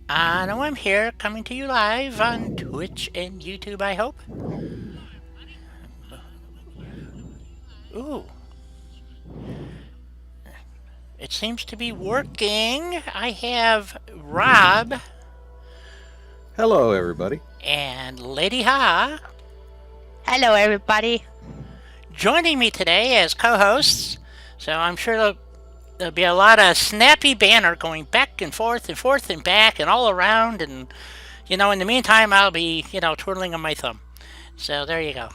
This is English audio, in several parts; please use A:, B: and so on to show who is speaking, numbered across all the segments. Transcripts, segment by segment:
A: No, I'm here coming to you live on Twitch and YouTube, I hope. Ooh, it seems to be working. I have Rob
B: Hello, everybody.
A: and Lady Ha
C: Hello, everybody.
A: joining me today as co hosts. So I'm sure there'll be a lot of snappy banter going back and forth and back and all around. And, in the meantime, I'll be, twirling on my thumb. So there you go.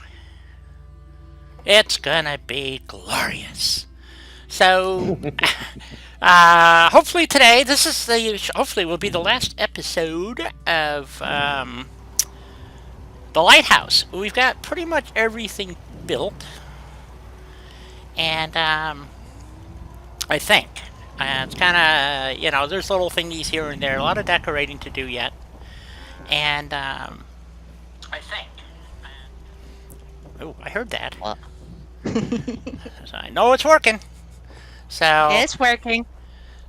A: It's gonna be glorious. So, hopefully today, hopefully will be the last episode of the Lighthouse. We've got pretty much everything built, and I think it's kind of there's little thingies here and there, a lot of decorating to do yet, and I think. Oh, I heard that.
C: Well,
A: So I know it's working. So
C: it's working.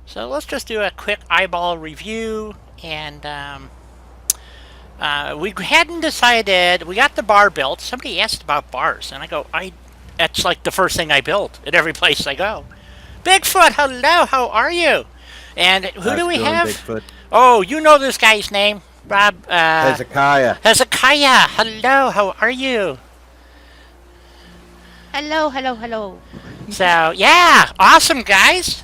A: So let's just do a quick eyeball review. And we hadn't decided. We got the bar built. Somebody asked about bars, and I go, That's like the first thing I build at every place I go. Bigfoot, hello, how are you? And who do
B: How's it
A: we
B: going,
A: have?
B: Bigfoot?
A: Oh, you know this guy's name, Rob.
B: Hezekiah.
A: Hezekiah, hello, how are you?
C: Hello, hello, hello.
A: So yeah, awesome guys.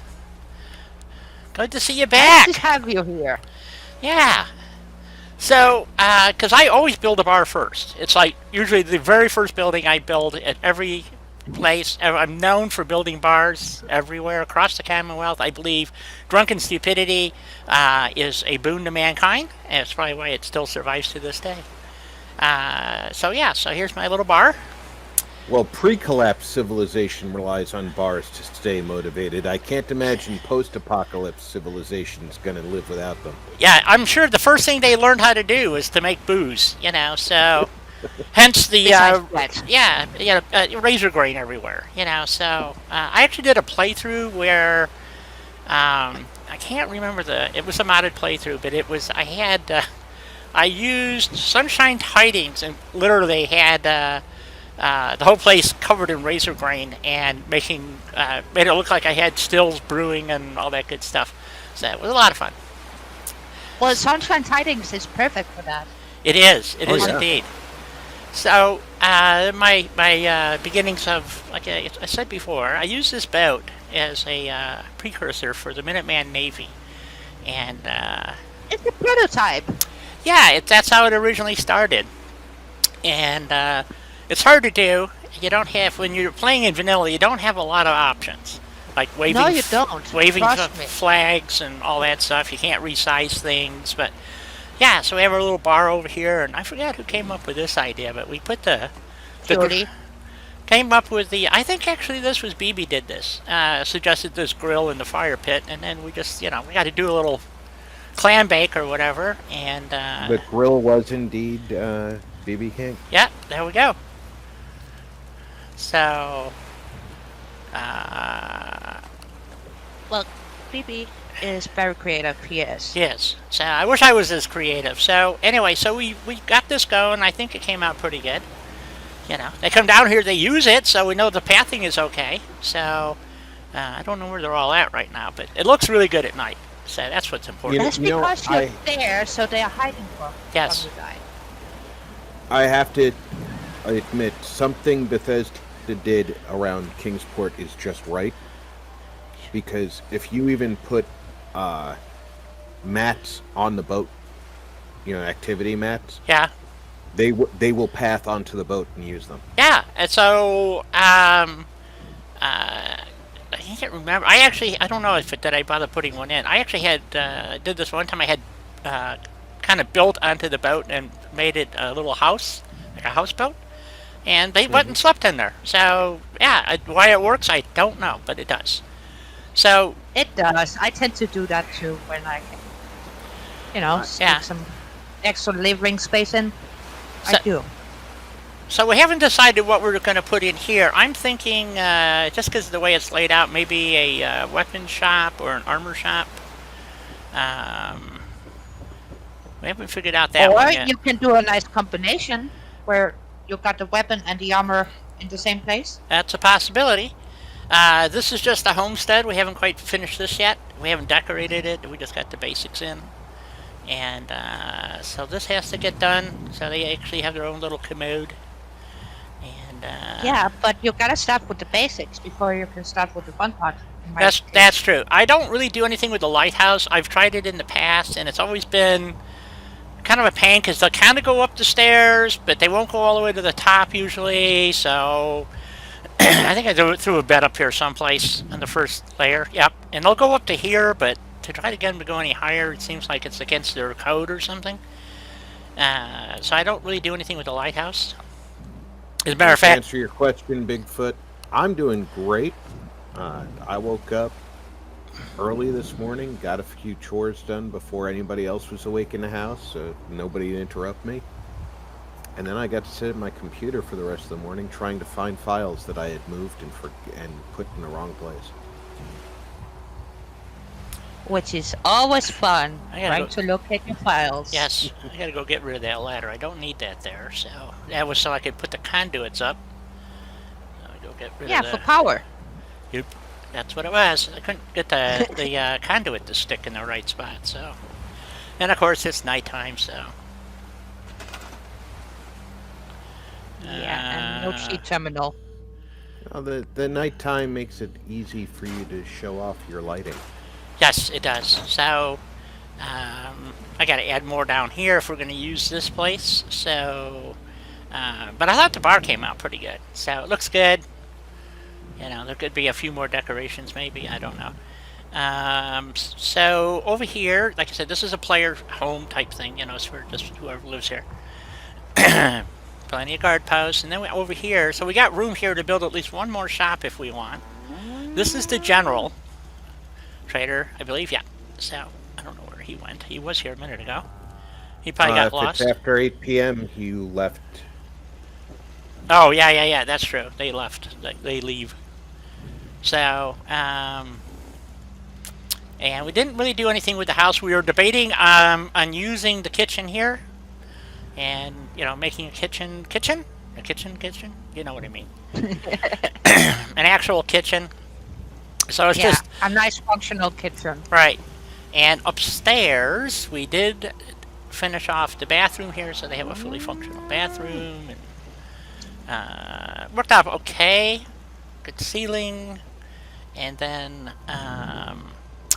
A: Good to see you
C: Nice
A: back.
C: to have you here.
A: Yeah. So, because I always build a bar first. It's like usually the very first building I build at every place. I'm known for building bars everywhere across the Commonwealth. I believe drunken stupidity is a boon to mankind, and it's probably why it still survives to this day. So here's my little bar.
B: Well, pre-collapse civilization relies on bars to stay motivated. I can't imagine post-apocalypse civilization is going to live without them.
A: Yeah, I'm sure the first thing they learned how to do is to make booze. So hence the
C: Besides that,
A: razor grain everywhere. So I actually did a playthrough where I can't remember it was a modded playthrough, but it was I used Sunshine Tidings and literally had the whole place covered in razor grain and made it look like I had stills brewing and all that good stuff. So it was a lot of fun.
C: well, Sunshine Tidings is perfect for that.
A: It is. It
B: Oh,
A: is
B: yeah.
A: indeed. So my beginnings of, like I said before, I used this boat as a precursor for the Minuteman Navy, and
C: It's a prototype.
A: yeah, that's how it originally started. And it's hard to do. You don't have when you're playing in vanilla. You don't have a lot of options, like
C: No, you don't.
A: waving
C: Trust me.
A: flags and all that stuff. You can't resize things, but yeah. So we have our little bar over here, and I forgot who came up with this idea, but we put the
C: Jody.
A: came up with the. I think actually this was BB did this. Suggested this grill in the fire pit, and then we just we got to do a little clam bake or whatever, and
B: The grill was indeed BB King.
A: yeah, there we go. So, uh,
C: Well, BB is very creative. He is.
A: yes. So I wish I was as creative. So anyway, so we got this going. I think it came out pretty good. They come down here, they use it, so we know the pathing is okay. So I don't know where they're all at right now, but it looks really good at night. So that's what's important.
C: That's
B: You know,
C: because you're
B: I-
C: there, so they are hiding
A: Yes.
C: from you guys.
B: I have to admit, something Bethesda did around Kingsport is just right. Because if you even put mats on the boat, activity mats,
A: Yeah.
B: they will path onto the boat and use them.
A: Yeah. And so I can't remember. I don't know if did I bother putting one in. I actually had did this one time. I had kind of built onto the boat and made it a little house, like a houseboat, and they went and slept in there. So yeah, why it works, I don't know, but it does. So
C: It does. I tend to do that too when I can,
A: yeah.
C: stick some extra living space in.
A: So-
C: I do.
A: So we haven't decided what we're going to put in here. I'm thinking, just because of the way it's laid out, maybe a weapon shop or an armor shop. We haven't figured out that
C: Or
A: one yet.
C: you can do a nice combination where you got the weapon and the armor in the same place.
A: That's a possibility. This is just a homestead. We haven't quite finished this yet. We haven't decorated it. We just got the basics in. And so this has to get done. So they actually have their own little commode. And
C: Yeah, but you gotta start with the basics before you can start with the fun part. in my case.
A: that's true. I don't really do anything with the lighthouse. I've tried it in the past, and it's always been kind of a pain because they'll kind of go up the stairs, but they won't go all the way to the top usually. So I think I threw a bed up here someplace on the first layer. Yep, and they'll go up to here, but to try to get them to go any higher, it seems like it's against their code or something. So I don't really do anything with the lighthouse. As a matter of
B: To
A: fact,
B: answer your question, Bigfoot, I'm doing great. I woke up early this morning, got a few chores done before anybody else was awake in the house, so nobody to interrupt me. And then I got to sit at my computer for the rest of the morning trying to find files that I had moved and put in the wrong place.
C: Which is always fun,
A: I gotta
C: trying
A: go-
C: to locate your files.
A: yes, I gotta go get rid of that ladder. I don't need that there, so that was so I could put the conduits up. I'll go get rid
C: Yeah,
A: of
C: for
A: the...
C: power.
A: Yep, that's what it was. I couldn't get the conduit to stick in the right spot, so... And of course, it's nighttime, so...
C: Yeah, and no cheat terminal.
B: Well, the nighttime makes it easy for you to show off your lighting.
A: Yes, it does. So, I gotta add more down here if we're gonna use this place, so... but I thought the bar came out pretty good, so it looks good. You know, there could be a few more decorations, maybe, I don't know. So, over here, like I said, this is a player home type thing, you know, it's for just whoever lives here. Plenty of guard posts, and then over here, so we got room here to build at least one more shop if we want. This is the general trader, I believe, yeah. So, I don't know where he went. He was here a minute ago. He probably got
B: if
A: lost.
B: it's after 8 p.m., you left.
A: Oh, yeah, that's true. They left. They leave. So, and we didn't really do anything with the house. We were debating on using the kitchen here. And, you know, making a kitchen. A kitchen? You know what I mean. An actual kitchen. So it's just...
C: a nice functional kitchen.
A: Right. And upstairs, we did finish off the bathroom here, so they have a fully functional bathroom. And worked out okay. Good ceiling. And then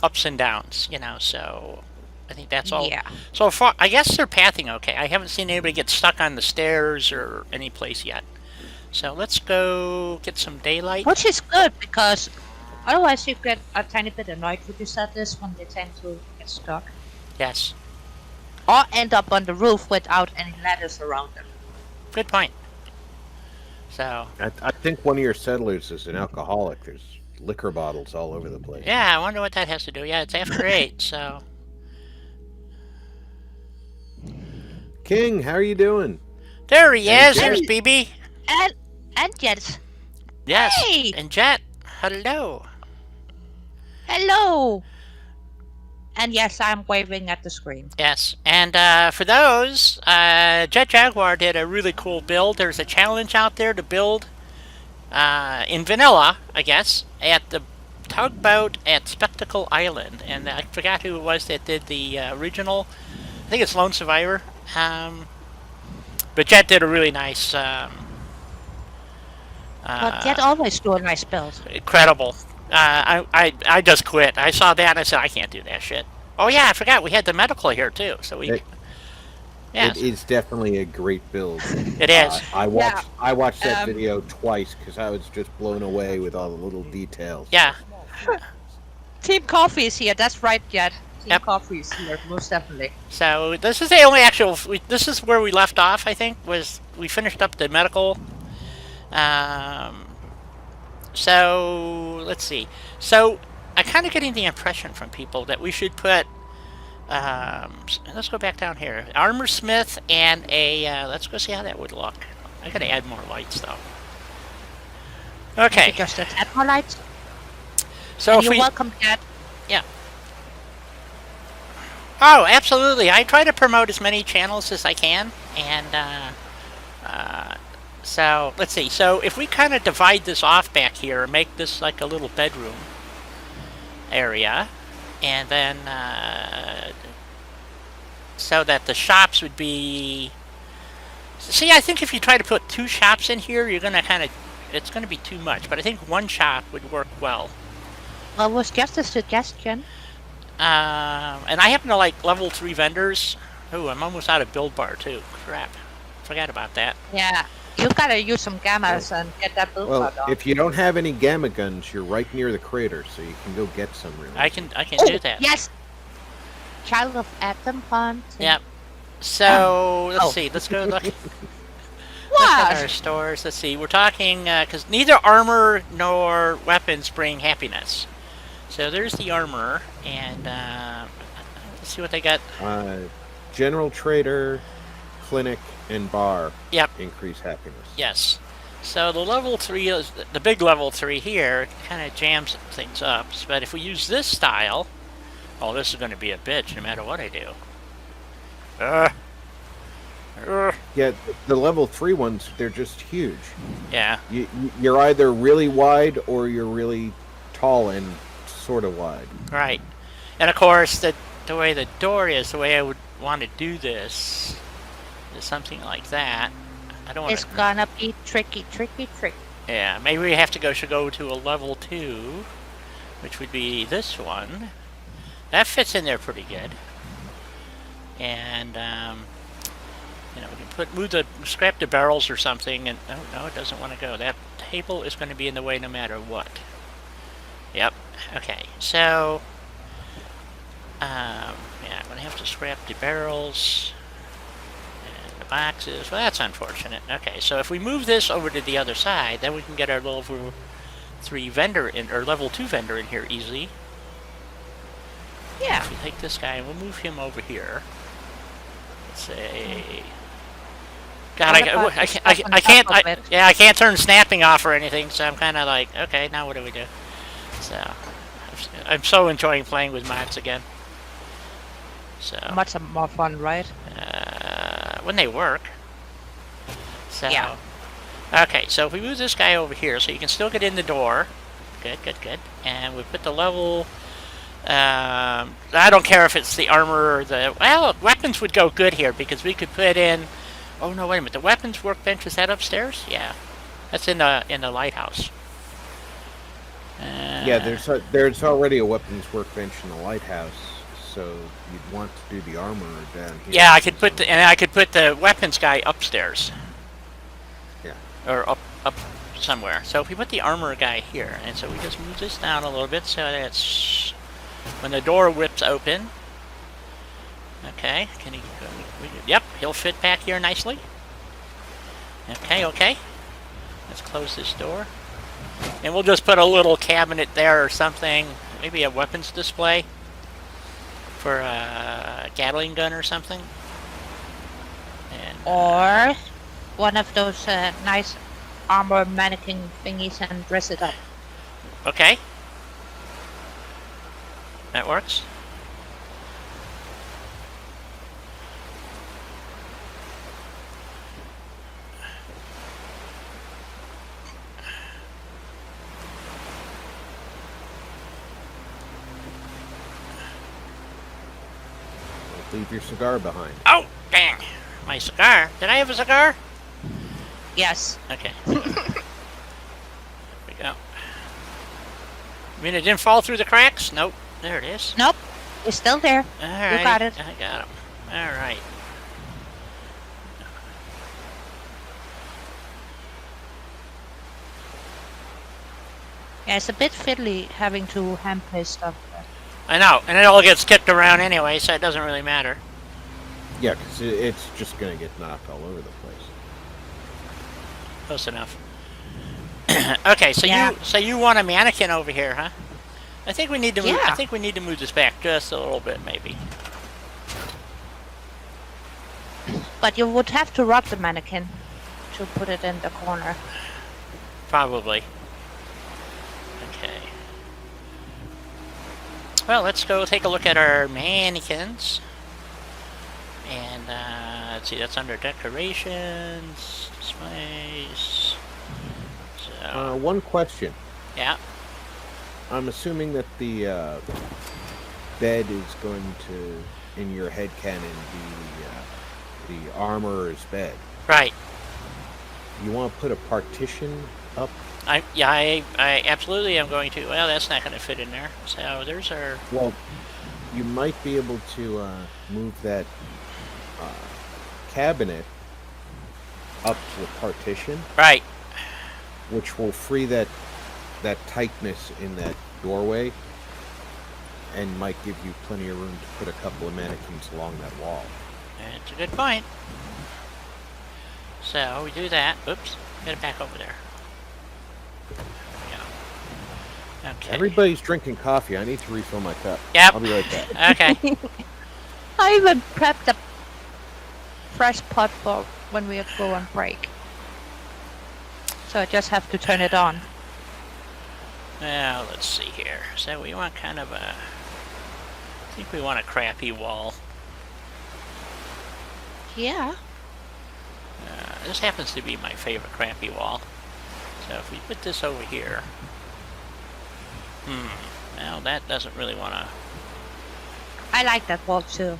A: ups and downs, you know, so I think that's all.
C: Yeah.
A: So far, I guess they're pathing okay. I haven't seen anybody get stuck on the stairs or any place yet. So let's go get some daylight.
C: Which is good, because otherwise you get a tiny bit annoyed with you said this when they tend to get stuck.
A: Yes.
C: Or end up on the roof without any ladders around them.
A: Good point. So,
B: I think one of your settlers is an alcoholic. There's liquor bottles all over the place.
A: yeah, I wonder what that has to do. Yeah, it's after 8, so...
B: King, how are you doing?
A: There he is!
B: Jet.
A: Here's BB!
C: And Jet.
A: Yes!
C: Hey!
A: And Jet! Hello!
C: Hello! And yes, I'm waving at the screen.
A: Yes, and for those, Jet Jaguar did a really cool build. There's a challenge out there to build in vanilla, I guess, at the tugboat at Spectacle Island. And I forgot who it was that did the original. I think it's Lone Survivor. But Jet did a really nice...
C: But Jet always do a nice build.
A: Incredible. I just quit. I saw that and I said, I can't do that shit. Oh yeah, I forgot we had the medical here too. So we...
B: It is definitely a great build.
A: It is.
B: I watched that video twice because I was just blown away with all the little details.
A: Yeah.
C: Team Coffee is here. That's right, Jet. Team
A: Yep.
C: Coffee is here, most definitely.
A: So this is the only actual... this is where we left off, I think, was we finished up the medical. So let's see. So I'm kind of getting the impression from people that we should put... let's go back down here. Armor Smith and a... let's go see how that would look. I gotta add more lights, though. Okay.
C: Just a tad more light.
A: So
C: And
A: if
C: you're
A: we...
C: welcome, Jet.
A: Yeah. Oh, absolutely. I try to promote as many channels as I can, and so let's see. So if we kind of divide this off back here and make this like a little bedroom area, and then so that the shops would be. See, I think if you try to put 2 shops in here, you're gonna it's gonna be too much. But I think 1 shop would work well.
C: Well, it was just a suggestion.
A: And I happen to like level 3 vendors. Ooh, I'm almost out of build bar too. Crap. Forgot about that.
C: Yeah, you gotta use some gammas and get that build
B: Well,
C: card on.
B: if you don't have any gamma guns, you're right near the crater, so you can go get some. Really.
A: I can
C: Oh,
A: do that.
C: yes! Child of Atom Hunt.
A: Yep. So let's see. Let's go look. Look at our
C: What?
A: stores. Let's see. We're talking because neither armor nor weapons bring happiness. So there's the armor, and let's see what they got.
B: General Trader, Clinic, and Bar.
A: Yep.
B: Increase happiness.
A: Yes. So the level 3 is the big level 3 here. Kind of jams things up. But if we use this style, oh, this is going to be a bitch no matter what I do.
B: Yeah, the level 3 ones, they're just huge.
A: Yeah.
B: You're either really wide or you're really tall and sort of wide.
A: Right. And of course, the way the door is, the way I would want to do this is something like that. I don't want
C: It's gonna be tricky.
A: Yeah, maybe we should go to a level 2, which would be this one. That fits in there pretty good. And you know, we can scrap the barrels or something. And oh no, it doesn't want to go. That table is going to be in the way no matter what. Yep. Okay. So yeah, I'm going to have to scrap the barrels and the boxes. Well, that's unfortunate. Okay, so if we move this over to the other side, then we can get our level 3 vendor in, or level 2 vendor in here easily.
C: Yeah.
A: If we take this guy and we'll move him over here. Let's say. God, I can't turn snapping off or anything, so I'm kind of like, okay, now what do we do? So, I'm so enjoying playing with mods again. So
C: Much more fun, right?
A: when they work. So
C: Yeah.
A: okay, so if we move this guy over here, so you can still get in the door. Good. And we put the level. I don't care if it's the armor or the. Well, weapons would go good here because we could put in. Oh no! Wait a minute. The weapons workbench, is that upstairs? Yeah, that's in the lighthouse.
B: Yeah, there's already a weapons workbench in the lighthouse, so you'd want to do the armor down here.
A: Yeah, I could put the weapons guy upstairs.
B: Yeah.
A: Or up somewhere. So if we put the armor guy here, and so we just move this down a little bit so that's when the door whips open. Okay, can he? Yep, he'll fit back here nicely. Okay. Let's close this door. And we'll just put a little cabinet there or something. Maybe a weapons display for a Gatling gun or something. And,
C: Or one of those nice armor mannequin thingies and dress it up.
A: okay. That works.
B: Leave your cigar behind.
A: Oh, dang. My cigar. Did I have a cigar?
C: Yes.
A: Okay. There we go. You mean it didn't fall through the cracks? Nope. There it is.
C: Nope. It's still there.
A: All right.
C: You got it.
A: I got him. All right.
C: Yeah, it's a bit fiddly having to hand play stuff.
A: I know, and it all gets kicked around anyway, so it doesn't really matter.
B: Yeah, because it's just going to get knocked all over the place.
A: Close enough. Okay, so
C: Yeah.
A: you want a mannequin over here, huh? I think we need to move.
C: Yeah.
A: I think we need to move this back just a little bit, maybe.
C: But you would have to rub the mannequin to put it in the corner.
A: Probably. Okay. Well, let's go take a look at our mannequins. And let's see, that's under decorations, displays. So
B: One question.
A: yeah,
B: I'm assuming that the bed is going to, in your headcanon, be the armorer's bed.
A: right.
B: You want to put a partition up?
A: I absolutely am going to. Well, that's not going to fit in there. So there's our.
B: Well, you might be able to move that cabinet up to the partition,
A: Right.
B: which will free that tightness in that doorway, and might give you plenty of room to put a couple of mannequins along that wall.
A: That's a good point. So we do that. Oops. Get it back over there. There we go. Okay.
B: Everybody's drinking coffee. I need to refill my cup.
A: Yep.
B: I'll be right back.
A: Okay.
C: I even prepped a fresh pot for when we go on break. So I just have to turn it on.
A: Now let's see here. So we want kind of a. I think we want a crappy wall.
C: Yeah.
A: This happens to be my favorite crappy wall. So if we put this over here. Well, that doesn't really want to.
C: I like that wall too.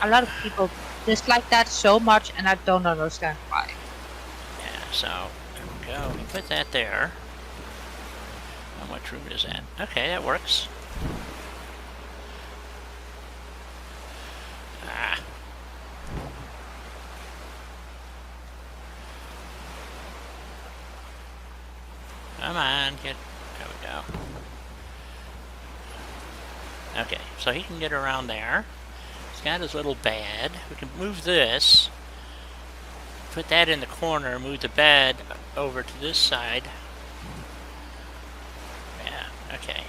C: A lot of people dislike that so much, and I don't understand why.
A: Yeah, so there we go. We put that there. How much room is that? Okay, that works. Ah. Come on, get. There we go. Okay, so he can get around there. He's got his little bed. We can move this. Put that in the corner, move the bed over to this side. Yeah, okay.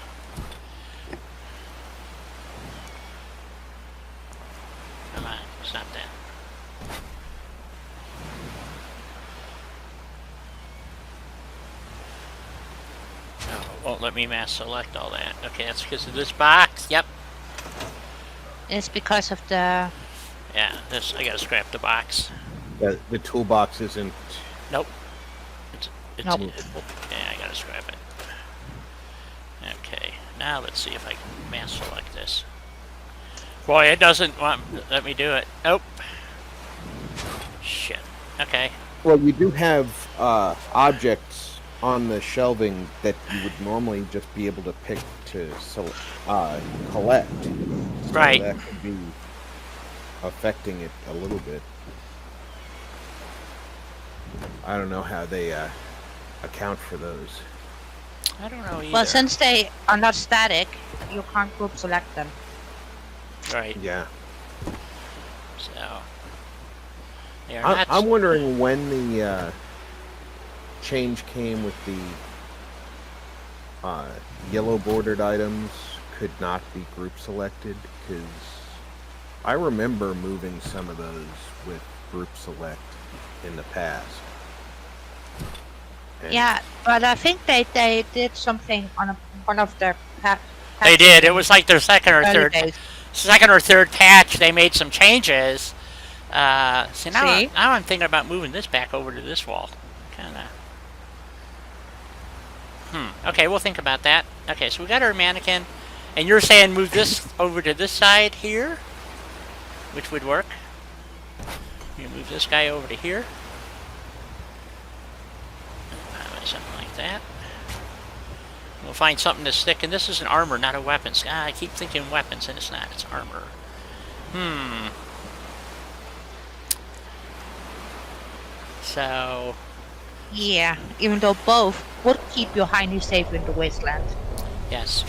A: Come on, stop that. Oh, it won't let me mass select all that. Okay, that's because of this box. Yep.
C: It's because of the.
A: Yeah, this, I gotta scrap the box.
B: The toolbox isn't.
A: Nope. It's
C: Nope.
A: yeah, I gotta scrap it. Okay, now let's see if I can mass select this. Boy, it doesn't let me do it. Nope. Shit. Okay.
B: Well, you do have objects on the shelving that you would normally just be able to pick to collect. So
A: Right.
B: that could be affecting it a little bit. I don't know how they account for those.
A: I don't know either.
C: Well, since they are not static, you can't group select them.
A: Right.
B: Yeah.
A: So. They are not.
B: I'm wondering when the change came with the yellow bordered items could not be group selected, because I remember moving some of those with group select in the past. And
C: Yeah, but I think they did something on one of their
A: They did. It was like their second or
C: early
A: third.
C: days.
A: Second or third patch, they made some changes. See, now,
C: See?
A: now I'm thinking about moving this back over to this wall. Kind of. Okay, we'll think about that. Okay, so we got our mannequin, and you're saying move this over to this side here, which would work. You move this guy over to here. Something like that. We'll find something to stick, and this is an armor, not a weapons. I keep thinking weapons, and it's not. It's armor. So,
C: Yeah, even though both would keep you highly safe in the wasteland.
A: yes.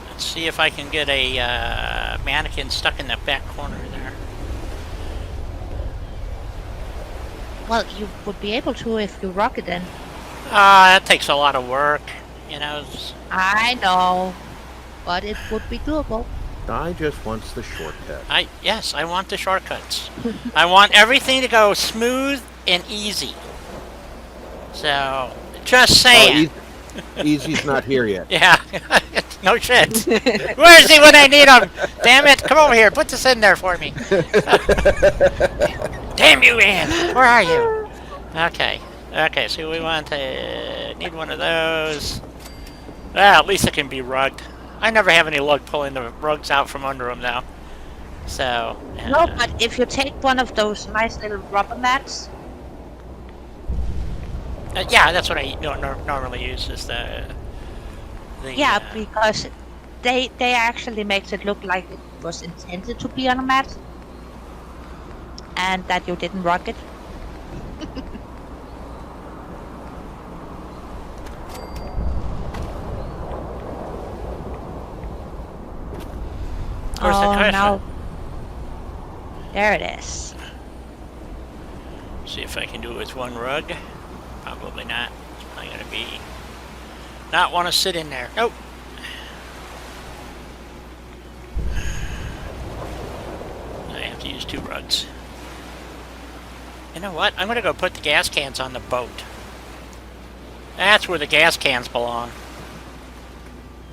A: Let's see if I can get a mannequin stuck in the back corner there.
C: Well, you would be able to if you rock it in.
A: That takes a lot of work. You know,
C: I know, but it would be doable.
B: I just wants the shortcut.
A: yes, I want the shortcuts. I want everything to go smooth and easy. So, just saying.
B: Easy's not here yet.
A: Yeah. No shit. Where is he when I need him? Damn it! Come over here. Put this in there for me. Damn you, Ian! Where are you? Okay. Okay, so we want to need one of those. Well, at least it can be rugged. I never have any luck pulling the rugs out from under them, though. So...
C: No, but if you take one of those nice little rubber mats...
A: yeah, that's what I normally use, is the
C: yeah, because they actually makes it look like it was intended to be on a mat. And that you didn't rug it.
A: Where's the cushion?
C: Now... There it is.
A: See if I can do it with one rug. Probably not. It's probably going to be... not want to sit in there. Nope. I have to use 2 rugs. You know what? I'm going to go put the gas cans on the boat. That's where the gas cans belong.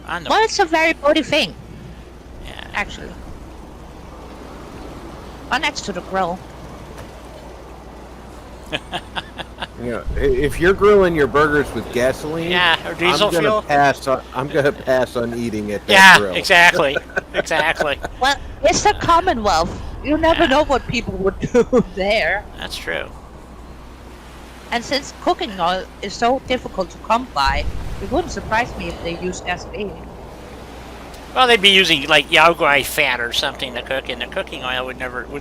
A: On the...
C: Well, it's a very boaty thing.
A: Yeah.
C: Actually. Or next to the grill.
B: If you're grilling your burgers with gasoline,
A: Yeah, or diesel fuel.
B: I'm gonna pass on eating at that grill.
A: Yeah, exactly. Exactly.
C: Well, it's the Commonwealth. You never know what people would do there.
A: That's true.
C: And since cooking oil is so difficult to come by, it wouldn't surprise me if they use gasoline.
A: Well, they'd be using like Yaograi fat or something to cook, and the cooking oil wouldn't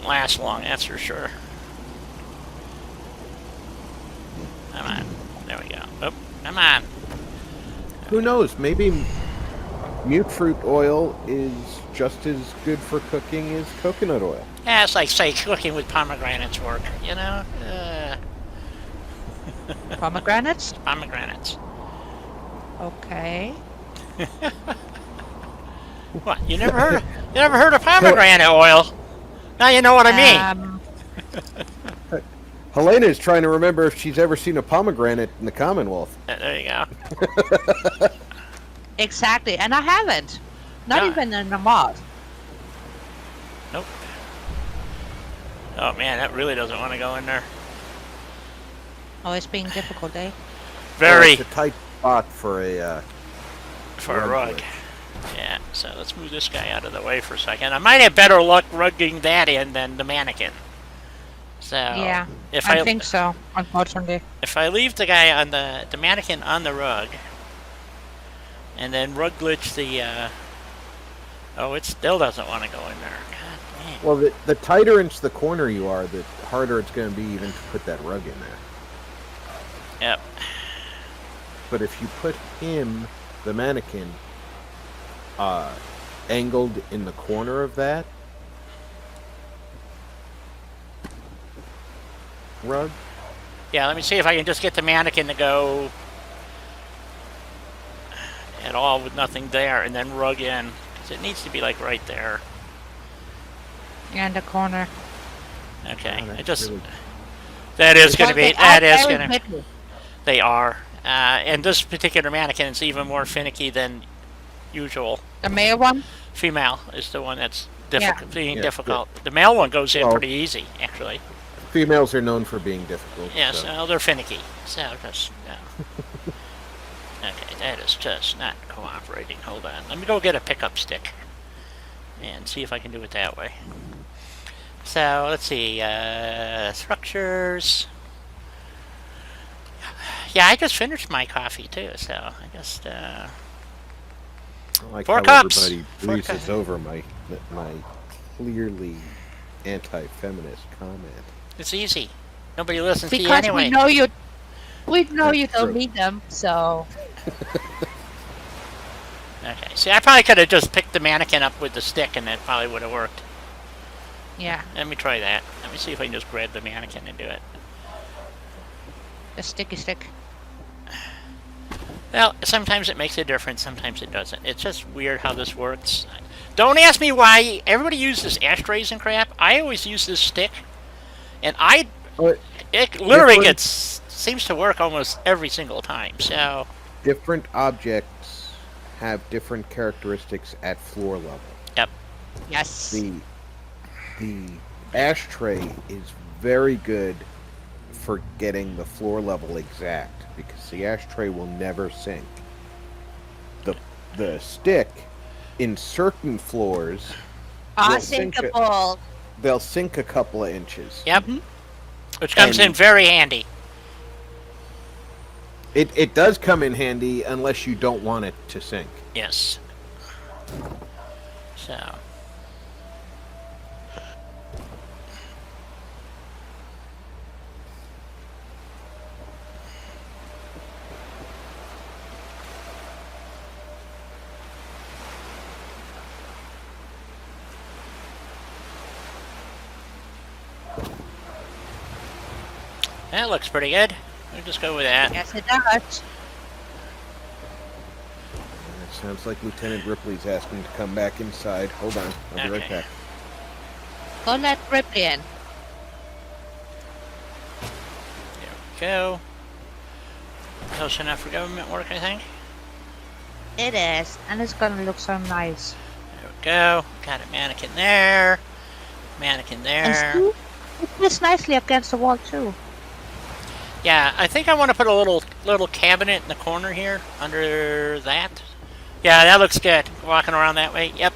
A: last long. That's for sure. Come on, there we go. Oh, come on.
B: Who knows? Maybe mute fruit oil is just as good for cooking as coconut oil.
A: Yeah, it's like say cooking with pomegranates work. You know,
C: Pomegranates?
A: pomegranates.
C: Okay.
A: What? You never heard of pomegranate oil? Now you know what I mean.
B: Helena is trying to remember if she's ever seen a pomegranate in the Commonwealth.
A: There you go.
C: Exactly, and I haven't. Not
A: No.
C: even in a mod.
A: Nope. Oh man, that really doesn't want to go in there.
C: Oh, it's being difficult, eh?
A: Very.
B: It's a tight spot for a
A: For a
B: rug
A: rug.
B: glitch.
A: Yeah, so let's move this guy out of the way for a second. I might have better luck rugging that in than the mannequin. So
C: Yeah,
A: if
C: I think so, unfortunately.
A: if I leave the guy on the mannequin on the rug, and then rug glitch the oh, it still doesn't want to go in there. God dang.
B: Well, the tighter into the corner you are, the harder it's going to be even to put that rug in there.
A: Yep.
B: But if you put him, the mannequin, angled in the corner of that rug,
A: Yeah, let me see if I can just get the mannequin to go at all with nothing there, and then rug in, because it needs to be like right there.
C: Yeah, in the corner.
A: Okay,
B: Oh, that's
A: it just
B: really-
A: that is going to be
C: Well, they are
A: going
C: very
A: to.
C: fiddly.
A: They are, and this particular mannequin is even more finicky than usual.
C: The male one?
A: Female is the one that's being
B: Yeah,
A: difficult. The male one goes in
B: Well-
A: pretty easy, actually.
B: females are known for being difficult.
A: Yes,
B: so.
A: well, they're finicky. So just okay, that is just not cooperating. Hold on, let me go get a pickup stick and see if I can do it that way. So let's see, structures. Yeah, I just finished my coffee too, so I just
B: I like
A: 4
B: how
A: cups.
B: everybody
A: 4
B: breezes
A: cups.
B: over my clearly anti-feminist comment.
A: It's easy. Nobody listens to you
C: Because
A: anyway.
C: we know you
B: That's
C: don't
B: true.
C: need them, so
A: Okay. See, I probably could have just picked the mannequin up with the stick, and it probably would have worked.
C: yeah,
A: Let me try that. Let me see if I can just grab the mannequin and do it.
C: the sticky stick.
A: Well, sometimes it makes a difference, sometimes it doesn't. It's just weird how this works. Don't ask me why everybody uses ashtrays and crap. I always use this stick, and
B: But
A: it literally
B: different-
A: seems to work almost every single time. So
B: different objects have different characteristics at floor level.
A: Yep.
C: Yes.
B: The ashtray is very good for getting the floor level exact because the ashtray will never sink. The stick in certain floors will sink
C: Sinkable.
B: they'll sink a couple of inches.
A: Yep. Which comes in very handy.
B: It does come in handy unless you don't want it to sink.
A: Yes. So. That looks pretty good. We'll just go with that.
C: Yes, it does.
B: It sounds like Lieutenant Ripley's asking to come back inside. Hold on, I'll be right back.
C: Go let Ripley in.
A: There we go. Close enough for government work, I think.
C: It is, and it's gonna look so nice.
A: There we go. Got a mannequin there. Mannequin there.
C: And see, it fits nicely against the wall too.
A: Yeah, I think I want to put a little cabinet in the corner here under that. Yeah, that looks good. Walking around that way. Yep.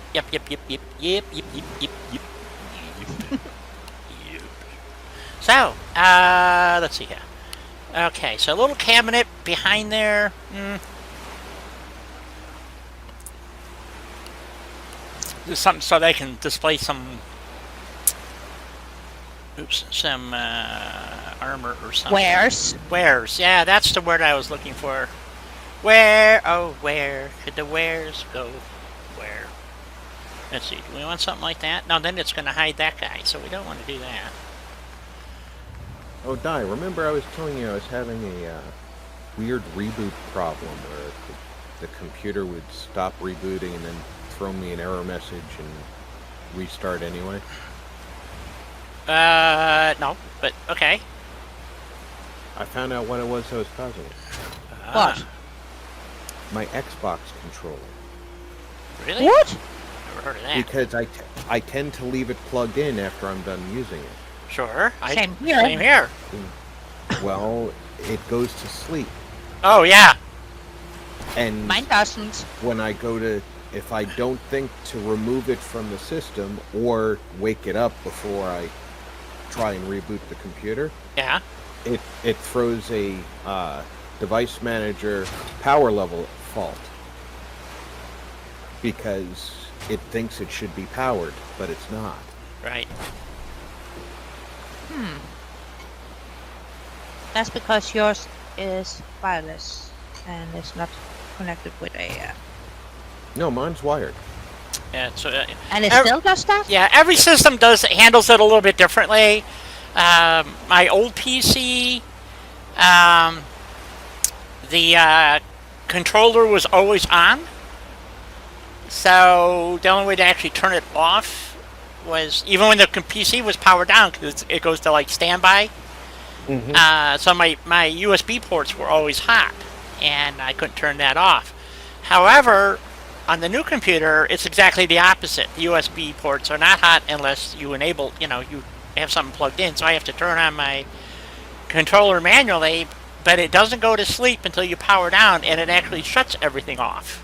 A: So, let's see here. Okay, so a little cabinet behind there. There's something so they can display some armor or something. Wares. Yeah, that's the word I was looking for. Where could the wares go? Where? Let's see. Do we want something like that? No, then it's going to hide that guy, so we don't want to do that.
B: Oh, Di, remember I was telling you I was having a weird reboot problem where the computer would stop rebooting and then throw me an error message and restart anyway?
A: No, but okay.
B: I found out what it was that was causing it.
C: What?
B: My Xbox controller.
A: Really?
C: What?
A: Never heard of that.
B: Because I tend to leave it plugged in after I'm done using it.
A: Sure.
C: Same here.
A: Same here.
B: Well, it goes to sleep.
A: Oh, yeah.
B: And
C: Mine doesn't.
B: when I go to, if I don't think to remove it from the system or wake it up before I try and reboot the computer,
A: Yeah.
B: it throws a device manager power level fault because it thinks it should be powered, but it's not.
A: Right.
C: That's because yours is wireless and it's not connected with a.
B: No, mine's wired.
A: Yeah. So.
C: And it still does that?
A: Yeah. Every system handles it a little bit differently. My old PC, the controller was always on. So the only way to actually turn it off was even when the PC was powered down because it goes to like standby. So my USB ports were always hot, and I couldn't turn that off. However, on the new computer, it's exactly the opposite. The USB ports are not hot unless you enable, you have something plugged in. So I have to turn on my controller manually, but it doesn't go to sleep until you power down, and it actually shuts everything off.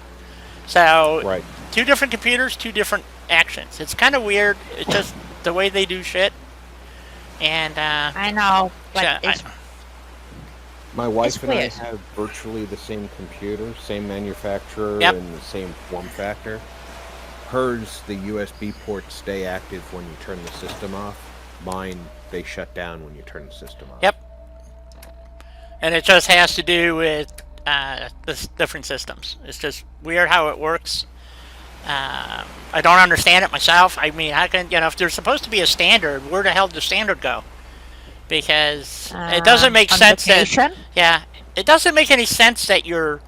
A: So,
B: Right.
A: Two different computers, two different actions. It's kind of weird. It's just the way they do shit. And
C: I know, but
A: so
C: it's
B: My wife and I
C: weird.
B: have virtually the same computer, same manufacturer,
A: Yep.
B: and the same form factor. Hers, the USB ports stay active when you turn the system off. Mine, they shut down when you turn the system off.
A: Yep. And it just has to do with the different systems. It's just weird how it works. I don't understand it myself. I mean, how can, if there's supposed to be a standard, where the hell does the standard go? Because it doesn't make
C: on
A: sense
C: vacation?
A: it doesn't make any sense that your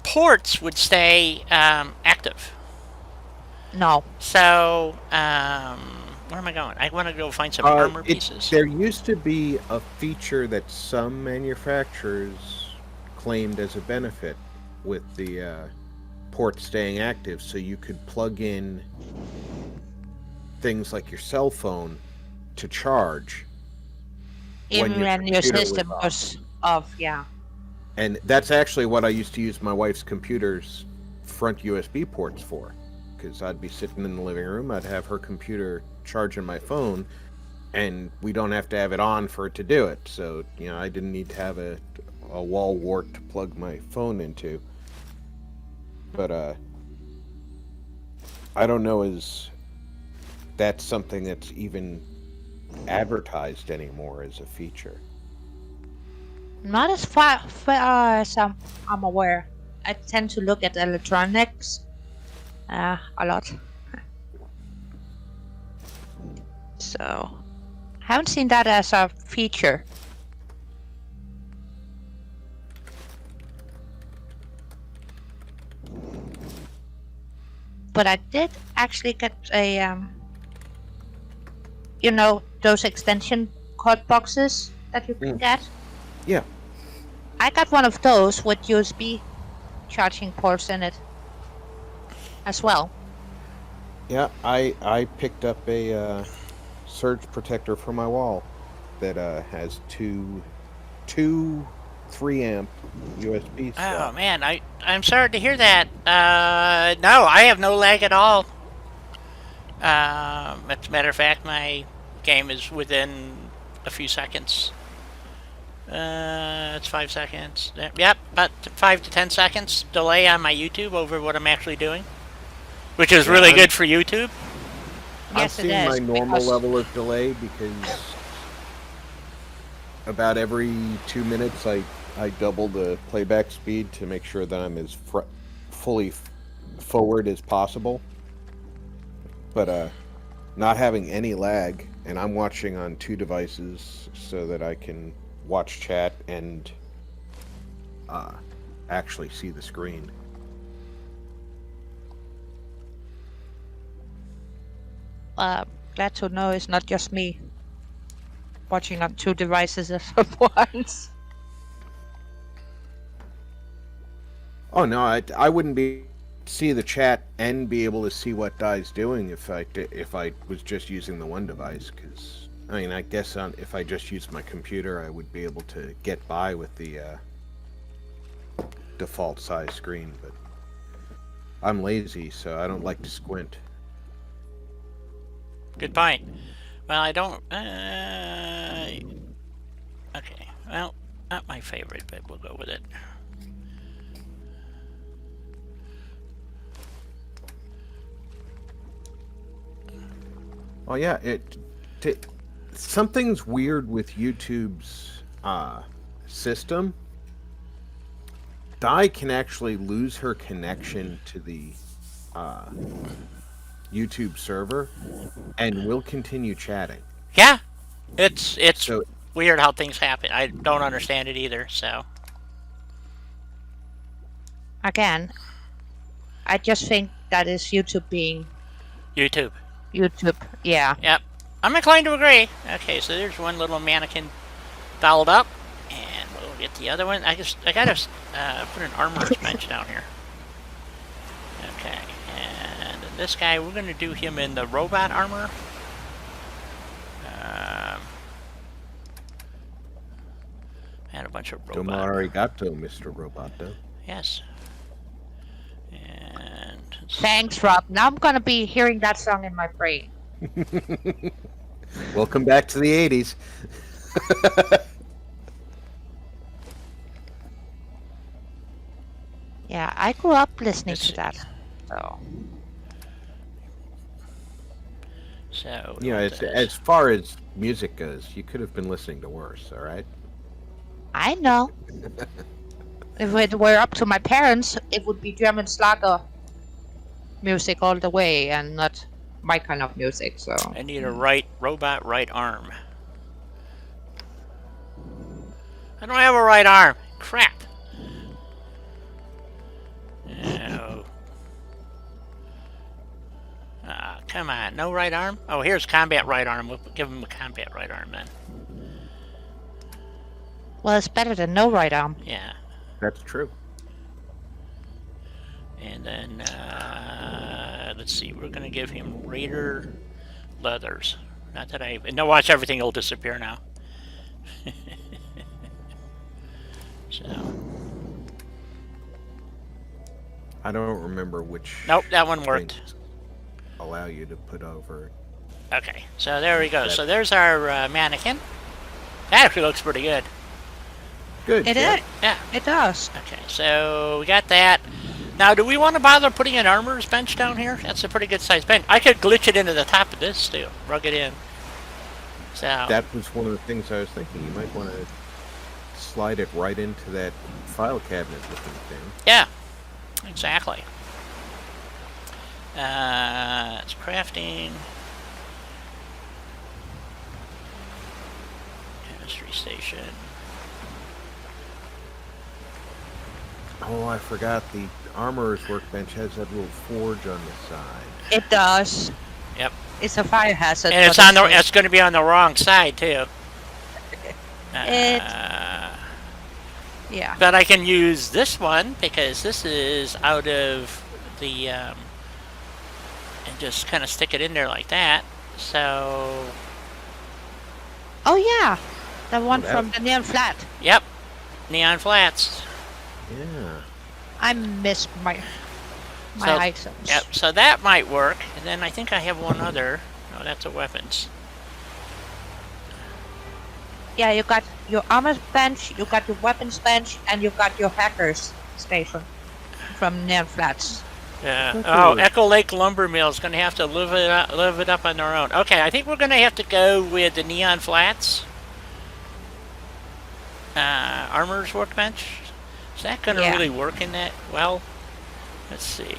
A: ports would stay active.
C: No.
A: So, where am I going? I want to go find some armor pieces.
B: There used to be a feature that some manufacturers claimed as a benefit with the port staying active, so you could plug in things like your cell phone to charge when
C: Even
B: your
C: when your
B: computer was
C: system
B: off.
C: was off, yeah.
B: And that's actually what I used to use my wife's computer's front USB ports for. Because I'd be sitting in the living room, I'd have her computer charging my phone, and we don't have to have it on for it to do it. So, you know, I didn't need to have a wall wart to plug my phone into. But, I don't know as that's something that's even advertised anymore as a feature.
C: Not as far as I'm aware. I tend to look at electronics a lot. So, haven't seen that as a feature. But I did actually get a, you know, those extension cord boxes that you can get?
B: Yeah.
C: I got one of those with USB charging ports in it as well.
B: Yeah, I picked up a surge protector for my wall that has two 3-amp USB
A: Oh
B: slots.
A: man, I'm sorry to hear that. No, I have no lag at all. As a matter of fact, my game is within a few seconds. It's 5 seconds. Yep, about 5 to 10 seconds delay on my YouTube over what I'm actually doing, which is really good for YouTube.
B: I'm
C: Yes, it
B: seeing
C: is.
B: my normal
C: because-
B: level of delay because about every 2 minutes I double the playback speed to make sure that I'm as fully forward as possible. But not having any lag, and I'm watching on 2 devices so that I can watch chat and actually see the screen.
C: Glad to know it's not just me watching on 2 devices at once.
B: Oh no, I wouldn't be see the chat and be able to see what Dai's doing if I was just using the one device. Because I mean, I guess if I just used my computer, I would be able to get by with the default size screen. But I'm lazy, so I don't like to squint.
A: Good point. Well, I don't. Okay. Well, not my favorite, but we'll go with it.
B: Oh yeah, something's weird with YouTube's system. Dai can actually lose her connection to the YouTube server, and will continue chatting.
A: Yeah, it's
B: So
A: weird how things happen. I don't understand it either. So
C: Again, I just think that is YouTube being
A: YouTube.
C: YouTube. Yeah.
A: Yep, I'm inclined to agree. Okay, so there's one little mannequin fouled up, and we'll get the other one. I gotta put an armor bench down here. Okay, and this guy, we're gonna do him in the robot armor. And a bunch of robot.
B: Domo arigato, Mr. Roboto.
A: Yes. And
C: Thanks, Rob. Now I'm gonna be hearing that song in my brain.
B: Welcome back to the 80s.
C: Yeah, I grew up listening
A: Let's
C: to that.
A: So
B: You know, as far as music goes, you could have been listening to worse, all right?
C: I know. If it were up to my parents, it would be German Schlager music all the way, and not my kind of music. So
A: I need a robot right arm. I don't have a right arm. Crap. Oh. Come on, no right arm? Oh, here's combat right arm. We'll give him a combat right arm then.
C: well, it's better than no right arm.
A: Yeah.
B: That's true.
A: And then, let's see, we're going to give him Raider leathers. Not that I... No, watch, everything will disappear now. So...
B: I don't remember which.
A: Nope, that one worked.
B: things allow you to put over.
A: Okay, so there we go. So there's our mannequin. That actually looks pretty good.
B: Good.
C: It
B: yeah.
C: is.
A: Yeah.
C: It does.
A: Okay, so we got that. Now, do we want to bother putting an armorer's bench down here? That's a pretty good sized bench. I could glitch it into the top of this too. Rug it in. So
B: That was one of the things I was thinking. You might want to slide it right into that file cabinet looking thing.
A: yeah, exactly. It's crafting. Chemistry station.
B: Oh, I forgot the armorer's workbench has that little forge on the side.
C: It does.
A: Yep.
C: It's a fire hazard.
A: And it's
C: but
A: on the. It's going to be on the wrong side too.
C: Yeah.
A: But I can use this one because this is out of the. And just kind of stick it in there like that. So.
C: Oh yeah, the one
B: that-
C: from the neon flat.
A: Yep. Neon flats.
B: Yeah.
C: I missed my
A: So-
C: items.
A: Yep. So that might work. And then I think I have one other. No, that's a weapons.
C: Yeah, you got your armor bench, you got your weapons bench, and you got your hackers station from neon flats.
A: Yeah.
B: Okay.
A: Oh, Echo Lake Lumber Mill is going to have to live it up on their own. Okay, I think we're going to have to go with the Neon Flats. Armorer's Workbench. Is that going to
C: Yeah.
A: really work in that? Well, let's see.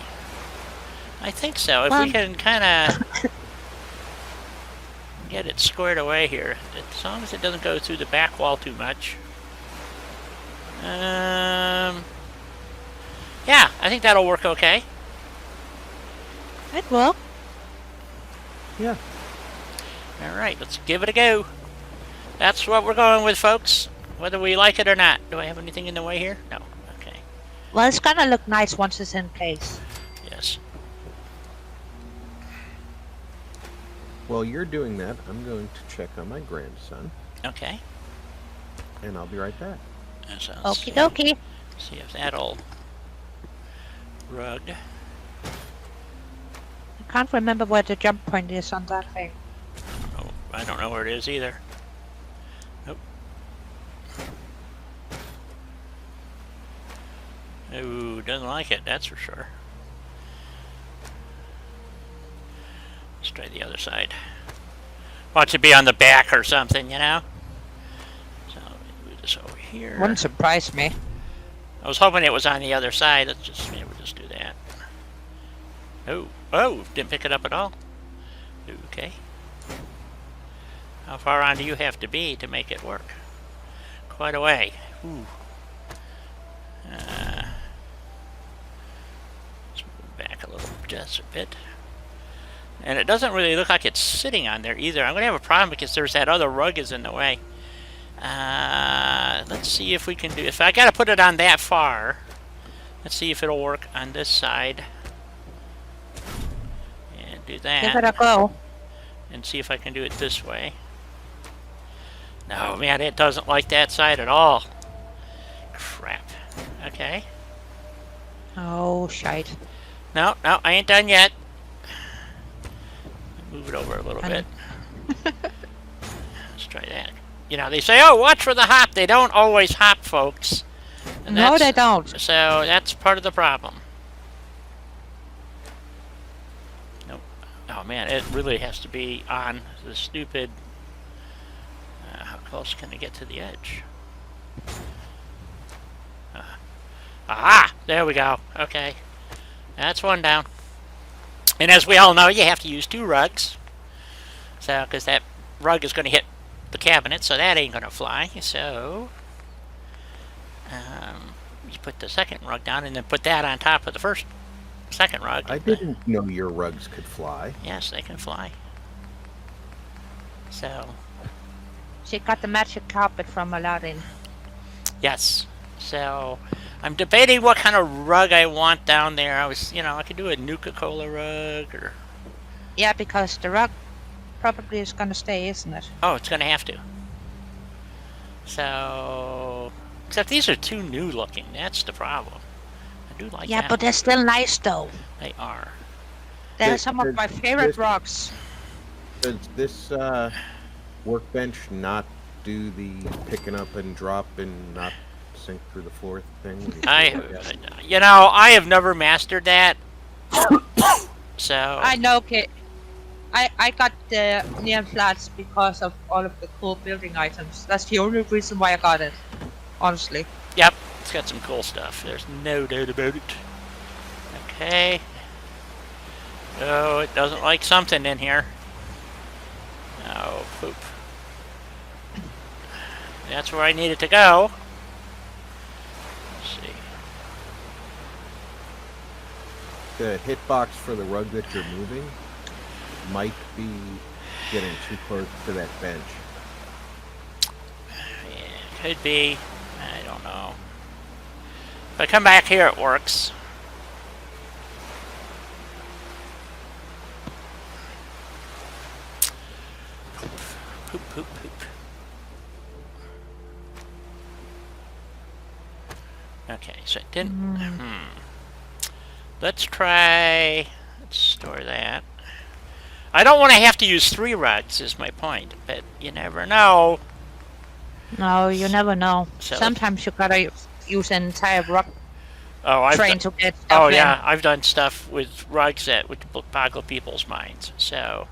A: I think so. If
C: Well-
A: we can kind of get it squared away here. As long as it doesn't go through the back wall too much. Yeah, I think that'll work okay.
C: It will.
B: Yeah.
A: All right, let's give it a go. That's what we're going with, folks. Whether we like it or not. Do I have anything in the way here? No. Okay.
C: Well, it's gonna look nice once it's in place.
A: Yes.
B: While you're doing that, I'm going to check on my grandson,
A: Okay.
B: and I'll be right back.
A: So let's
C: Okie dokie.
A: see if that'll rug.
C: I can't remember where the jump point is on that thing.
A: Oh, I don't know where it is either. Nope. Ooh, doesn't like it, that's for sure. Let's try the other side. Wants to be on the back or something, you know? So, move this over here.
C: Wouldn't surprise me.
A: I was hoping it was on the other side. Let's just maybe we'll just do that. Oh, didn't pick it up at all. Okay. How far on do you have to be to make it work? Quite a way. Ooh. Let's move back a little, just a bit. And it doesn't really look like it's sitting on there either. I'm going to have a problem because there's that other rug is in the way. Let's see if we can do... If I got to put it on that far, let's see if it'll work on this side. And do that.
C: Give it a go.
A: And see if I can do it this way. No, man, it doesn't like that side at all. Crap. Okay.
C: Oh, shite.
A: No, I ain't done yet. Move it over a little bit. Let's try that. You know, they say, oh, watch for the hop. They don't always hop, folks. And
C: No,
A: that's-
C: they don't.
A: So that's part of the problem. Nope. Oh, man, it really has to be on the stupid... how close can I get to the edge? Aha! There we go. Okay. That's one down. And as we all know, you have to use 2 rugs. So, because that rug is going to hit the cabinet, so that ain't going to fly. So, you put the second rug down and then put that on top of the second rug.
B: I didn't know your rugs could fly.
A: Yes, they can fly. So,
C: She got the magic carpet from Aladdin.
A: yes. So, I'm debating what kind of rug I want down there. I could do a Nuka-Cola rug or...
C: Yeah, because the rug probably is gonna stay, isn't it?
A: Oh, it's going to have to. So... Except these are too new looking. That's the problem. I do like
C: Yeah,
A: that
C: but they're still nice though.
A: They are.
C: They're some of my favorite
B: this-
C: rugs.
B: Does this workbench not do the picking up and drop and not sink through the floor thing?
A: I have never mastered that. So...
C: I know, Kit. I got the neon flats because of all of the cool building items. That's the only reason why I got it. Honestly.
A: Yep, it's got some cool stuff. There's no doubt about it. Okay. Oh, it doesn't like something in here. Oh, poop. That's where I need it to go. Let's see.
B: The hitbox for the rug that you're moving might be getting too close to that bench.
A: Yeah, could be. I don't know. If I come back here, it works. Poop, poop, poop. Okay, so it didn't... Let's try... Let's store that. I don't want to have to use 3 rugs, is my point. But you never know.
C: No, you never know.
A: So-
C: Sometimes you gotta use an entire rug
A: Oh,
C: train to get stuff
A: Oh
C: in.
A: yeah, I've done stuff with rugs that would boggle people's minds. So...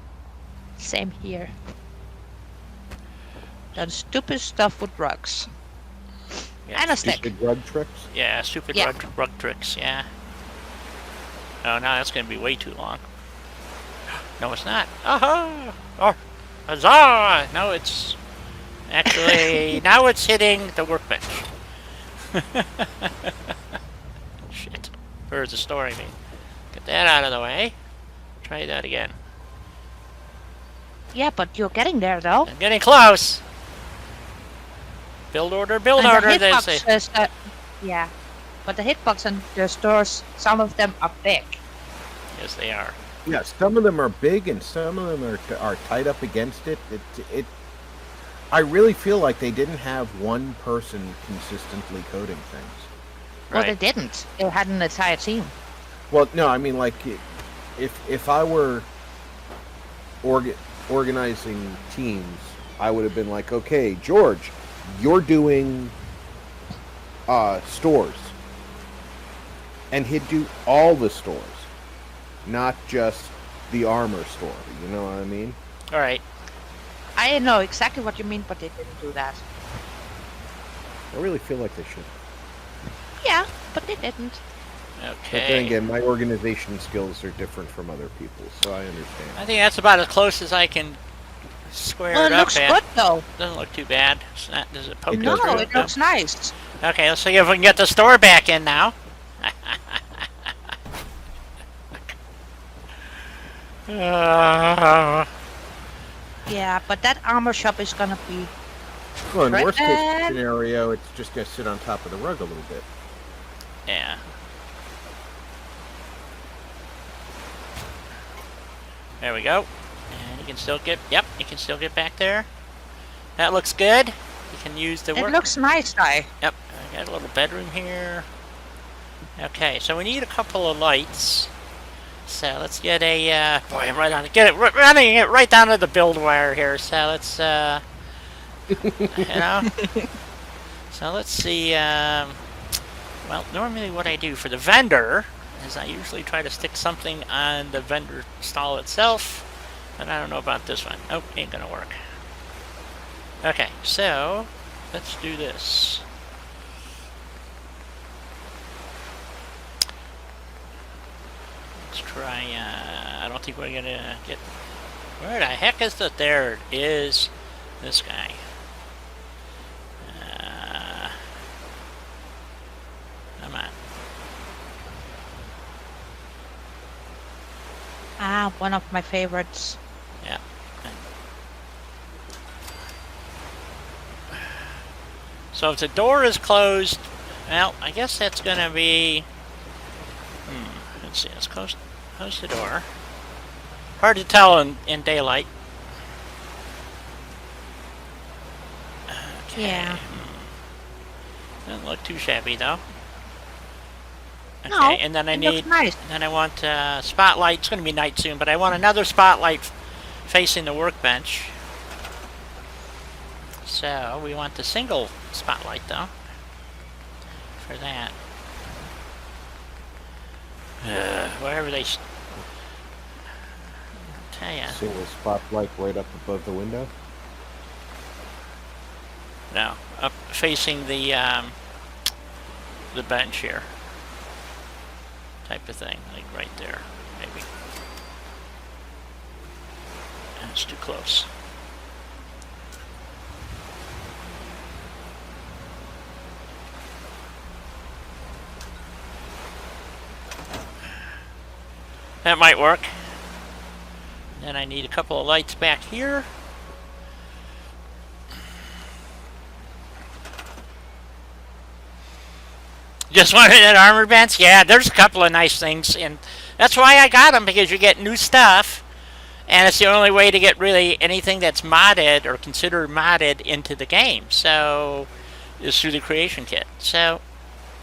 C: Same here. Done stupid stuff with rugs.
A: Yeah,
C: And a stick.
B: Stupid rug tricks?
A: Yeah, stupid
C: Yeah.
A: rug tricks, yeah. Oh, now that's going to be way too long. No, it's not. Aha! Oh, huzzah! No, it's... Actually, now it's hitting the workbench. Shit. Where's the story mean? Get that out of the way. Try that again.
C: Yeah, but you're getting there though.
A: I'm getting close! Build order,
C: And the
A: they say.
C: hitboxes, yeah. But the hitbox and the stores, some of them are big.
A: Yes, they are.
B: Yeah, some of them are big and some of them are tied up against it. I really feel like they didn't have one person consistently coding things.
C: Well, they
A: Right.
C: didn't. They had an entire team.
B: Well, no, I mean, like, if I were organizing teams, I would have been like, okay, George, you're doing stores. And he'd do all the stores, not just the armor store. You know what I mean?
A: Alright.
C: I know exactly what you mean, but they didn't do that.
B: I really feel like they should.
C: Yeah, but they didn't.
B: But then
A: Okay.
B: again, my organization skills are different from other people's, so I
A: I
B: understand.
A: think that's about as close as I can square
C: Well,
A: it
C: it
A: up
C: looks
A: at.
C: good though.
A: Doesn't look too bad. It's not, does it poke
C: No,
A: through?
C: it looks nice.
A: Okay, let's see if we can get the store back in now.
C: Yeah, but that armor shop is gonna be.
B: Well, in worst case
C: Fred?
B: scenario, it's just going to sit on top of the rug a little bit.
A: Yeah. There we go. And you can still get, yep, you can still get back there. That looks good. You can use the
C: It
A: work.
C: looks nice, guy.
A: Yep, I got a little bedroom here. Okay, so we need a couple of lights. So let's get a, boy, I'm right on it. Get it, running it right down to the build wire here. So let's, you know. So let's see, well, normally what I do for the vendor is I usually try to stick something on the vendor stall itself. But I don't know about this one. Oh, ain't gonna work. Okay, so let's do this. Let's try, I don't think we're gonna get... Where the heck is the... There it is. This guy. Come on.
C: Ah, one of my favorites.
A: Yeah. So if the door is closed Well, I guess that's gonna be. Let's see. Let's close the door. Hard to tell in daylight. Okay.
C: Yeah.
A: Doesn't look too shabby though. Okay,
C: No,
A: and then I
C: it looks
A: need.
C: nice.
A: Then I want spotlight. It's gonna be night soon, but I want another spotlight facing the workbench. So we want the single spotlight though. For that. Wherever they. Tell ya.
B: Single spotlight right up above the window.
A: No, up facing the bench here. Type of thing, like right there, maybe. That's too close. That might work. Then I need a couple of lights back here. Just wanted that armor bench? Yeah, there's a couple of nice things, and that's why I got them, because you get new stuff, and it's the only way to get really anything that's modded or considered modded into the game. So, is through the creation kit. So,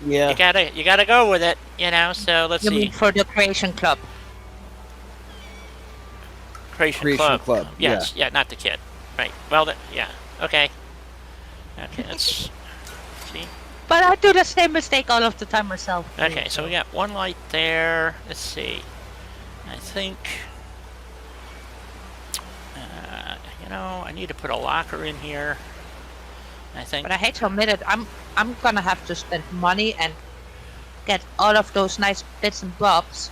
B: Yeah.
A: you gotta go with it, you know. So let's
C: You
A: see.
C: mean for the Creation Club?
A: Creation Club. Yes, yeah, not the kit. Right. Well, yeah. Okay. Okay, let's see.
C: But I do the same mistake all of the time myself.
A: Okay, so we got one light there. Let's see. I think, you know, I need to put a locker in here. I think.
C: But I hate to admit it, I'm gonna have to spend money and get all of those nice bits and bobs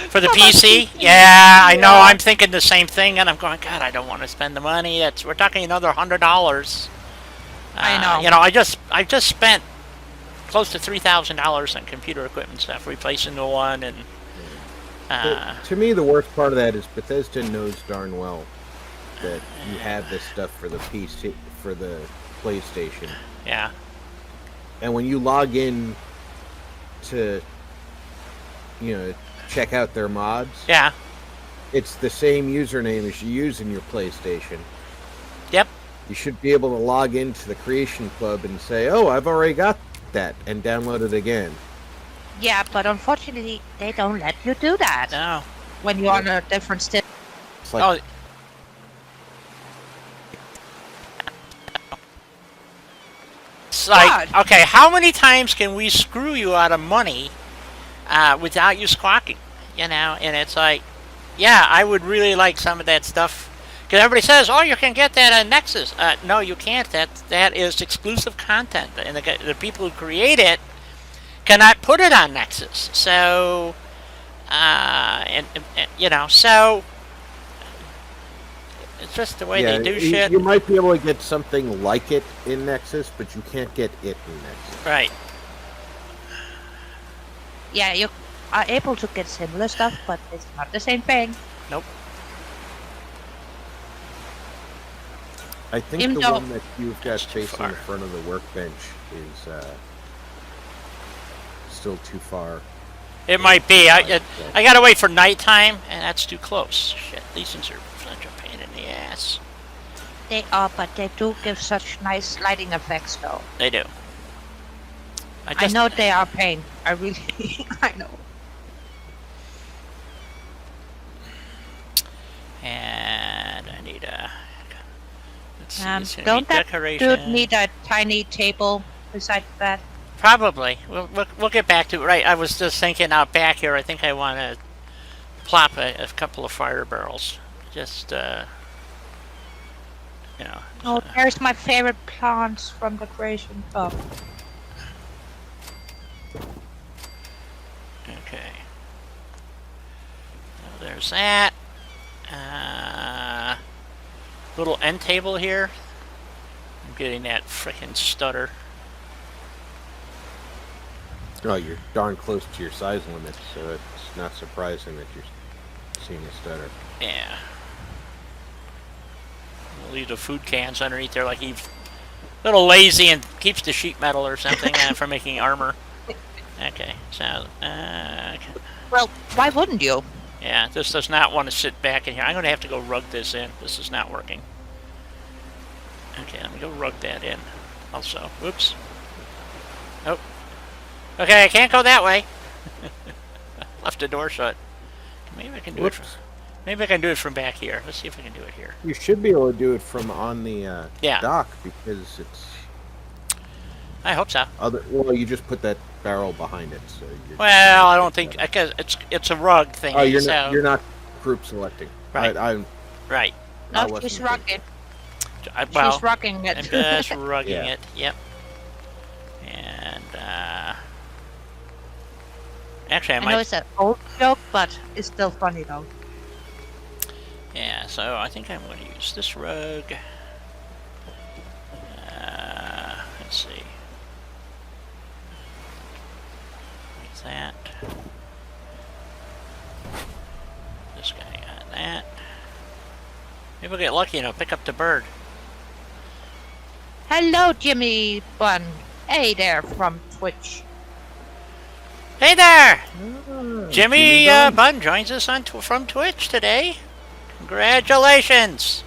A: For the PC? Yeah, I know. I'm thinking the same thing, and I'm going, God, I don't want to spend the money. We're talking another $100.
C: I know.
A: You know, I just spent close to $3,000 on computer equipment stuff, replacing the one, and
B: To me, the worst part of that is Bethesda knows darn well that you have this stuff for the PC, for the PlayStation,
A: yeah,
B: and when you log in to, you know, check out their mods,
A: yeah,
B: it's the same username as you use in your PlayStation.
A: yep.
B: You should be able to log into the Creation Club and say, "Oh, I've already got that," and download it again.
C: Yeah, but unfortunately, they don't let you do that
A: No.
C: when you're on a different step.
B: It's like,
A: Oh. It's like,
C: God.
A: okay, how many times can we screw you out of money without you squawking? You know, and it's like, yeah, I would really like some of that stuff. Because everybody says, oh, you can get that on Nexus. No, you can't. That is exclusive content. And the people who create it cannot put it on Nexus. So, and you know, so it's just the way
B: yeah,
A: they do shit.
B: You might be able to get something like it in Nexus, but you can't get it in Nexus.
A: Right.
C: Yeah, you are able to get similar stuff, but it's not the same thing.
A: Nope.
B: I think
C: Even
B: the
C: though-
B: one that you've got
A: That's too
B: facing
A: far.
B: the front of the workbench is still too far.
A: It might be. I gotta wait for nighttime, and that's too close. Shit, these things are such a pain in the ass.
C: They are, but they do give such nice lighting effects, though.
A: They do.
C: I know they are pain. I really, I know.
A: And I need a. Let's see. It's gonna
C: Don't
A: be
C: that
A: decoration.
C: dude need a tiny table beside that?
A: Probably. We'll get back to it. Right. I was just thinking out back here. I think I want to plop a couple of fire barrels. Just you know.
C: Oh, there's my favorite plants from the Creation Club.
A: Okay. So there's that. Little end table here. I'm getting that frickin' stutter.
B: Oh, you're darn close to your size limit, so it's not surprising that you're seeing a stutter.
A: Yeah. We'll leave the food cans underneath there like little lazy and keeps the sheet metal or something for making armor. Okay, so okay.
C: Well, why wouldn't you?
A: Yeah, this does not want to sit back in here. I'm going to have to go rug this in. This is not working. Okay, let me go rug that in. Also, oops. Oh. Okay, I can't go that way. Left the door shut. Maybe I can do it. Maybe I can do it from back here. Let's see if I can do it here.
B: You should be able to do it from on the dock because it's.
A: I hope so.
B: Well, you just put that barrel behind it, so.
A: Well, I don't think because it's a rug thing.
B: Oh, you're not group selecting.
A: Right.
B: Right.
C: No, she's rugging.
A: Well,
C: she's rugging it.
A: I'm just rugging
B: Yeah.
A: it. Yep. And actually, I
C: I
A: might.
C: know it's an old joke, but it's still funny though.
A: Yeah, so I think I'm going to use this rug. Let's see. Like that. This guy got that. Maybe we'll get lucky and I'll pick up the bird.
C: Hello, Jimmy Bun. Hey there from Twitch.
A: Hey there!
B: Ah,
A: Jimmy
B: Bunn.
A: Bunn joins us on from Twitch today. Congratulations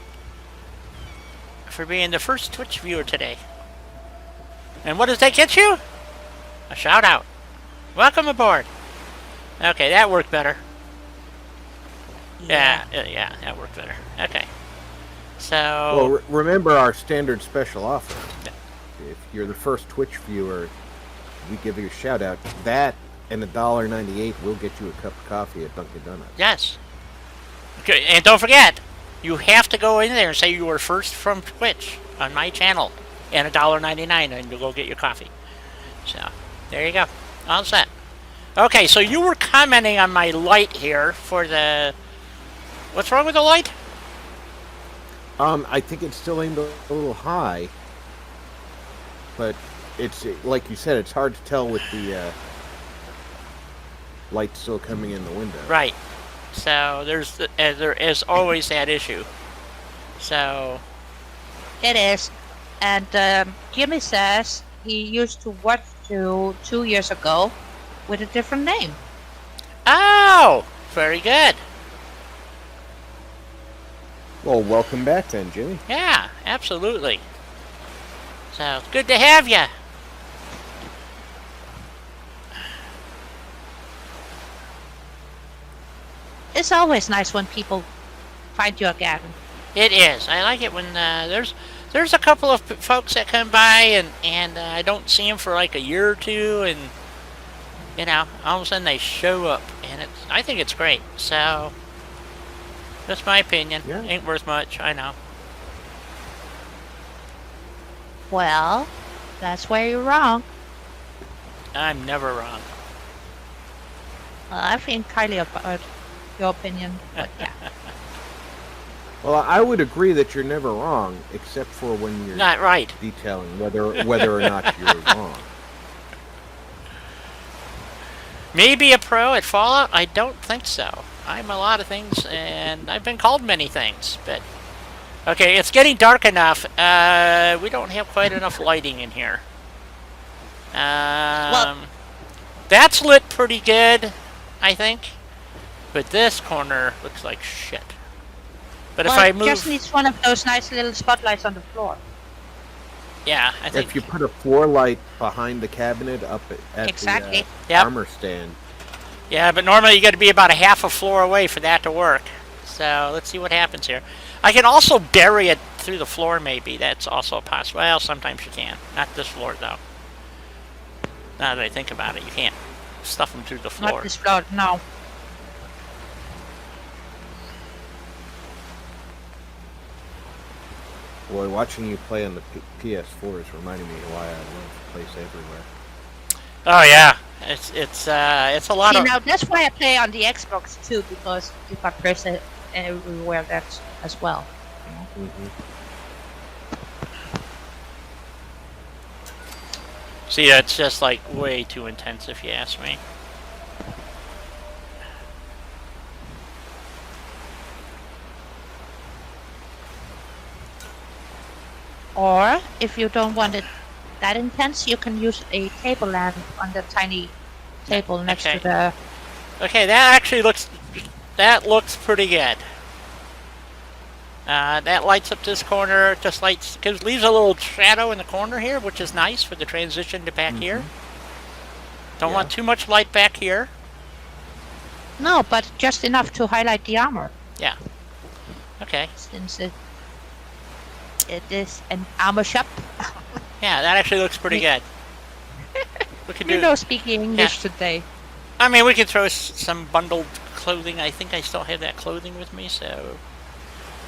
A: for being the first Twitch viewer today. And what does that get you? A shout out. Welcome aboard. Okay, that worked better. Yeah, that worked better. Okay. So.
B: Well, remember our standard special offer. If you're the first Twitch viewer, we give you a shout out. That and $1.98 will get you a cup of coffee at Dunkin' Donuts.
A: Yes. Okay, and don't forget, you have to go in there and say you were first from Twitch on my channel, and $1.99, and you'll go get your coffee. So, there you go. All set. Okay, so you were commenting on my light here for the... What's wrong with the light?
B: I think it's still aimed a little high, but it's like you said, it's hard to tell with the light still coming in the window.
A: Right. So there is always that issue. So
C: It is. And Jimmy says he used to watch you 2 years ago with a different name.
A: oh, very good.
B: Well, welcome back then, Jimmy.
A: Yeah, absolutely. So it's good to have you.
C: It's always nice when people find you again.
A: It is. I like it when there's a couple of folks that come by and I don't see them for like a year or two, and you know, all of a sudden they show up, and I think it's great. So that's my opinion.
B: Yeah.
A: Ain't worth much, I know.
C: Well, that's where you're wrong.
A: I'm never wrong.
C: Well, I think highly about your opinion, but yeah.
B: Well, I would agree that you're never wrong, except for when you're
A: Not right.
B: detailing whether or not you're wrong.
A: Maybe a pro at Fallout? I don't think so. I'm a lot of things, and I've been called many things, but... Okay, it's getting dark enough. We don't have quite enough lighting in here. That's lit pretty good, I think. But this corner looks like shit. But
C: Well,
A: if I
C: it
A: move...
C: just needs one of those nice little spotlights on the floor.
A: Yeah, I think...
B: If you put a floor light behind the cabinet up at
C: Exactly.
B: the
A: Yep.
B: armor stand.
A: Yeah, but normally you got to be about a half a floor away for that to work. So let's see what happens here. I can also bury it through the floor, maybe. That's also possible. Well, sometimes you can. Not this floor, though. Now that I think about it, you can't stuff them through the floor.
C: Not this floor, no.
B: Boy, watching you play on the PS4 is reminding me why I love Place Everywhere.
A: Oh yeah, it's a lot
C: See,
A: of...
C: now that's why I play on the Xbox too, because if I press it everywhere, that's as well.
B: Mm-hmm.
A: See, it's just like way too intense if you ask me.
C: Or if you don't want it that intense, you can use a table lamp on the tiny table next to the.
A: Okay, that looks pretty good. That lights up this corner, just leaves a little shadow in the corner here, which is nice for the transition to back here. Don't want too much light back here.
C: No, but just enough to highlight the armor.
A: Yeah. Okay.
C: Since it is an armor shop.
A: Yeah, that actually looks pretty good. We could
C: speaking English today.
A: I mean, we could throw some bundled clothing. I think I still have that clothing with me, so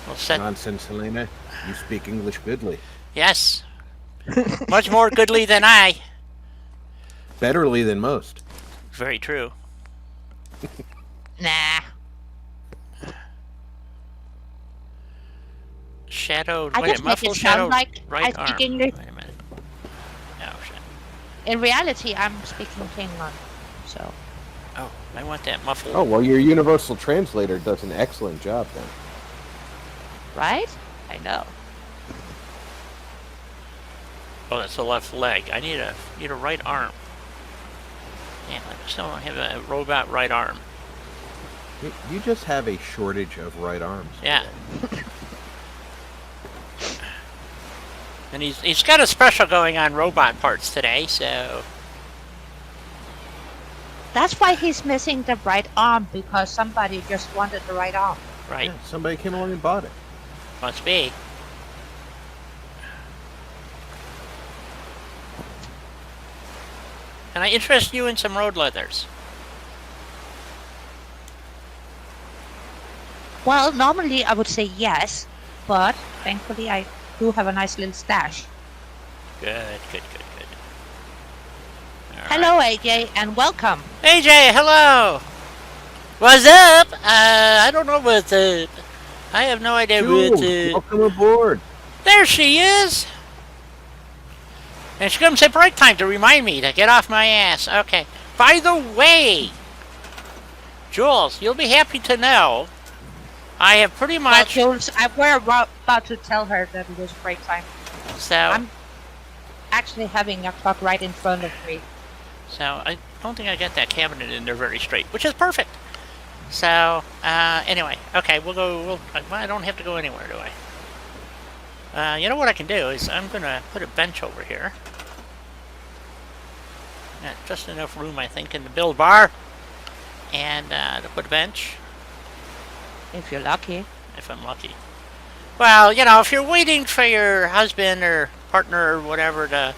A: we'll set.
B: Nonsense, Helena. You speak English goodly.
A: Yes. Much more goodly than I.
B: Betterly than most.
A: Very true.
C: Nah.
A: Shadowed.
C: I
A: Wait,
C: just make it sound like
A: right
C: I speak
A: arm.
C: English.
A: Wait a minute. Oh shit.
C: In reality, I'm speaking Klingon, so.
A: Oh, I want that muffled.
B: Oh, well, your universal translator does an excellent job then.
C: Right? I know.
A: Oh, that's the left leg. I need a right arm. Damn, I still don't have a robot right arm.
B: You just have a shortage of right arms.
A: Yeah. And he's got a special going on robot parts today, so.
C: That's why he's missing the right arm, because somebody just wanted the right arm.
A: Right.
B: Yeah, somebody came along and bought it.
A: Must be. Can I interest you in some road leathers?
C: Well, normally I would say yes, but thankfully I do have a nice little stash.
A: Good. All
C: Hello,
A: right.
C: AJ, and welcome.
A: AJ, hello! What's up? I don't know what's up. I have no idea what's up.
B: Welcome aboard.
A: There she is! And she comes at break time to remind me to get off my ass. Okay. By the way, Jules, you'll be happy to know I have pretty much...
C: Well, Jules, we're about to tell her that it was break time.
A: So...
C: I'm actually having a clock right in front of me.
A: So, I don't think I got that cabinet in there very straight, which is perfect. So, anyway. Okay, we'll go... I don't have to go anywhere, do I? You know what I can do is I'm going to put a bench over here. Got just enough room, I think, in the build bar. And to put a bench.
C: If you're lucky.
A: If I'm lucky. Well, you know, if you're waiting for your husband or partner or whatever to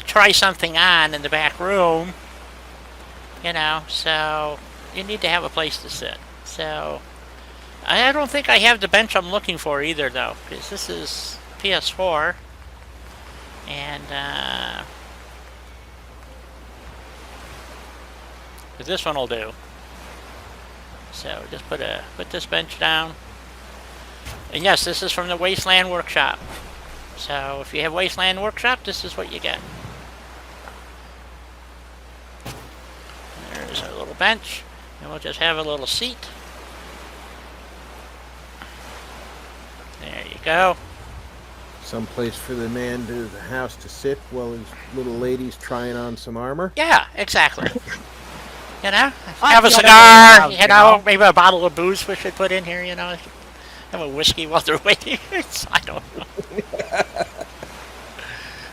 A: try something on in the back room, you know, so you need to have a place to sit. So I don't think I have the bench I'm looking for either, though, because this is PS4, and but this one will do. So just put this bench down. And yes, this is from the Wasteland Workshop. So if you have Wasteland Workshop, this is what you get. There's our little bench, and we'll just have a little seat. There you go.
B: Some place for the man to the house to sit while his little lady's trying on some armor.
A: Yeah, exactly. You know,
C: I
A: have a
C: feel
A: cigar.
C: that
A: You know, maybe a bottle of booze we should put in here. You know, have a whiskey while they're waiting. I don't know.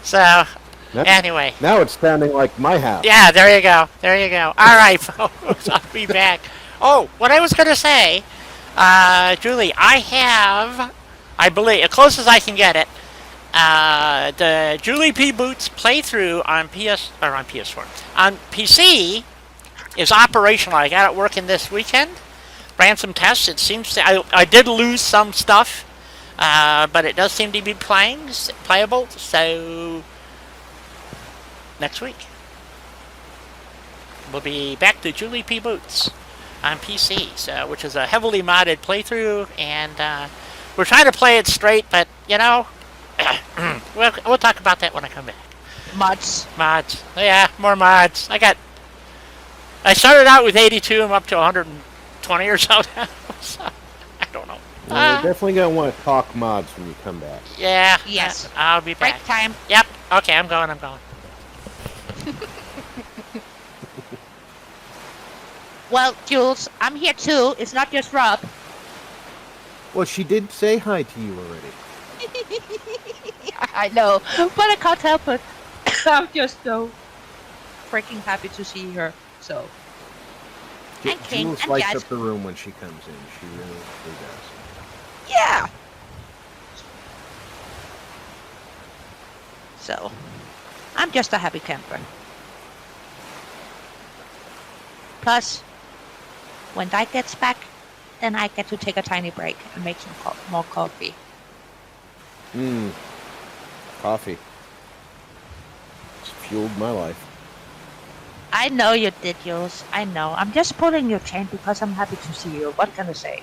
A: So, anyway.
B: Now it's sounding like my house.
A: Yeah, there you go. There you go. All right, folks, I'll be back. Oh, what I was going to say, Julie, I believe, as close as I can get it, the Julie P. Boots playthrough on PS4, on PC is operational. I got it working this weekend. Ran some tests. It seems to, I did lose some stuff, but it does seem to be playable. So next week we'll be back to Julie P. Boots on PC, so which is a heavily modded playthrough, and we're trying to play it straight, but you know, we'll talk about that when I come back.
C: Mods.
A: Yeah, more mods. I started out with 82. I'm up to 120 or so now. So I don't know.
B: We're definitely gonna want to talk mods when you come back.
A: Yeah.
C: Yes.
A: I'll be
C: Break
A: back.
C: time.
A: Yep. Okay, I'm going.
C: Well, Jules, I'm here too. It's not just Rob.
B: Well, she did say hi to you already.
C: I know, but I can't help it. I'm just so freaking happy to see her. So. And King
B: Jules
C: and
B: lights
C: Jazz.
B: up the room when she comes in. She really does.
C: Yeah. So, I'm just a happy camper. Plus, when Dyke gets back, then I get to take a tiny break and make some more coffee.
B: Coffee. It's fueled my life.
C: I know you did, Jules. I know. I'm just pulling your chain because I'm happy to see you. What can I say?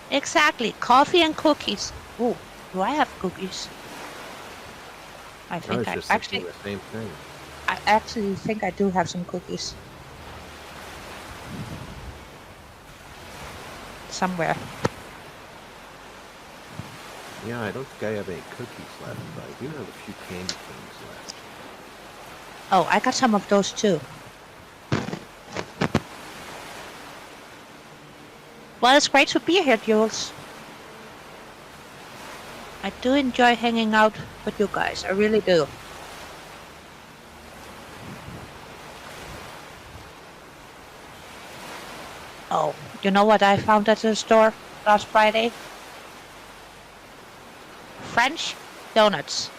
C: Exactly. Coffee and cookies. Oh, do I have cookies? I
B: I
C: think
B: was
C: I
B: just
C: actually,
B: thinking the same thing.
C: I actually think I do have some cookies. Somewhere.
B: Yeah, I don't think I have any cookies left, but I do have a few candy canes left.
C: Oh, I got some of those too. Well, it's great to be here, Jules. I do enjoy hanging out with you guys. I really do. Oh, you know what I found at the store last Friday? French donuts.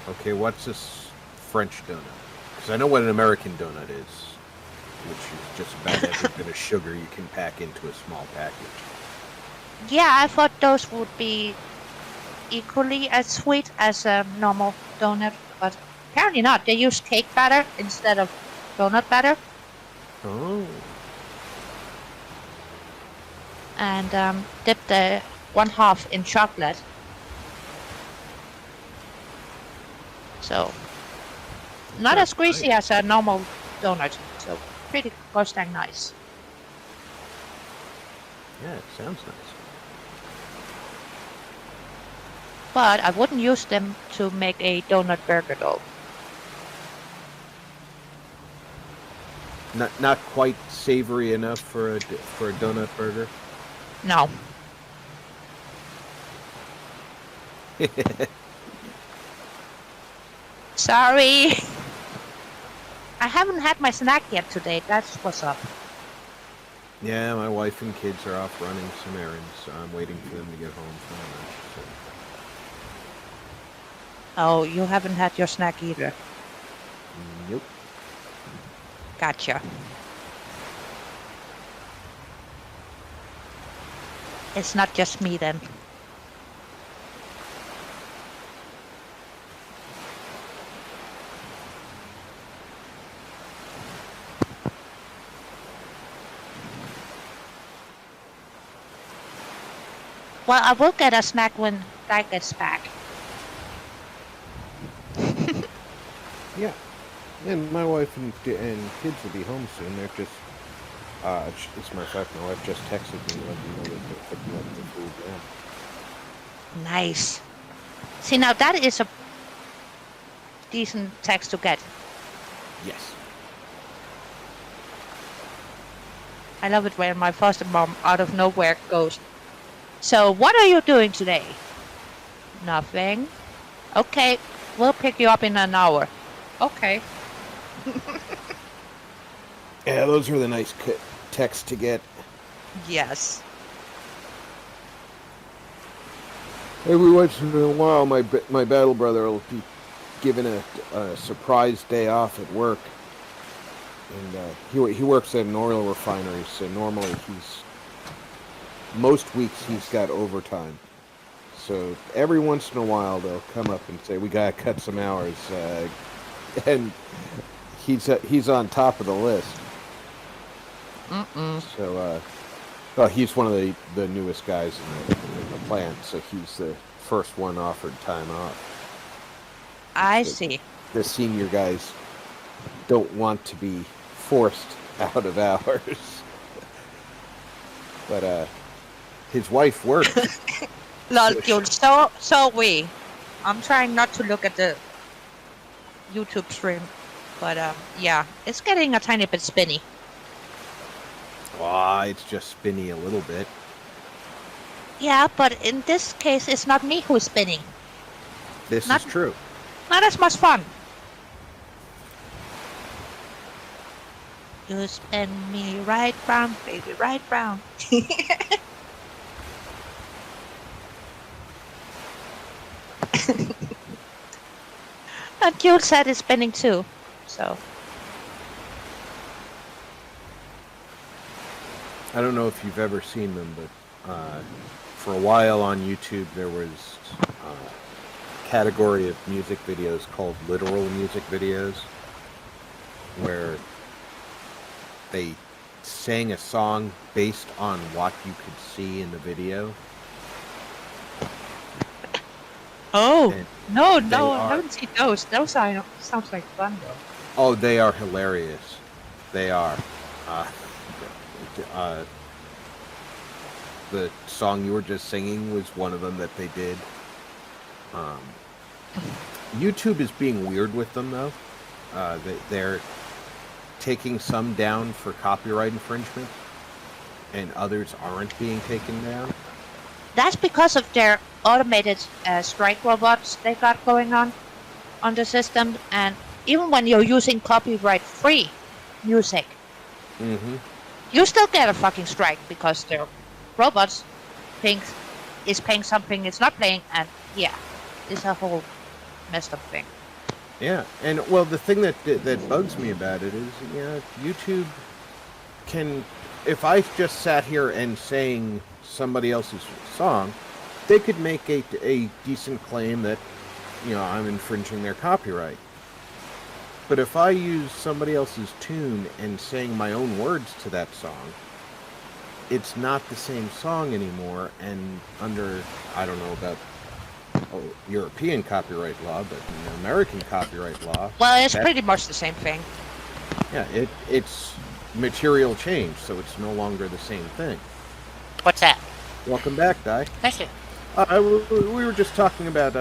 B: Okay, what's this French donut? Because I know what an American donut is, which is just about every bit of sugar you can pack into a small package.
C: Yeah, I thought those would be equally as sweet as a normal donut, but apparently not. They use cake batter instead of donut batter.
B: Oh.
C: And dip the one half in chocolate. So, not as greasy as a normal donut. So, pretty gosh dang nice.
B: Yeah, it sounds nice.
C: But I wouldn't use them to make a donut burger though.
B: Not quite savory enough for a donut burger.
C: No. Sorry. I haven't had my snack yet today. That's what's up.
B: Yeah, my wife and kids are off running some errands, so I'm waiting for them to get home from lunch. So.
C: Oh, you haven't had your snack either.
B: Nope.
C: Gotcha. It's not just me then. Well, I will get a snack when Guy gets back.
B: Yeah. And my wife and kids will be home soon. They're just, as a matter of fact, my wife just texted me letting me know that they're picking up the food now.
C: Nice. See, now that is a decent text to get.
B: Yes.
C: I love it when my foster mom out of nowhere goes, "So what are you doing today?" "Nothing." "Okay, we'll pick you up in an hour." "Okay."
B: Yeah, those are the nice texts to get.
C: Yes.
B: Every once in a while, my battle brother will be given a surprise day off at work. And he works at an oil refinery, so normally most weeks he's got overtime. So every once in a while they'll come up and say, "We gotta cut some hours," and he's on top of the list.
C: Mm-mm.
B: So, well, he's one of the newest guys in the plant, so he's the first one offered time off.
C: I
B: So
C: see.
B: the senior guys don't want to be forced out of hours. But his wife works.
C: Lol,
B: So
C: dude, so we. I'm trying not to look at the YouTube stream, but yeah, it's getting a tiny bit spinny.
B: It's just spinny a little bit.
C: Yeah, but in this case, it's not me who's spinning.
B: This
C: Not-
B: is true.
C: Not as much fun. You spin me right round, baby, right round. And Jules said it's spinning too, so.
B: I don't know if you've ever seen them, but for a while on YouTube there was a category of music videos called literal music videos, where they sang a song based on what you could see in the video.
C: Oh,
B: And
C: no,
B: they
C: I
B: are-
C: haven't seen those. Those sounds like fun though.
B: Oh, they are hilarious. They are. The song you were just singing was one of them that they did. YouTube is being weird with them, though. They're taking some down for copyright infringement, and others aren't being taken down.
C: That's because of their automated strike robots they got going on the system, and even when you're using copyright-free music,
B: Mm-hmm.
C: you still get a fucking strike because their robots is paying something it's not playing, and yeah, it's a whole messed up thing.
B: Yeah, and well, the thing that bugs me about it is, YouTube can, if I just sat here and sang somebody else's song, they could make a decent claim that, I'm infringing their copyright. But if I use somebody else's tune and sang my own words to that song, it's not the same song anymore, and under, I don't know about European copyright law, but in American copyright law,
C: Well, it's pretty much the same thing.
B: yeah, it's material change, so it's no longer the same thing.
A: What's that?
B: Welcome back, Di.
A: Thank you.
B: We were just talking about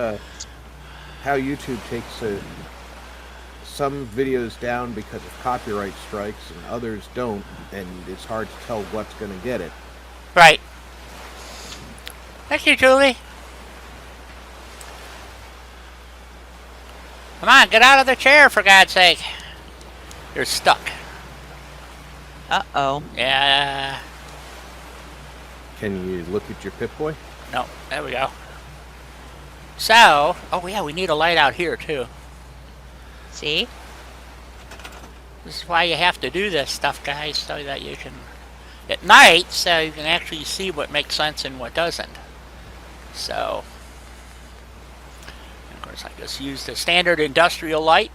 B: how YouTube takes some videos down because of copyright strikes and others don't, and it's hard to tell what's going to get it.
A: Right. Thank you, Julie. Come on, get out of the chair, for God's sake. You're stuck.
C: Uh-oh.
A: Yeah.
B: Can you look at your Pip-Boy?
A: No, there we go. So, oh yeah, we need a light out here, too.
C: See?
A: This is why you have to do this stuff, guys, so that you can, at night, so you can actually see what makes sense and what doesn't. So, of course, I just use the standard industrial light.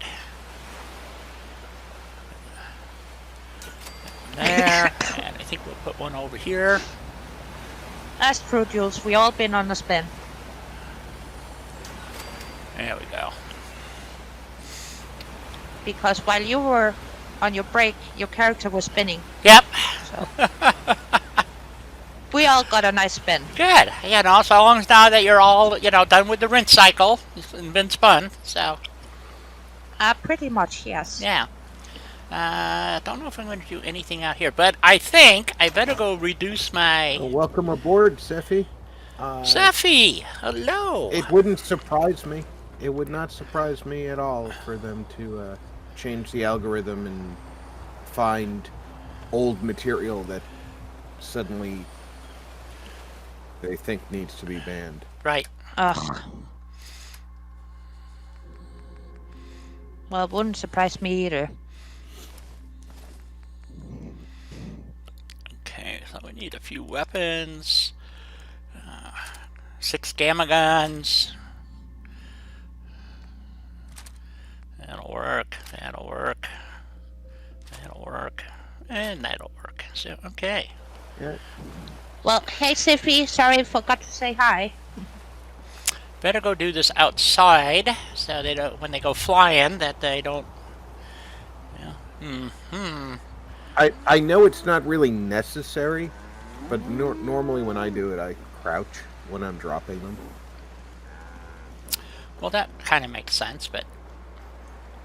A: There, and I think we'll put one over here.
C: That's true, Jules. We all been on a spin.
A: There we go.
C: Because while you were on your break, your character was spinning.
A: Yep.
C: So we all got a nice spin.
A: Good. So long as now that you're all, done with the rinse cycle and been spun. So,
C: Pretty much, yes.
A: yeah. Don't know if I'm going to do anything out here, but I think I better go reduce my...
B: Well, welcome aboard, Seffi.
A: Seffi! Hello!
B: It wouldn't surprise me. It would not surprise me at all for them to change the algorithm and find old material that suddenly they think needs to be banned.
A: Right.
C: Ugh. Well, it wouldn't surprise me either.
A: Okay, so we need a few weapons. 6 gamma guns. That'll work. That'll work. That'll work. And that'll work. So, okay.
B: Yeah.
C: Well, hey, Siffy. Sorry, I forgot to say hi.
A: Better go do this outside so they don't, when they go flying, that they don't.
B: I know it's not really necessary, but normally when I do it, I crouch when I'm dropping them.
A: Well, that kind of makes sense, but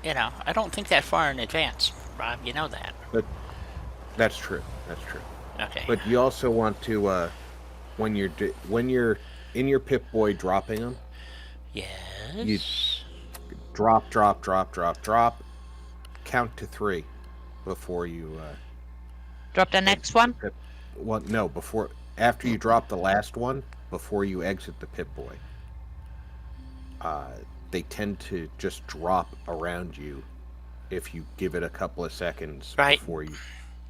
A: I don't think that far in advance, Rob. You know that.
B: But that's true. That's true.
A: Okay.
B: But you also want to when you're in your Pip-Boy dropping them, you
A: Yes.
B: drop, drop, drop, drop, drop. Count to 3 before you
C: Drop the next one.
B: Pip. Well, no, after you drop the last one, before you exit the Pip-Boy. They tend to just drop around you if you give it a couple of seconds
A: Right.
B: before you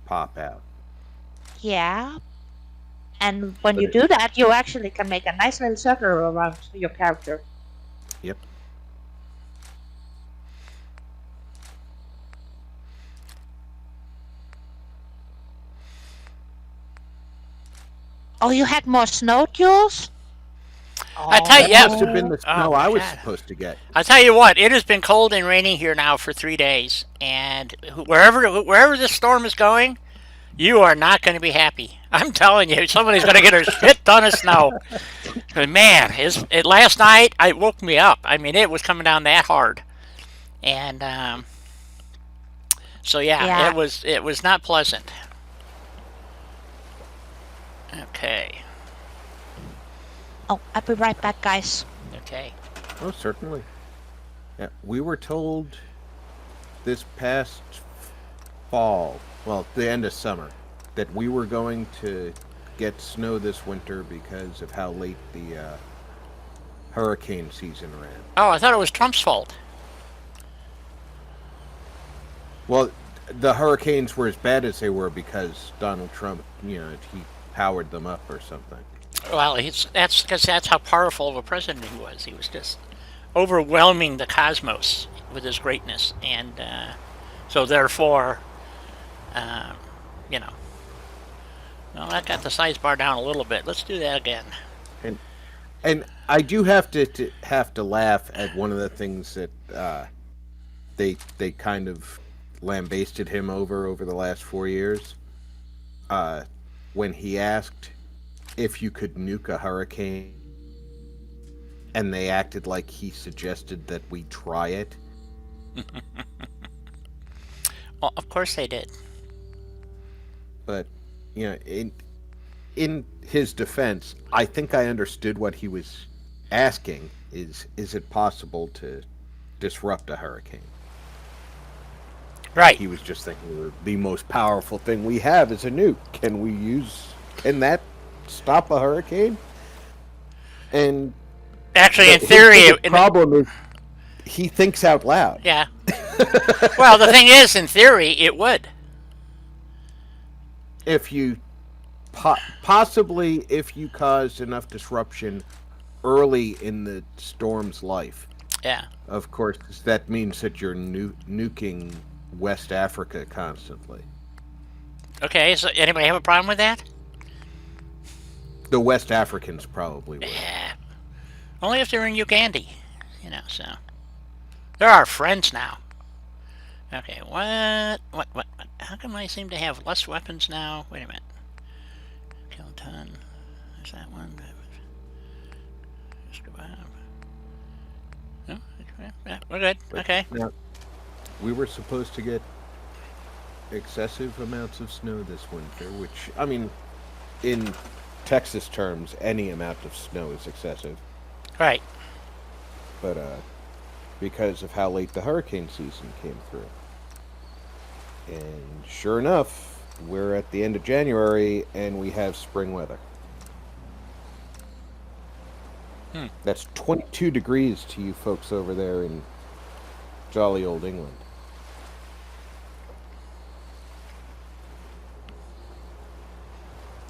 B: pop out.
C: Yeah. And when
B: But
C: you do that, you actually can make a nice little circle around your character.
B: Yep.
C: Oh, you had more snow, Jules?
A: I tell you,
B: That
A: yeah.
B: must have been the snow
A: Oh,
B: I was
A: God.
B: supposed to get.
A: I'll tell you what, it has been cold and rainy here now for 3 days, and wherever this storm is going, you are not going to be happy. I'm telling you, somebody's going to get a shit ton of snow. But man, last night it woke me up. I mean, it was coming down that hard, and so
C: Yeah.
A: it was not pleasant. Okay,
C: Oh, I'll be right back, guys.
A: okay.
B: Oh, certainly. Yeah, we were told this past fall, well, the end of summer, that we were going to get snow this winter because of how late the hurricane season ran.
A: Oh, I thought it was Trump's fault.
B: Well, the hurricanes were as bad as they were because Donald Trump, he powered them up or something.
A: Well, that's because that's how powerful of a president he was. He was just overwhelming the cosmos with his greatness, and so therefore, you know. Well, that got the size bar down a little bit. Let's do that again.
B: And I do have to laugh at one of the things that they kind of lambasted him over the last 4 years. When he asked if you could nuke a hurricane, and they acted like he suggested that we try it.
A: Well, of course they did.
B: But in his defense, I think I understood what he was asking. Is it possible to disrupt a hurricane?
A: Right.
B: He was just thinking the most powerful thing we have is a nuke. Can that stop a hurricane? And
A: Actually, in
B: his
A: theory,
B: biggest problem is he thinks out loud.
A: yeah. Well, the thing is, in theory, it would.
B: If you possibly if you caused enough disruption early in the storm's life.
A: Yeah.
B: Of course, that means that you're nuking West Africa constantly.
A: Okay. So, anybody have a problem with that?
B: The West Africans probably would.
A: Yeah. Only if they're in Uganda, So they're our friends now. Okay. What? How come I seem to have less weapons now? Wait a minute. Kiloton. Is that one? Just go out. No. Yeah, we're good. Okay.
B: Now, we were supposed to get excessive amounts of snow this winter, which, I mean, in Texas terms, any amount of snow is excessive.
A: Right.
B: But because of how late the hurricane season came through. And sure enough, we're at the end of January and we have spring weather. That's 22 degrees to you folks over there in jolly old England.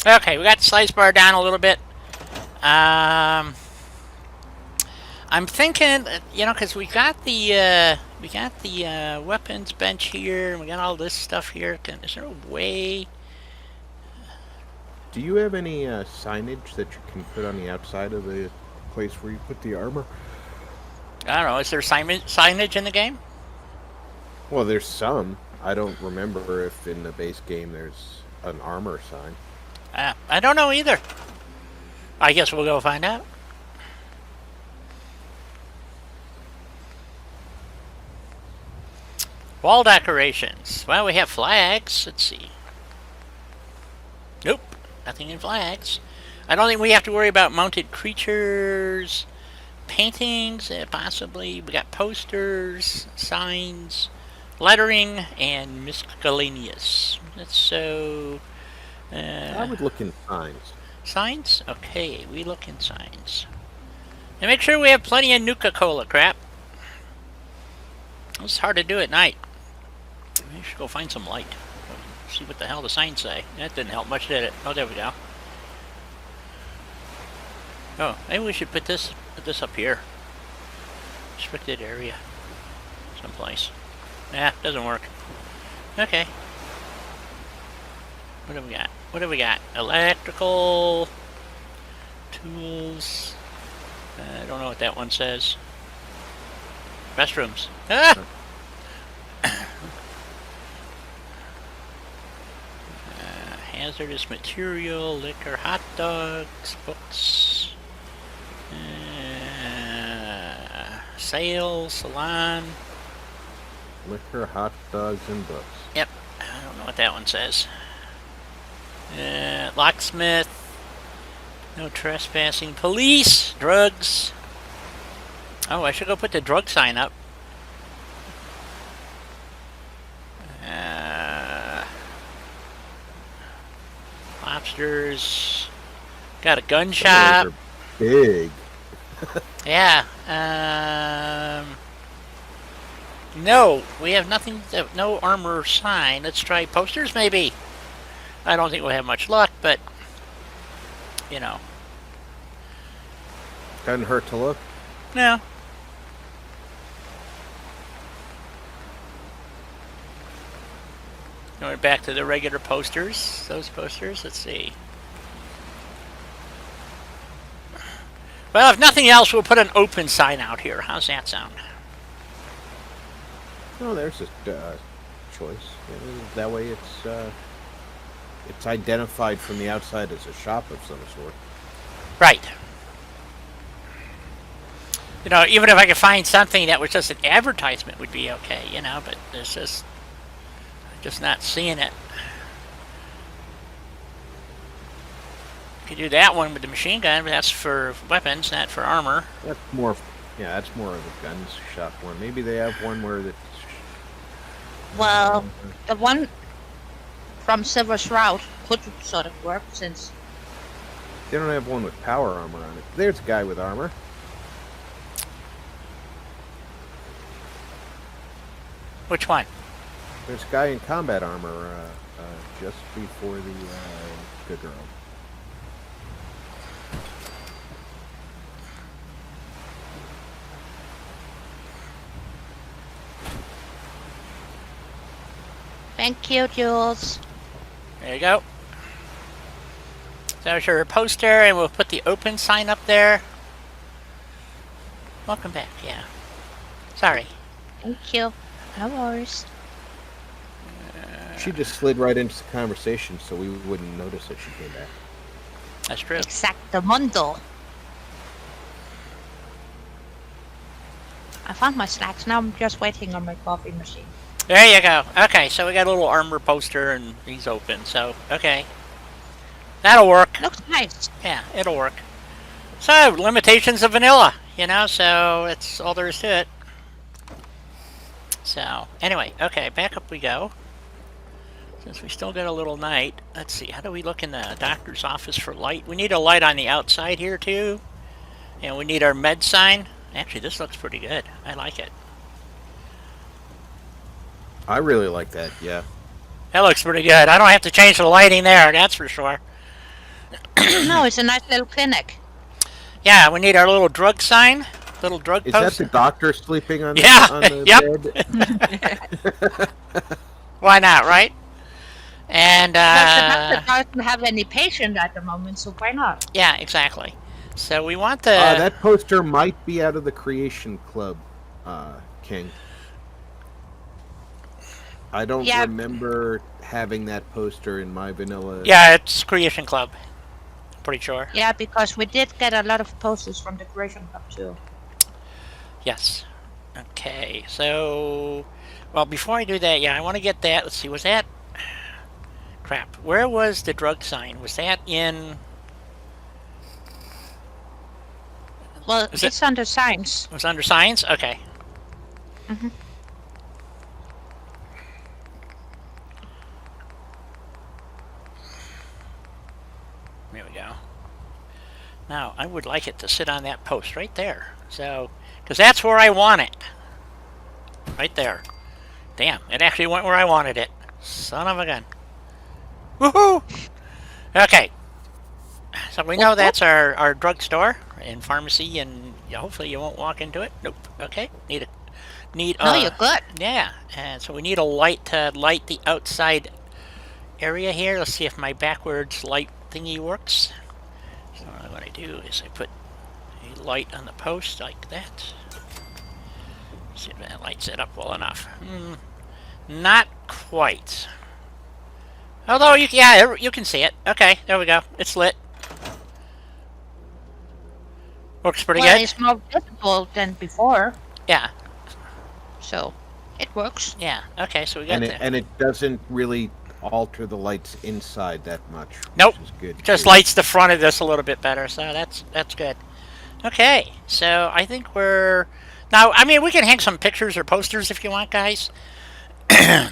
A: Okay, we got the size bar down a little bit. I'm thinking, because we got the weapons bench here, and we got all this stuff here. Is there a way
B: Do you have any signage that you can put on the outside of the place where you put the armor?
A: I don't know. Is there signage in the game?
B: Well, there's some. I don't remember if in the base game there's an armor sign.
A: I don't know either. I guess we'll go find out. Wall decorations. Well, we have flags. Let's see. Nope. Nothing in flags. I don't think we have to worry about mounted creatures. Paintings, possibly. We got posters, signs, lettering, and miscellaneous. So...
B: I would look in signs.
A: Signs? Okay, we look in signs. And make sure we have plenty of Nuka-Cola crap. It's hard to do at night. We should go find some light. See what the hell the signs say. That didn't help much, did it? Oh, there we go. Oh, maybe we should put this up here. Restricted area. Someplace. Nah, doesn't work. Okay. What do we got? What do we got? Electrical tools. I don't know what that one says. Restrooms. Ah! Hazardous material, liquor, hot dogs, books, sales, salon.
B: Liquor, hot dogs, and books.
A: Yep, I don't know what that one says. Locksmith, no trespassing, police, drugs. Oh, I should go put the drug sign up. Lobsters. Got a gun shop.
B: Those are big.
A: Yeah. No, we have nothing. No armor sign. Let's try posters, maybe. I don't think we'll have much luck, but you know.
B: Doesn't hurt to look.
A: No. Going back to the regular posters. Those posters. Let's see. Well, if nothing else, we'll put an open sign out here. How's that sound?
B: Oh, there's a choice. That way it's identified from the outside as a shop of some sort.
A: Right. You know, even if I could find something that was just an advertisement would be okay, you know, but there's just not seeing it. You could do that one with the machine gun, but that's for weapons, not for armor.
B: That's more, that's more of a guns shop one. Maybe they have one where the.
C: Well, the one from Silver Shroud could sort of work since
B: They don't have one with power armor on it. There's a guy with armor.
A: Which one?
B: There's a guy in combat armor just before the good girl.
C: Thank you, Jules.
A: There you go. So there's your poster, and we'll put the open sign up there. Welcome back, yeah. Sorry.
C: Thank you. No worries.
B: She just slid right into the conversation, so we wouldn't notice that she came back.
A: That's true.
C: Exactamundo. I found my snacks. Now I'm just waiting on my coffee machine.
A: There you go. Okay, so we got a little armor poster, and he's open, so, okay. That'll work.
C: Looks nice.
A: Yeah, it'll work. So, limitations of vanilla, you know, so that's all there is to it. So, anyway, okay, back up we go. Since we still got a little night, let's see, how do we look in the doctor's office for light? We need a light on the outside here, too. And we need our med sign. Actually, this looks pretty good. I like it.
B: I really like that, yeah.
A: That looks pretty good. I don't have to change the lighting there, that's for sure.
C: No, it's a nice little clinic.
A: Yeah, we need our little drug sign. Little drug
B: Is
A: post.
B: that the doctor sleeping on the,
A: Yeah,
B: on the
A: yep.
B: bed?
A: Why not, right? And
C: Well, the doctor doesn't have any patient at the moment, so why not?
A: yeah, exactly. So we want the
B: That poster might be out of the Creation Club, King. I don't
C: Yeah,
B: remember having that poster in my vanilla.
A: yeah, it's Creation Club. Pretty sure.
C: yeah, because we did get a lot of posters from the Creation Club too.
A: Yes. Okay. So, well, before I do that, yeah, I want to get that. Let's see. Was that crap? Where was the drug sign? Was that in?
C: Well,
A: Is it?
C: it's under science.
A: Was it under science? Okay.
C: Hmm.
A: There we go. Now, I would like it to sit on that post right there. So, because that's where I want it. Right there. Damn, it actually went where I wanted it. Son of a gun. Woohoo! Okay. So we know that's our drugstore and pharmacy, and hopefully you won't walk into it. Nope. Okay.
C: No, you're good.
A: Yeah. And so we need a light to light the outside area here. Let's see if my backwards light thingy works. So what I do is I put a light on the post like that. See if that lights it up well enough. Not quite. Although you can see it. Okay, there we go. It's lit. Works pretty
C: Well,
A: good.
C: it's more visible than before,
A: Yeah.
C: so it works.
A: Yeah. Okay, so we got that.
B: And it doesn't really alter the lights inside that much.
A: Nope.
B: Which is good.
A: Just lights the front of this a little bit better, so that's good. Okay, so I think we're now. I mean, we can hang some pictures or posters if you want, guys. You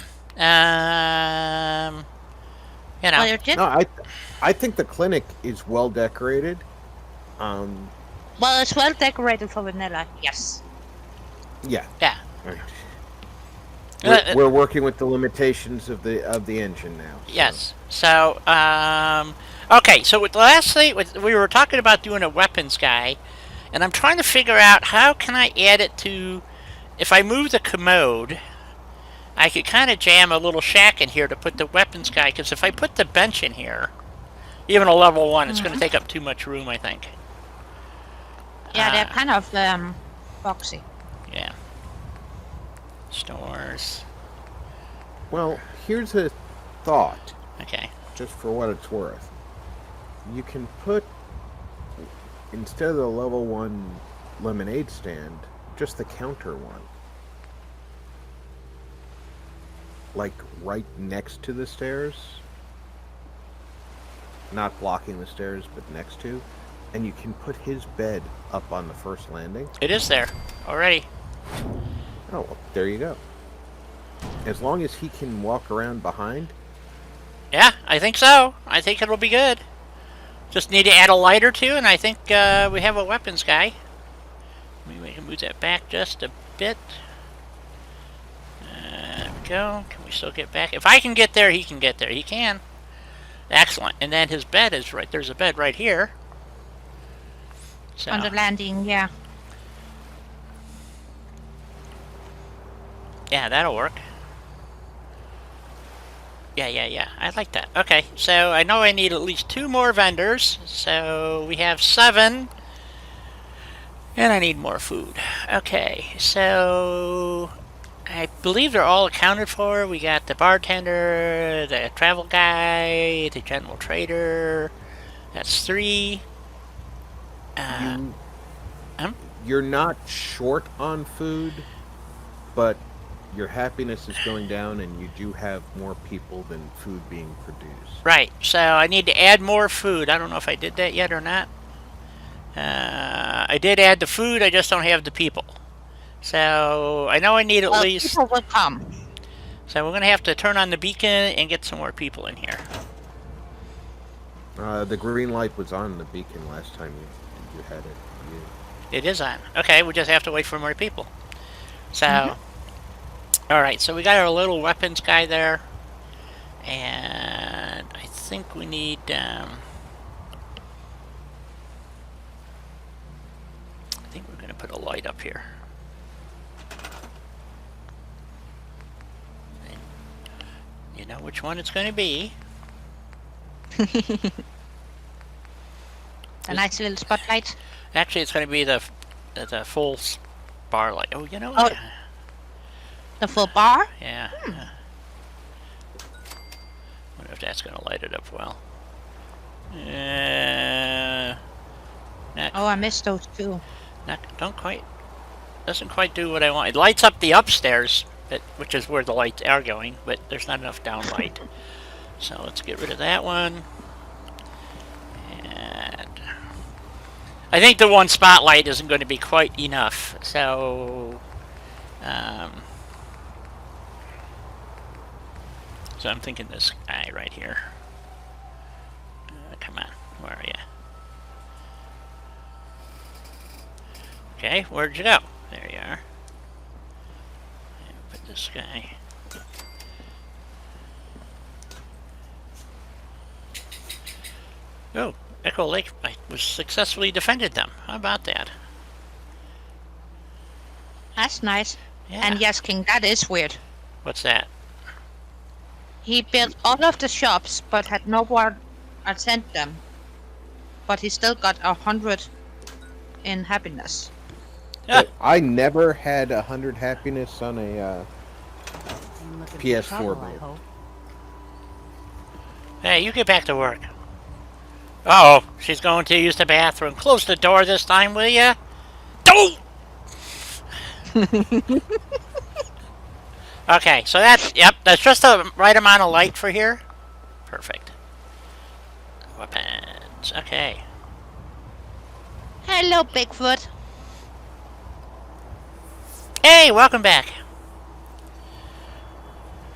A: know.
C: Well, you did.
B: No, I think the clinic is well decorated. Um,
C: Well, it's well decorated for vanilla. Yes.
B: yeah.
A: Yeah.
B: We're working with the limitations of the engine now. So.
A: Yes. So, okay. So with the last thing, we were talking about doing a weapons guy, and I'm trying to figure out how can I add it to. If I move the commode, I could kind of jam a little shack in here to put the weapons guy. Because if I put the bench in here, even a level 1, it's going to take up too much room, I think.
C: Yeah, they're kind of boxy.
A: Yeah. Stores.
B: Well, here's a thought,
A: Okay.
B: just for what it's worth. You can put, instead of the level 1 lemonade stand, just the counter one. Like right next to the stairs. Not blocking the stairs, but next to. And you can put his bed up on the first landing.
A: It is there already.
B: Oh, well, there you go. As long as he can walk around behind.
A: Yeah, I think so. I think it'll be good. Just need to add a light or two, and I think we have a weapons guy. Maybe we can move that back just a bit. There we go. Can we still get back? If I can get there, he can get there. He can. Excellent. And then his bed is right. There's a bed right here. So.
C: On the landing, yeah.
A: Yeah, that'll work. Yeah. I like that. Okay, so I know I need at least 2 more vendors. So we have 7. And I need more food. Okay, so I believe they're all accounted for. We got the bartender, the travel guy, the general trader. That's 3.
B: You're not short on food, but your happiness is going down and you do have more people than food being produced.
A: Right, so I need to add more food. I don't know if I did that yet or not. I did add the food, I just don't have the people. So I know I need at least...
C: people will come.
A: So we're going to have to turn on the beacon and get some more people in here.
B: The green light was on the beacon last time you had it.
A: It is on. Okay, we just have to wait for more people. So, alright, so we got our little weapons guy there. And I think we need... I think we're going to put a light up here. You know which one it's going to be.
C: A nice little spotlight.
A: Actually, it's going to be the full bar light. Oh, you know
C: Oh,
A: what?
C: the full bar?
A: Yeah. Wonder if that's going to light it up well.
C: Oh, I missed those too.
A: Doesn't quite do what I want. It lights up the upstairs, which is where the lights are going, but there's not enough downlight. So let's get rid of that one. And I think the one spotlight isn't going to be quite enough. So, so I'm thinking this guy right here. Come on, where are you? Okay, where'd you go? There you are. And put this guy. Oh, Echo Lake was successfully defended them. How about that?
C: That's nice.
A: Yeah.
C: And yes, King, that is weird.
A: What's that?
C: He built all of the shops, but had no one attend them. But he still got 100 in happiness.
B: I never had 100 happiness on a PS4 build.
A: Hey, you get back to work. Uh oh, she's going to use the bathroom. Close the door this time, will ya? Don't! Okay, so that's just the right amount of light for here. Perfect. Weapons, okay.
C: Hello, Bigfoot.
A: Hey, welcome back.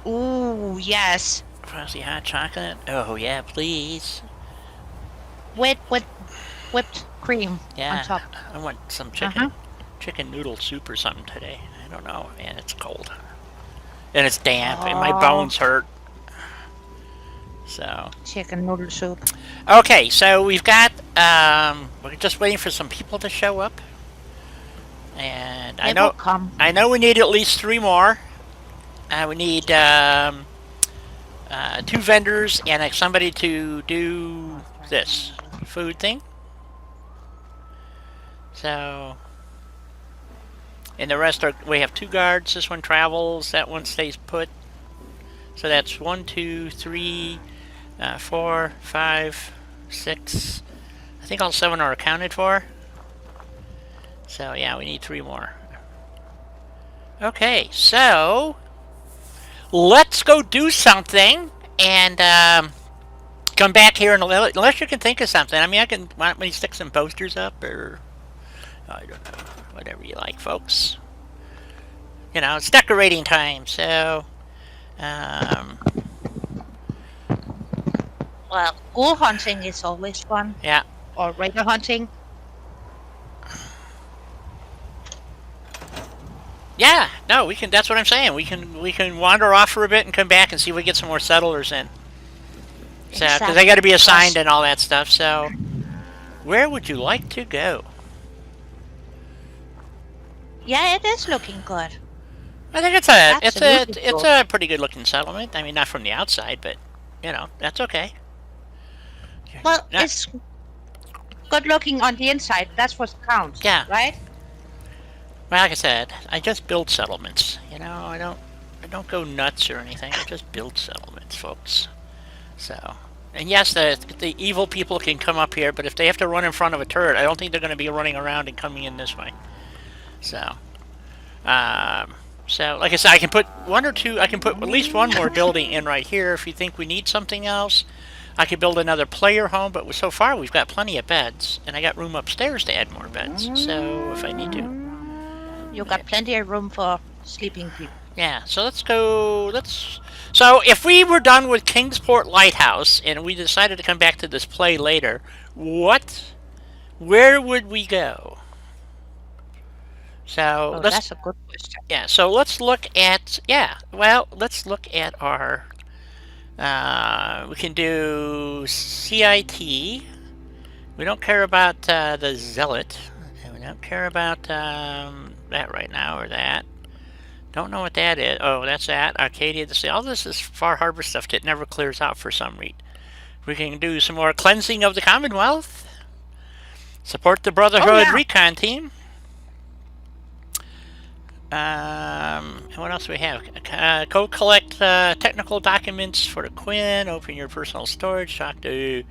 C: Ooh, yes.
A: Frosty hot chocolate. Oh yeah, please.
C: With whipped cream
A: Yeah,
C: on top.
A: I want some chicken noodle soup or something today. I don't know, man. It's cold, and it's damp, and my bones hurt. So
C: Chicken noodle soup.
A: okay, so we've got we're just waiting for some people to show up, and
C: They will come.
A: I know we need at least 3 more. We need 2 vendors and somebody to do this food thing. So, and the rest are, we have 2 guards. This one travels, that one stays put. So that's 1, 2, 3, 4, 5, 6. I think all 7 are accounted for. So yeah, we need 3 more. Okay, so let's go do something and come back here and unless you can think of something. I mean, want me to stick some posters up or I don't know, whatever you like, folks. You know, it's decorating time, so
C: Well, ghoul hunting is always fun.
A: yeah.
C: Or raider hunting.
A: Yeah, no, we can. That's what I'm saying. We can wander off for a bit and come back and see if we get some more settlers in. So, because they got to be assigned and all that stuff. So, where would you like to go?
C: Yeah, it is looking good.
A: I think it's a pretty good looking settlement. I mean, not from the outside, but you know, that's okay.
C: Well,
A: Yeah.
C: it's good looking on the inside. That's what counts.
A: Yeah.
C: Right?
A: Well, like I said, I just build settlements. You know, I don't go nuts or anything. I just build settlements, folks. So, and yes, the evil people can come up here, but if they have to run in front of a turret, I don't think they're going to be running around and coming in this way. So, so like I said, I can put 1 or 2. I can put at least 1 more building in right here if you think we need something else. I could build another player home, but so far we've got plenty of beds, and I got room upstairs to add more beds. So if I need to.
C: You got plenty of room for sleeping people.
A: Yeah, so let's go, so if we were done with Kingsport Lighthouse and we decided to come back to this play later, where would we go? So
C: that's a good question.
A: Yeah, so let's look at, let's look at our, we can do CIT. We don't care about the Zealot. We don't care about that right now or that. Don't know what that is. Oh, that's that. Arcadia. All this is Far Harbor stuff that never clears out for some reason. We can do some more cleansing of the Commonwealth. Support the Brotherhood recon team. What else do we have? Go collect technical documents for the Quinn. Open your personal storage. Talk to...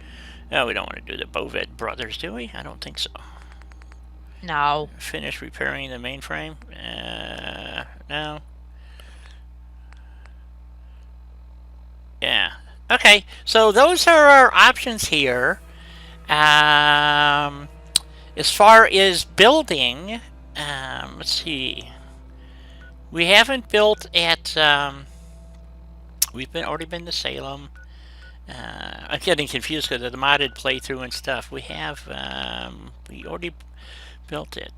A: No, we don't want to do the Bovid brothers, do we? I don't think so.
C: No.
A: Finish repairing the mainframe. No. Yeah. Okay, so those are our options here. As far as building, let's see. We haven't built at. We've already been to Salem. I'm getting confused because of the modded playthrough and stuff. We have. We already built it.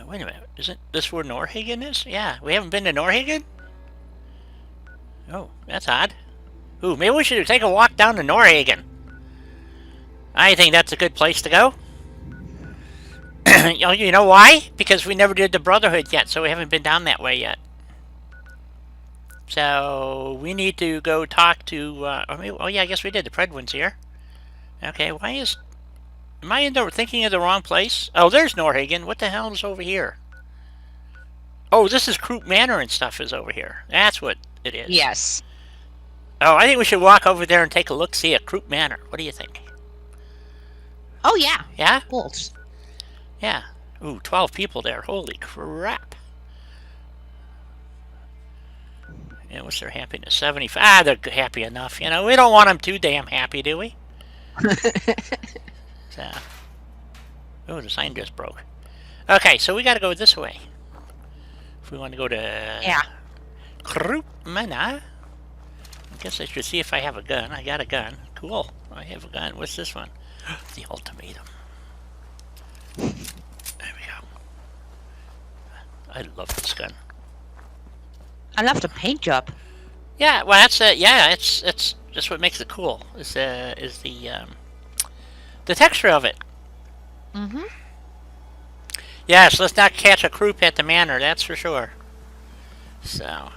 A: Wait a minute. Isn't this where Norhagen is? Yeah, we haven't been to Norhagen? Oh, that's odd. Ooh, maybe we should take a walk down to Norhagen. I think that's a good place to go. You know why? Because we never did the Brotherhood yet, so we haven't been down that way yet. So we need to go talk to. Oh yeah, I guess we did. The Predwin's here. Okay, why is? Am I thinking of the wrong place? Oh, there's Norhagen. What the hell is over here? Oh, this is Croup Manor and stuff is over here. That's what it is.
C: Yes.
A: Oh, I think we should walk over there and take a look-see at Croup Manor. What do you think?
C: Oh, yeah.
A: Yeah?
C: Wolves.
A: Yeah. Ooh, 12 people there. Holy crap. Yeah, what's their happiness? 75. Ah, they're happy enough. You know, we don't want them too damn happy, do we? So. Oh, the sign just broke. Okay, so we got to go this way. If we want to go to...
C: Yeah.
A: Croup Manor. I guess I should see if I have a gun. I got a gun. Cool. I have a gun. What's this one? The ultimatum. There we go. I love this gun.
C: I love the paint job.
A: Yeah, well, that's yeah, it's just what makes it cool. Is the texture of it.
C: Mm-hmm.
A: Yes, let's not catch a croup at the manor. That's for sure. So.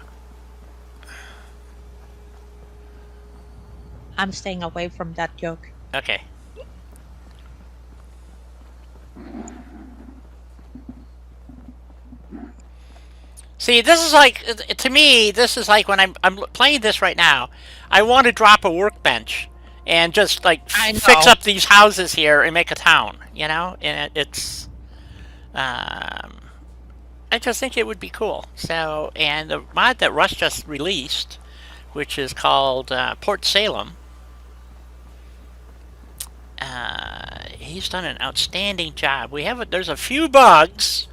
C: I'm staying away from that joke.
A: Okay. See, this is like, to me, this is like when I'm playing this right now, I want to drop a workbench and just like fix up these houses here and make a town, you know? And it's, I just think it would be cool. So, and the mod that Russ just released, which is called Port Salem, he's done an outstanding job. There's a few bugs,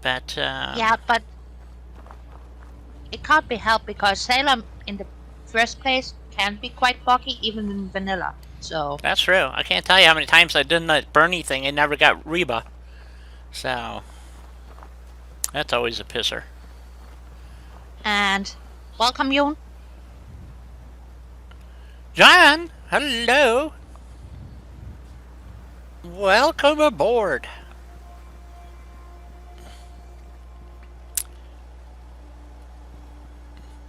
A: but
C: yeah, but it can't be helped because Salem, in the first place, can be quite buggy even in vanilla. So
A: that's true. I can't tell you how many times I did that Bernie thing and never got Reba. So that's always a pisser.
C: And welcome, Yoon.
A: John, hello. Welcome aboard.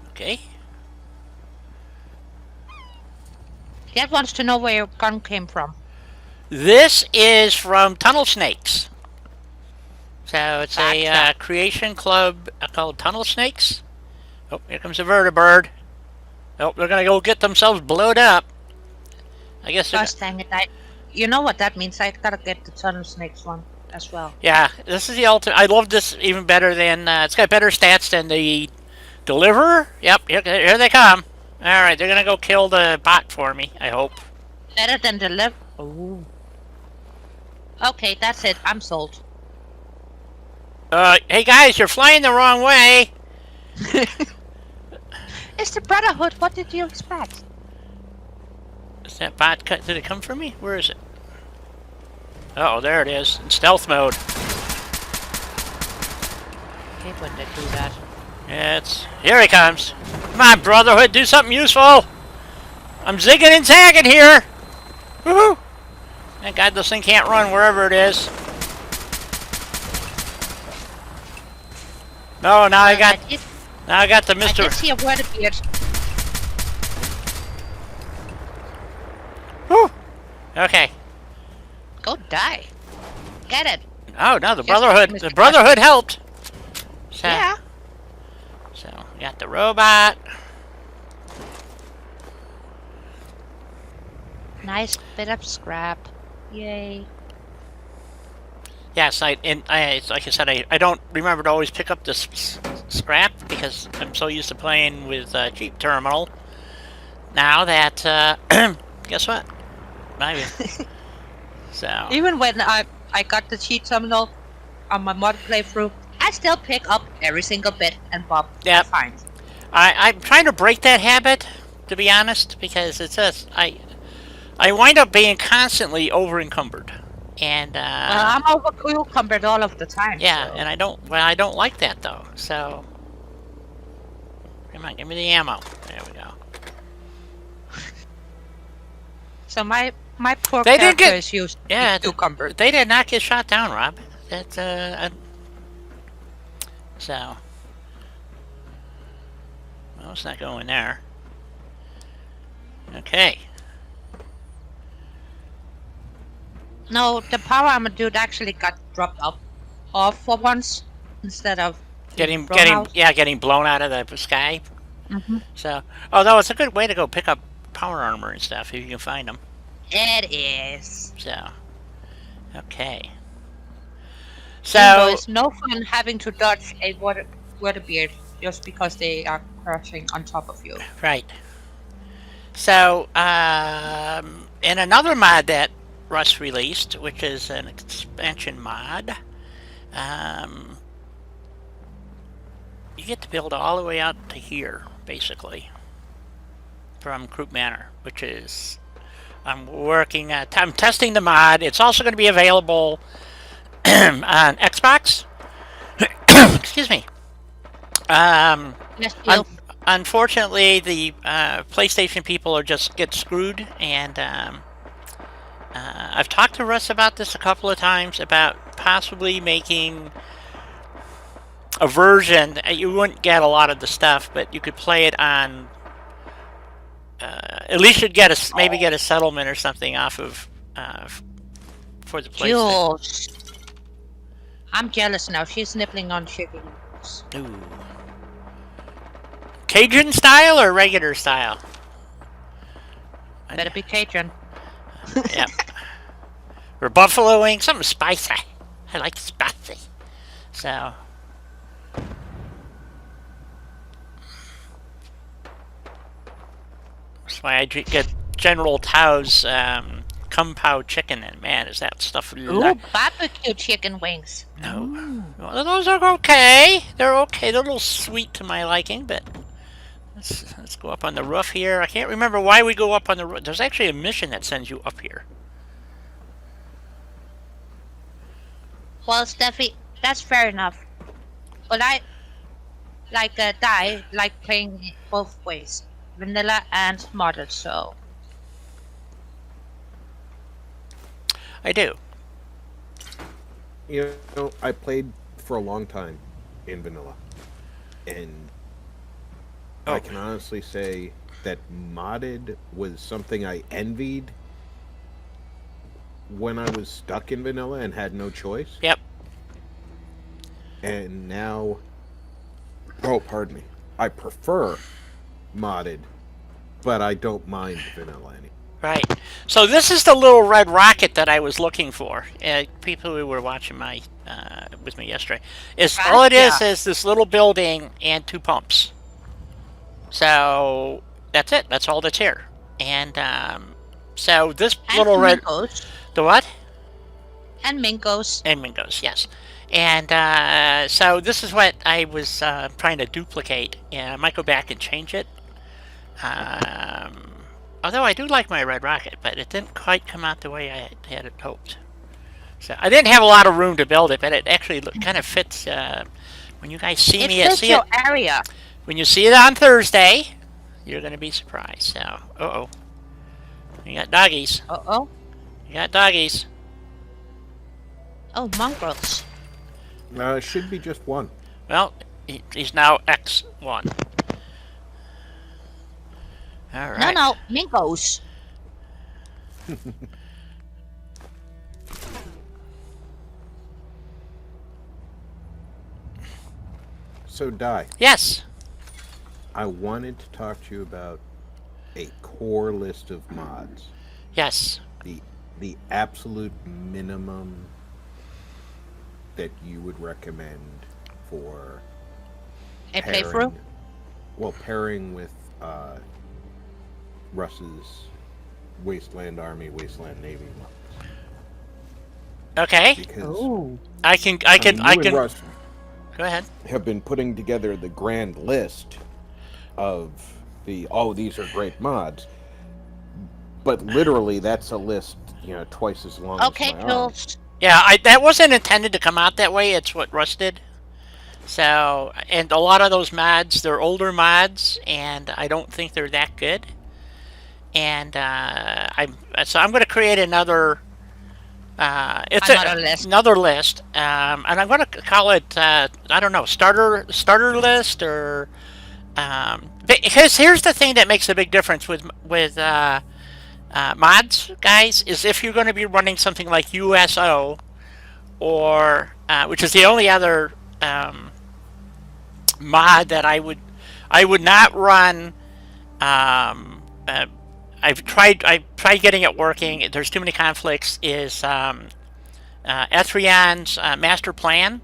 A: Okay.
C: Dad wants to know where your gun came from.
A: This is from Tunnel Snakes. So it's a creation club called Tunnel Snakes. Oh, here comes a vertibird. Oh, they're gonna go get themselves blowed up. I guess.
C: Gosh dang it! You know what that means? I gotta get the Tunnel Snakes one as well.
A: Yeah, this is the ultimate. I love this even better than. It's got better stats than the Deliverer. Yep, here they come. All right, they're gonna go kill the bot for me. I hope.
C: Better than Deliver. Oh. Okay, that's it. I'm sold.
A: Hey guys, you're flying the wrong way.
C: It's the Brotherhood. What did you expect?
A: Is that bot cut? Did it come for me? Where is it? Oh, there it is. In stealth mode.
C: I hate when they do that.
A: Here he comes. Come on, Brotherhood, do something useful. I'm zigging and zagging here. Woohoo! Thank God this thing can't run wherever it is. No, now I got
C: did,
A: now I got the
C: I
A: Mr.
C: did see a word appeared.
A: Whew. Okay.
C: Go die. Get it.
A: Oh no, the
C: Just
A: Brotherhood.
C: Mr.
A: The Brotherhood helped. So,
C: Yeah.
A: So we got the robot.
C: Nice bit of scrap. Yay.
A: Yes, like I said, I don't remember to always pick up the scrap because I'm so used to playing with cheap terminal. Now that guess what? Maybe. So
C: Even when I got the cheat terminal on my mod playthrough, I still pick up every single bit and bob
A: Yep.
C: I find.
A: I'm trying to break that habit, to be honest, because it's just I wind up being constantly over encumbered, and
C: I'm over-encumbered all of the time.
A: yeah,
C: so.
A: and I don't like that though. So come on, give me the ammo. There we go.
C: So my poor
A: They didn't
C: character
A: get-
C: is used
A: Yeah,
C: to encumbered.
A: they did not get shot down, Rob. That's so. Well, let's not go in there. Okay.
C: No, the power armor dude actually got dropped off for once instead of
A: Getting
C: thrown out.
A: getting blown out of the sky.
C: Mhm.
A: So, although it's a good way to go pick up power armor and stuff if you can find them.
C: It is.
A: So, okay.
C: Even though
A: So,
C: it's no fun having to dodge a water beard just because they are crashing on top of you.
A: right. So, in another mod that Russ released, which is an expansion mod, you get to build all the way out to here, basically, from Croup Manor, which is I'm testing the mod. It's also going to be available on Xbox. Excuse me.
C: Yes, you.
A: Unfortunately, the PlayStation people are just get screwed, and I've talked to Russ about this a couple of times about possibly making a version. You wouldn't get a lot of the stuff, but you could play it on. At least you'd get maybe get a settlement or something off of for the PlayStation.
C: Jules. I'm jealous now. She's nibbling on chickens.
A: Ooh. Cajun style or regular style?
C: Better be Cajun.
A: Yep. Or buffalo wings, something spicy. I like spicy. So. That's why I get General Tao's Kung Pao chicken, and man, is that stuff.
C: Ooh, barbecue chicken wings.
A: No. Well, those are okay. They're okay. They're a little sweet to my liking, but let's go up on the roof here. I can't remember why we go up on the roof. There's actually a mission that sends you up here.
C: Well, Steffi, that's fair enough. But I like playing it both ways, vanilla and modded. So
A: I do.
B: You know, I played for a long time in vanilla, and I can honestly say that modded was something I envied when I was stuck in vanilla and had no choice.
A: Yep.
B: And now, oh, pardon me, I prefer modded, but I don't mind vanilla any.
A: Right. So this is the little red rocket that I was looking for. People who were watching my with me yesterday, all it is this little building and 2 pumps. So that's it. That's all that's here. And so this little red.
C: Mingos.
A: The what?
C: And Mingos.
A: And Mingos, yes. And so this is what I was trying to duplicate. And I might go back and change it. Although I do like my red rocket, but it didn't quite come out the way I had it hoped. So I didn't have a lot of room to build it, but it actually kind of fits. When you guys see me,
C: Fits your area.
A: When you see it on Thursday, you're going to be surprised. So, you got doggies.
C: Uh-oh.
A: You got doggies.
C: Oh, mongrels.
B: It should be just one.
A: Well, He's now X1. All right.
C: No, Mingos.
B: So, Di,
A: Yes.
B: I wanted to talk to you about a core list of mods.
A: Yes.
B: The absolute minimum that you would recommend for
C: A playthrough?
B: pairing with Russ's Wasteland Army, Wasteland Navy mods.
A: Okay.
B: Because
C: Oh.
A: I can.
B: you and Russ
A: Go ahead.
B: have been putting together the grand list of these are great mods, but literally that's a list twice as long
C: Okay,
B: as my arm.
C: Jules.
A: Yeah, that wasn't intended to come out that way. It's what Russ did. So, and a lot of those mods, they're older mods, and I don't think they're that good. And I'm going to create another. Another list, and I'm going to call it I don't know, starter list, or because here's the thing that makes a big difference with mods, guys, is if you're going to be running something like USO, or which is the only other mod that I would not run. I've tried getting it working. There's too many conflicts. Is Ethrion's master plan.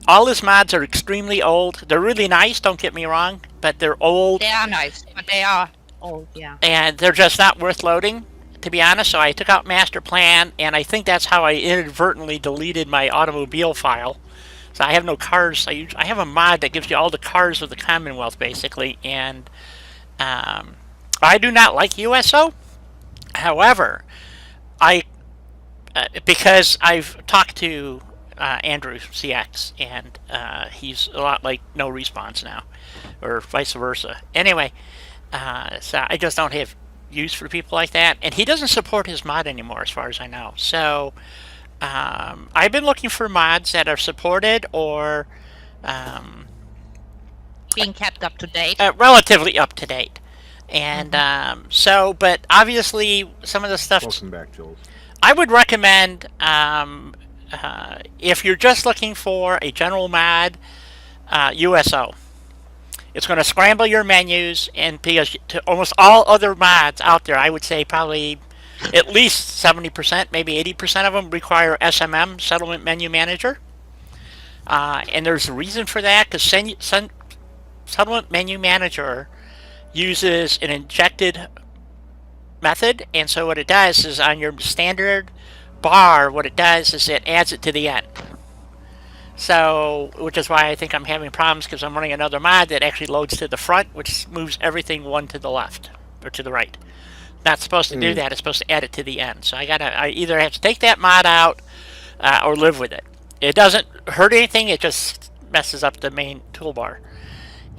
A: All his mods are extremely old. They're really nice, don't get me wrong, but they're old.
C: They are nice, but they are old, yeah.
A: And they're just not worth loading, to be honest. So I took out master plan, and I think that's how I inadvertently deleted my automobile file. So I have no cars. I have a mod that gives you all the cars of the Commonwealth, basically, and I do not like USO. However, because I've talked to Andrew CX, and he's a lot like No Response now, or vice versa. Anyway, so I just don't have use for people like that, and he doesn't support his mod anymore, as far as I know. So I've been looking for mods that are supported or
C: Being kept up to date.
A: relatively up to date. And but obviously some of the stuff.
B: Welcome back, Jules.
A: I would recommend if you're just looking for a general mod, USO. It's going to scramble your menus, and because to almost all other mods out there, I would say probably at least 70%, maybe 80% of them require SMM, Settlement Menu Manager. And there's a reason for that, because Settlement Menu Manager uses an injected method, and so what it does is on your standard bar, what it does is it adds it to the end. So, which is why I think I'm having problems, because I'm running another mod that actually loads to the front, which moves everything one to the left or to the right. Not supposed to do that. It's supposed to add it to the end. So I either have to take that mod out or live with it. It doesn't hurt anything. It just messes up the main toolbar.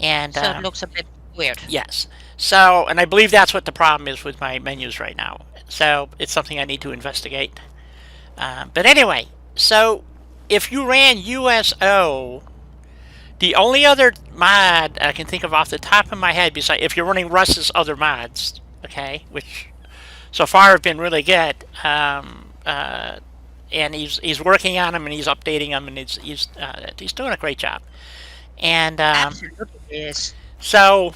A: And
C: So it looks a bit weird.
A: yes. So, and I believe that's what the problem is with my menus right now. So it's something I need to investigate. But anyway, so if you ran USO, the only other mod I can think of off the top of my head, besides if you're running Russ's other mods, okay, which so far have been really good, and he's working on them, and he's updating them, and he's doing a great job. And
C: Absolutely is.
A: so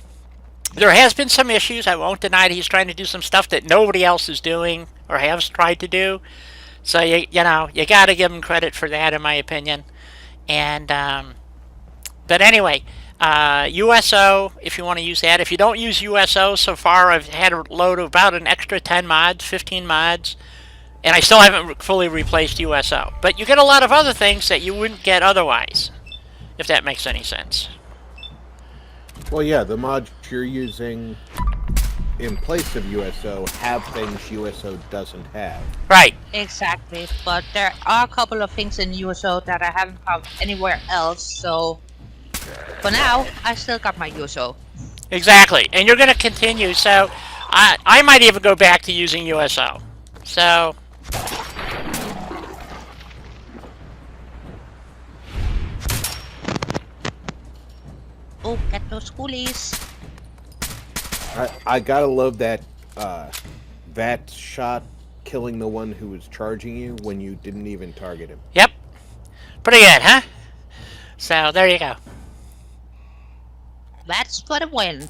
A: there has been some issues. I won't deny that he's trying to do some stuff that nobody else is doing or has tried to do. So you got to give him credit for that, in my opinion. And but anyway, USO, if you want to use that. If you don't use USO, so far I've had a load of about an extra 10 mods, 15 mods, and I still haven't fully replaced USO. But you get a lot of other things that you wouldn't get otherwise, if that makes any sense.
B: Well, yeah, the mods you're using in place of USO have things USO doesn't have.
A: Right.
C: Exactly. But there are a couple of things in USO that I haven't found anywhere else. So for now, I still got my USO.
A: Exactly. And you're going to continue. So I might even go back to using USO. So
C: Oh, get those schoolies.
B: I gotta love that that shot killing the one who was charging you when you didn't even target him.
A: Yep. Pretty good, huh? So, there you go.
C: That's for the win.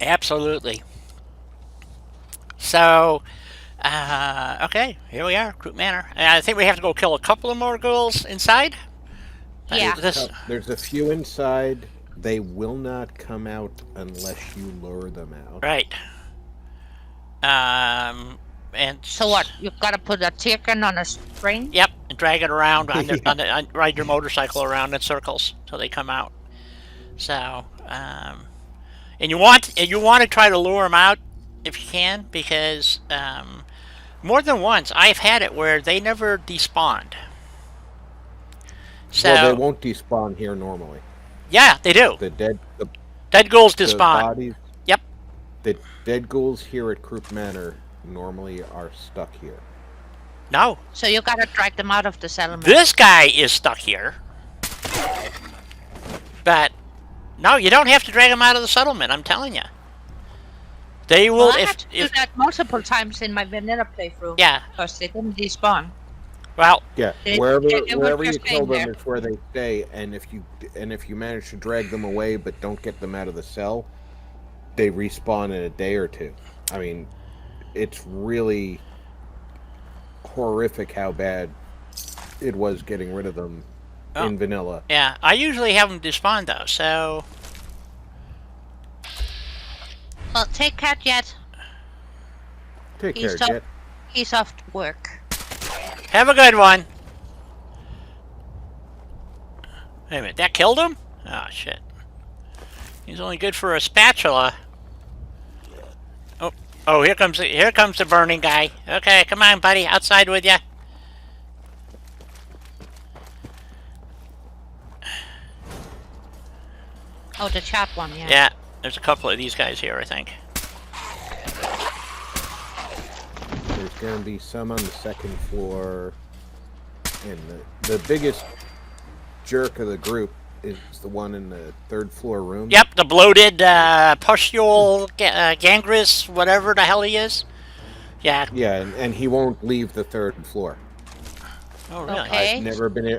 A: Absolutely. So, okay, here we are, Group Manor. I think we have to go kill a couple of more ghouls inside.
C: Yeah.
B: There's a few inside. They will not come out unless you lure them out.
A: Right. And
C: So what? You've got to put a chicken on a string?
A: Yep, and drag it around ride your motorcycle around in circles till they come out. So, and you want to try to lure them out if you can, because more than once I've had it where they never despawned. So
B: well, they won't despawn here normally.
A: Yeah, they do.
B: The
A: dead ghouls
B: the
A: despawn.
B: Bodies,
A: Yep.
B: The dead ghouls here at Croup Manor normally are stuck here.
A: No.
C: So you got to drag them out of the settlement.
A: This guy is stuck here. But no, you don't have to drag them out of the settlement. I'm telling you. They will.
C: Well, I had to do that multiple times in my vanilla playthrough.
A: Yeah.
C: Because they didn't despawn.
A: Well.
B: Yeah.
C: They
B: wherever
C: were
B: you
C: just
B: kill them
C: there.
B: is where they stay, and if you manage to drag them away but don't get them out of the cell, they respawn in a day or two. I mean, it's really horrific how bad it was getting rid of them in vanilla.
A: Yeah, I usually have them despawn though, so.
C: Well, take Cat Jet.
B: Take care, Jet.
C: He's off to work.
A: Have a good one. Wait a minute, that killed him? Oh shit. He's only good for a spatula. Oh, here comes the burning guy. Okay, come on, buddy, outside with ya.
C: Oh, the chat one, yeah.
A: Yeah, there's a couple of these guys here, I think.
B: There's going to be some on the second floor, and the biggest jerk of the group is the one in the third floor room.
A: Yep, the bloated, pustule, gangrenous, whatever the hell he is. Yeah.
B: Yeah, and he won't leave the third floor.
A: Oh, really?
C: Okay.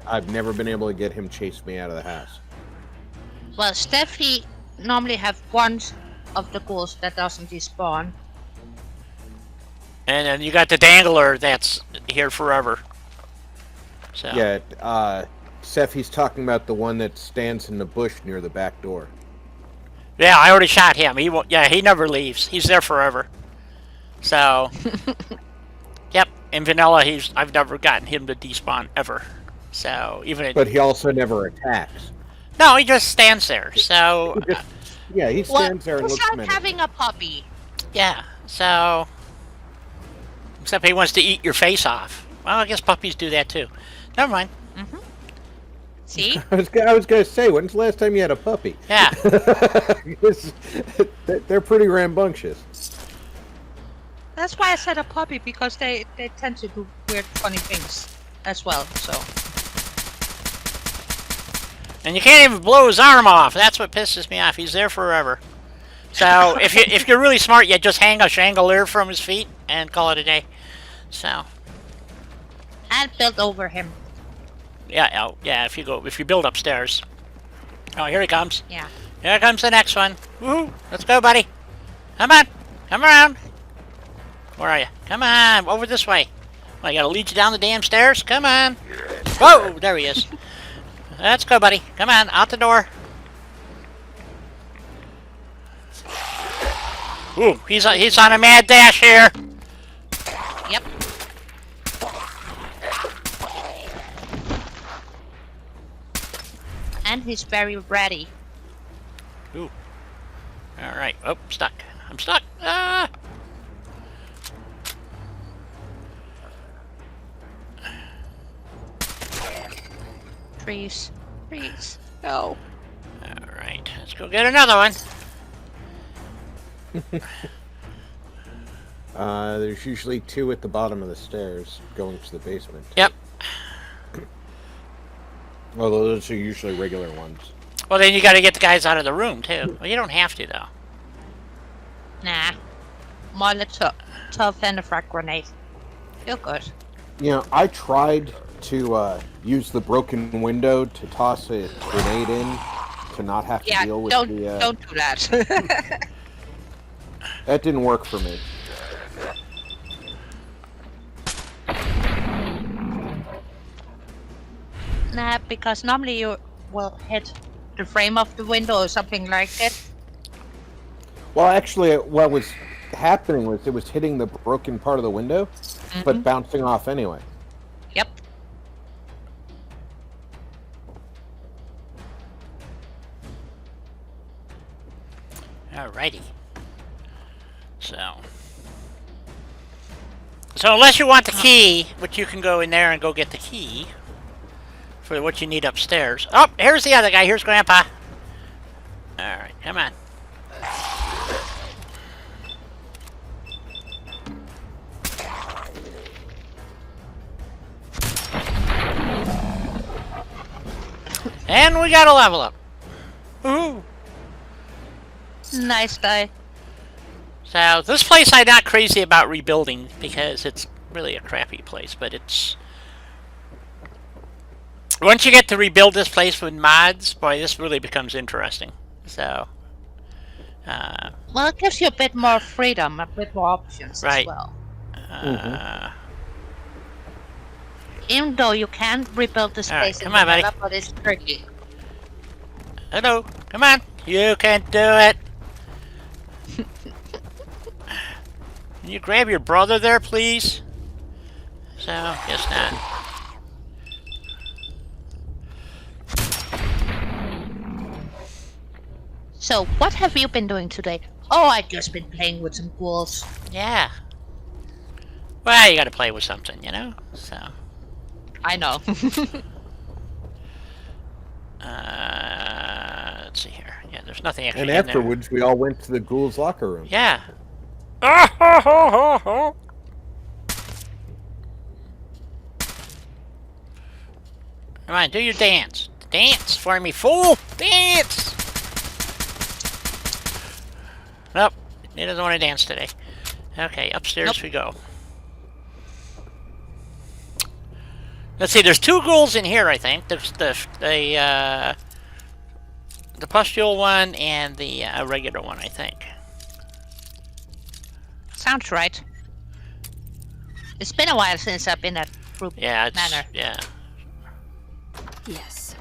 B: I've never been able to get him chase me out of the house.
C: Well, Steffi normally have one of the ghouls that doesn't despawn.
A: And then you got the dangler that's here forever. So.
B: Yeah, Seth, he's talking about the one that stands in the bush near the back door.
A: Yeah, I already shot him. He won't. Yeah, he never leaves. He's there forever. So. Yep, in vanilla, I've never gotten him to despawn ever. So even.
B: But he also never attacks.
A: No, he just stands there. So.
B: Yeah, he stands there and looks
C: Besides
B: menacing.
C: having a puppy.
A: Yeah. So. Except he wants to eat your face off. Well, I guess puppies do that too. Never mind.
C: Mm-hmm. See?
B: I was going to say, when's the last time you had a puppy?
A: Yeah.
B: They're pretty rambunctious.
C: That's why I said a puppy, because they tend to do weird, funny things as well, so.
A: And you can't even blow his arm off. That's what pisses me off. He's there forever. So if you're really smart, you just hang a chandelier from his feet and call it a day. So.
C: And build over him.
A: Yeah, yeah. If you build upstairs. Oh, here he comes.
C: Yeah.
A: Here comes the next one. Woohoo! Let's go, buddy. Come on, come around. Where are you? Come on, over this way. Well, I gotta lead you down the damn stairs. Come on. Whoa, there he is. Let's go, buddy. Come on, out the door. Ooh, he's on a mad dash here.
C: Yep. And he's very ready.
A: Ooh. All right. Oh, stuck. I'm stuck. Ah.
C: Trees. Trees. No.
A: All right. Let's go get another one.
B: There's usually two at the bottom of the stairs going to the basement.
A: Yep.
B: Although those are usually regular ones.
A: Well, then you got to get the guys out of the room too. Well, you don't have to though.
C: Nah. Molotov and a frag grenade. You're good.
B: You know, I tried to use the broken window to toss a grenade in to not have to
C: Yeah,
B: deal with
C: don't do that.
B: That didn't work for me.
C: Nah, because normally you will hit the frame of the window or something like it.
B: Well, actually, what was happening was it was hitting the broken part of the window, but bouncing off anyway.
C: Yep.
A: Alrighty. So unless you want the key, which you can go in there and go get the key for what you need upstairs. Oh, here's the other guy. Here's Grandpa. Alright, come on. And we got a level up. Ooh.
C: Nice guy.
A: So this place I'm not crazy about rebuilding because it's really a crappy place, but it's... Once you get to rebuild this place with mods, boy, this really becomes interesting. So...
C: Well, it gives you a bit more freedom, a bit more options
A: right.
C: as well. Even though you can rebuild the space
A: come on, buddy.
C: but it's tricky.
A: Hello, come on. You can do it. Can you grab your brother there, please? So, guess not.
C: So, what have you been doing today? Oh, I've just been playing with some ghouls.
A: Yeah. Well, you gotta play with something, you know? So.
C: I know.
A: Let's see here. Yeah, there's nothing actually
B: And
A: in
B: afterwards, we all went to the ghouls' locker room.
A: there. Yeah. Come on, do your dance. Dance for me, fool! Dance! Nope, he doesn't want to dance today. Okay, upstairs we go. Let's see, there's two ghouls in here, I think. There's the pustule one and the regular one, I think.
C: Sounds right. It's been a while since I've been at group manor.
A: Yeah.
D: Yes.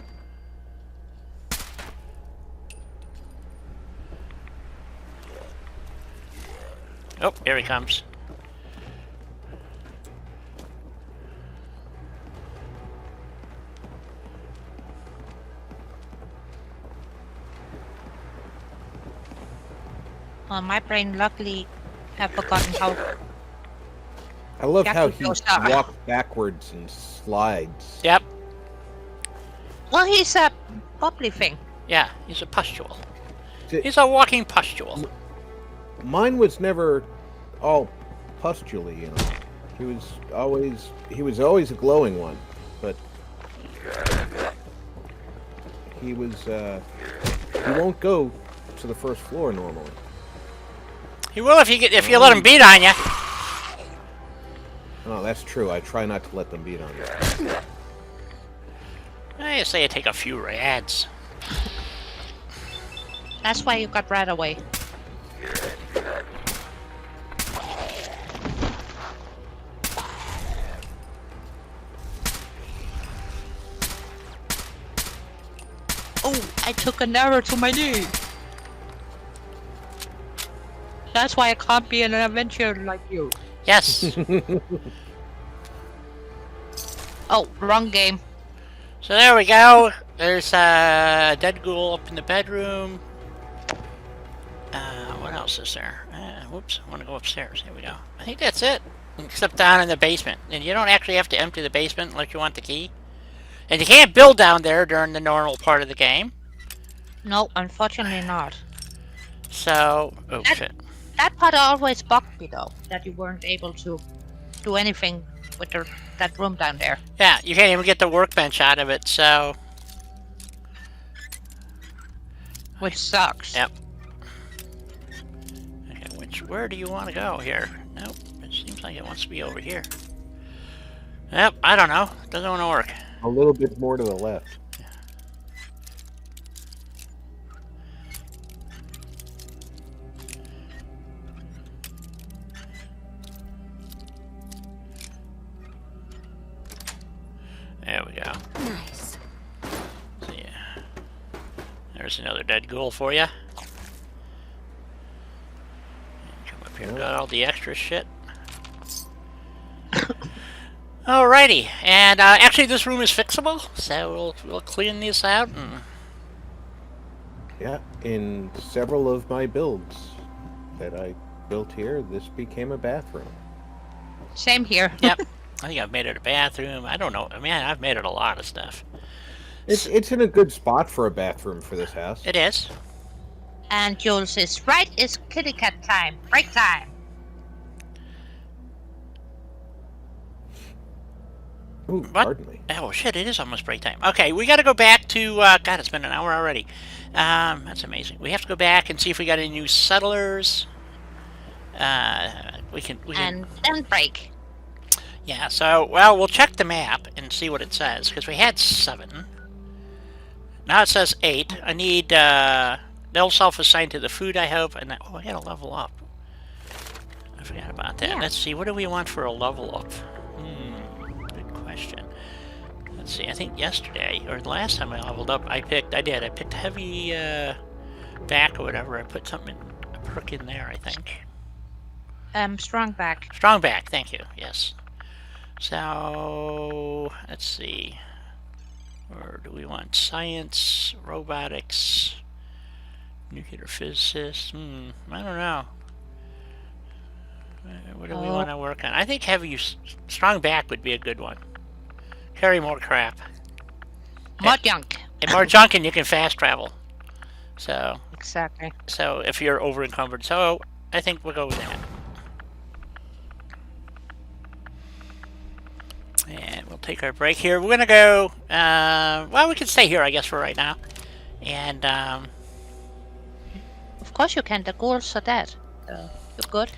A: Oh, here he comes.
C: Well, my brain luckily have forgotten how.
B: I love how
C: Yaku
B: he
C: goes down.
B: walks backwards and slides.
A: Yep.
C: Well, he's a bubbly thing.
A: Yeah, he's a pustule.
B: Di-
A: He's a walking pustule.
B: Mine was never all pustuley, you know. He was always a glowing one, but he won't go to the first floor normally.
A: He will if you let him beat on you.
B: Oh, that's true. I try not to let them beat on me.
A: I say I take a few rads.
C: That's why you got right away. Oh, I took an arrow to my knee. That's why I can't be an adventurer like you.
A: Yes.
C: Oh, wrong game.
A: So there we go. There's a dead ghoul up in the bedroom. What else is there? Whoops, I want to go upstairs. Here we go. I think that's it. Except down in the basement. And you don't actually have to empty the basement unless you want the key. And you can't build down there during the normal part of the game.
C: No, unfortunately not.
A: So, oh shit.
C: That part always bugged me though, that you weren't able to do anything with that room down there.
A: Yeah, you can't even get the workbench out of it, so...
C: Which sucks.
A: Yep. Okay, where do you want to go here? Nope, it seems like it wants to be over here. Yep, I don't know. Doesn't want to work.
B: A little bit more to the left.
A: There we go.
D: Nice.
A: So, yeah. There's another dead ghoul for you. Come up here and got all the extra shit. Alrighty, and actually this room is fixable, so we'll clean this out. And...
B: Yeah, in several of my builds that I built here, this became a bathroom.
C: Same here.
A: Yep. I think I've made it a bathroom. I don't know. I mean, I've made it a lot of stuff.
B: It's in a good spot for a bathroom for this house.
A: It is.
C: And Jules is right. It's kitty cat time. Break time.
B: Ooh,
A: What?
B: pardon me.
A: Oh shit! It is almost break time. Okay, we got to go back to. God, it's been an hour already. That's amazing. We have to go back and see if we got any new settlers. We can.
C: And then break.
A: Yeah. So, well, we'll check the map and see what it says because we had 7. Now it says 8. I need. They'll self-assign to the food, I hope. And oh, I gotta level up. I forgot about that.
C: Yeah.
A: Let's see. What do we want for a level up? Good question. Let's see. I think yesterday or the last time I leveled up, I picked heavy back or whatever. I put something, a perk in there. I think.
C: Strong back.
A: Strong back. Thank you. Yes. So let's see. Or do we want science, robotics, nuclear physicist? I don't know. What do we want to work on? I think heavy, strong back would be a good one. Carry more crap.
C: More junk.
A: And more junk, and you can fast travel. So,
C: Exactly.
A: so if you're over encumbered, so I think we'll go with that. And we'll take our break here. We're gonna go. Well, we can stay here, I guess, for right now. And
C: Of course you can. The ghouls are dead. You're good.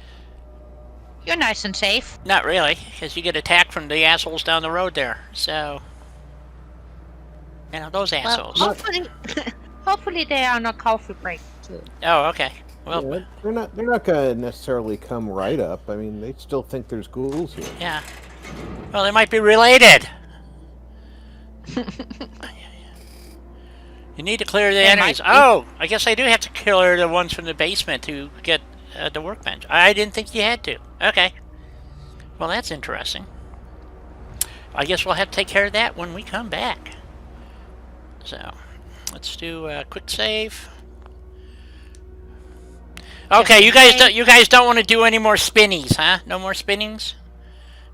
C: You're nice and safe.
A: not really, because you get attacked from the assholes down the road there. So, you know those assholes.
C: Well, hopefully they are on a coffee break too.
A: Oh, okay. Well,
B: Yeah, they're not gonna necessarily come right up. I mean, they still think there's ghouls here.
A: yeah. Well, they might be related. You need to clear the enemies. Oh, I guess I do have to clear the ones from the basement to get the workbench. I didn't think you had to. Okay. Well, that's interesting. I guess we'll have to take care of that when we come back. So, let's do a quick save. Okay, you guys don't want to do any more spinnies, huh? No more spinnings?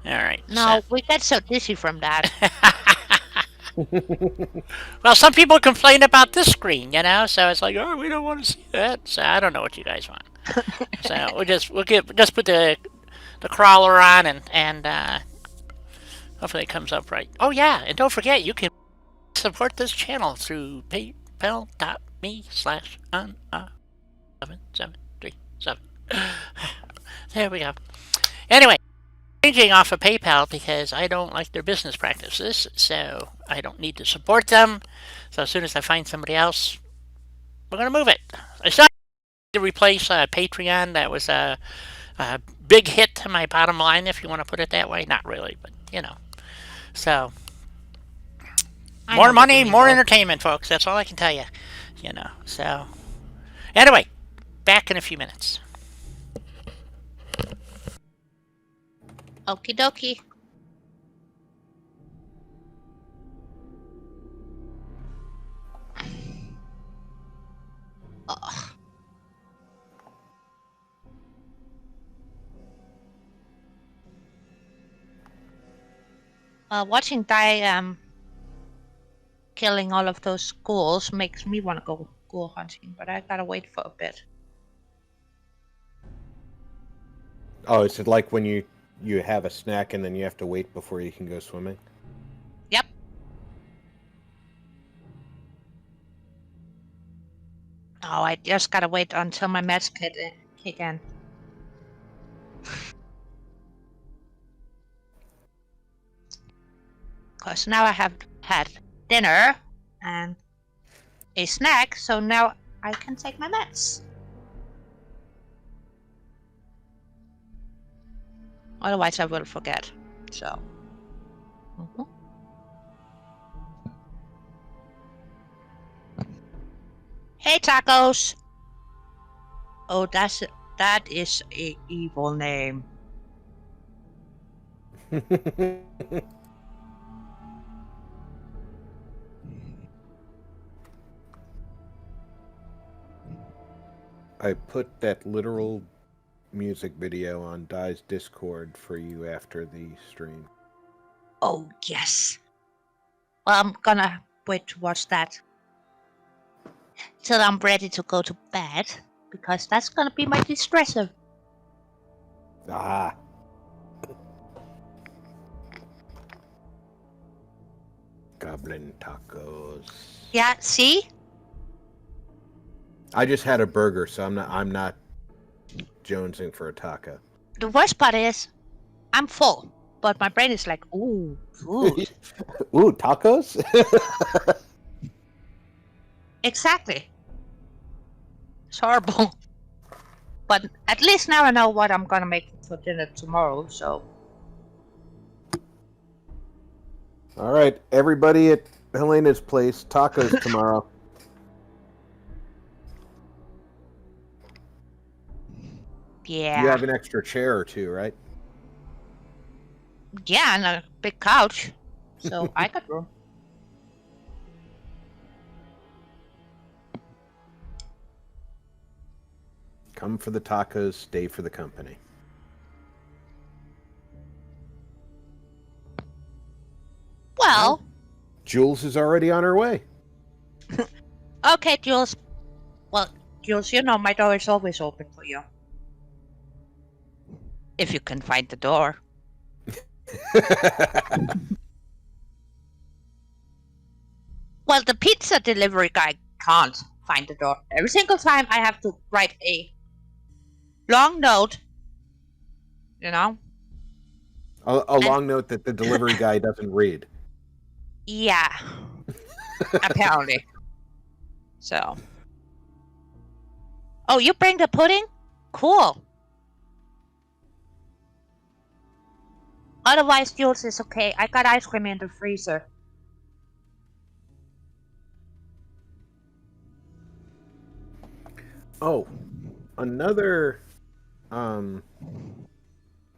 A: All right.
C: No, we get so dizzy from that.
A: Well, some people complain about this screen, you know, so it's like, oh, we don't want to see that. So I don't know what you guys want. So we'll just put the crawler on and hopefully it comes up right. Oh yeah, and don't forget you can support this channel through paypal.me/un7737. There we go. Anyway. Changing off of PayPal because I don't like their business practices, so I don't need to support them. So as soon as I find somebody else, we're going to move it. It's not to replace Patreon. That was a big hit to my bottom line, if you want to put it that way. Not really, but you know. So more money, more entertainment, folks. That's all I can tell you. You know. So anyway, back in a few minutes.
C: Okie dokie. Watching Di killing all of those ghouls makes me want to go ghoul hunting, but I gotta wait for a bit.
B: Oh, is it like when you have a snack and then you have to wait before you can go swimming?
C: Yep. Oh, I just gotta wait until my meds kick in. Because now I have had dinner and a snack, so now I can take my meds. Otherwise I will forget. So. Mhm. Hey, tacos! Oh, that is a evil name.
B: I put that literal music video on Dai's Discord for you after the stream.
C: Oh, yes. Well, I'm gonna wait to watch that till I'm ready to go to bed, because that's gonna be my distressor.
B: Ah. Goblin tacos.
C: Yeah, see?
B: I just had a burger, so I'm not jonesing for a taco.
C: The worst part is, I'm full, but my brain is like, ooh, food.
B: Ooh, tacos?
C: Exactly. It's horrible. But at least now I know what I'm gonna make for dinner tomorrow, so.
B: All right, everybody at Helena's place, tacos tomorrow.
C: Yeah.
B: You have an extra chair or two, right?
C: Yeah, and a big couch. So I got room.
B: Come for the tacos, stay for the company.
C: Well.
B: Jules is already on her way.
C: Okay, Jules. Well, Jules, you know my door is always open for you. If you can find the door. Well, the pizza delivery guy can't find the door. Every single time I have to write a long note, you know?
B: A long note that the delivery guy doesn't read.
C: Yeah. Apparently. So. Oh, you bring the pudding? Cool. Otherwise, Jules is okay. I got ice cream in the freezer.
B: Oh, another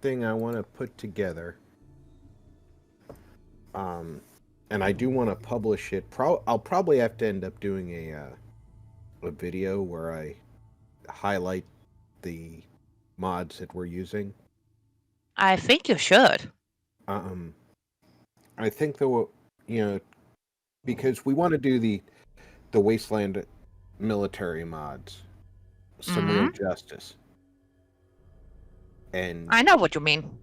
B: thing I want to put together. And I do want to publish it. I'll probably have to end up doing a video where I highlight the mods that we're using.
C: I think you should.
B: I think though, because we want to do the Wasteland military mods, some real justice. And
C: I know what you mean.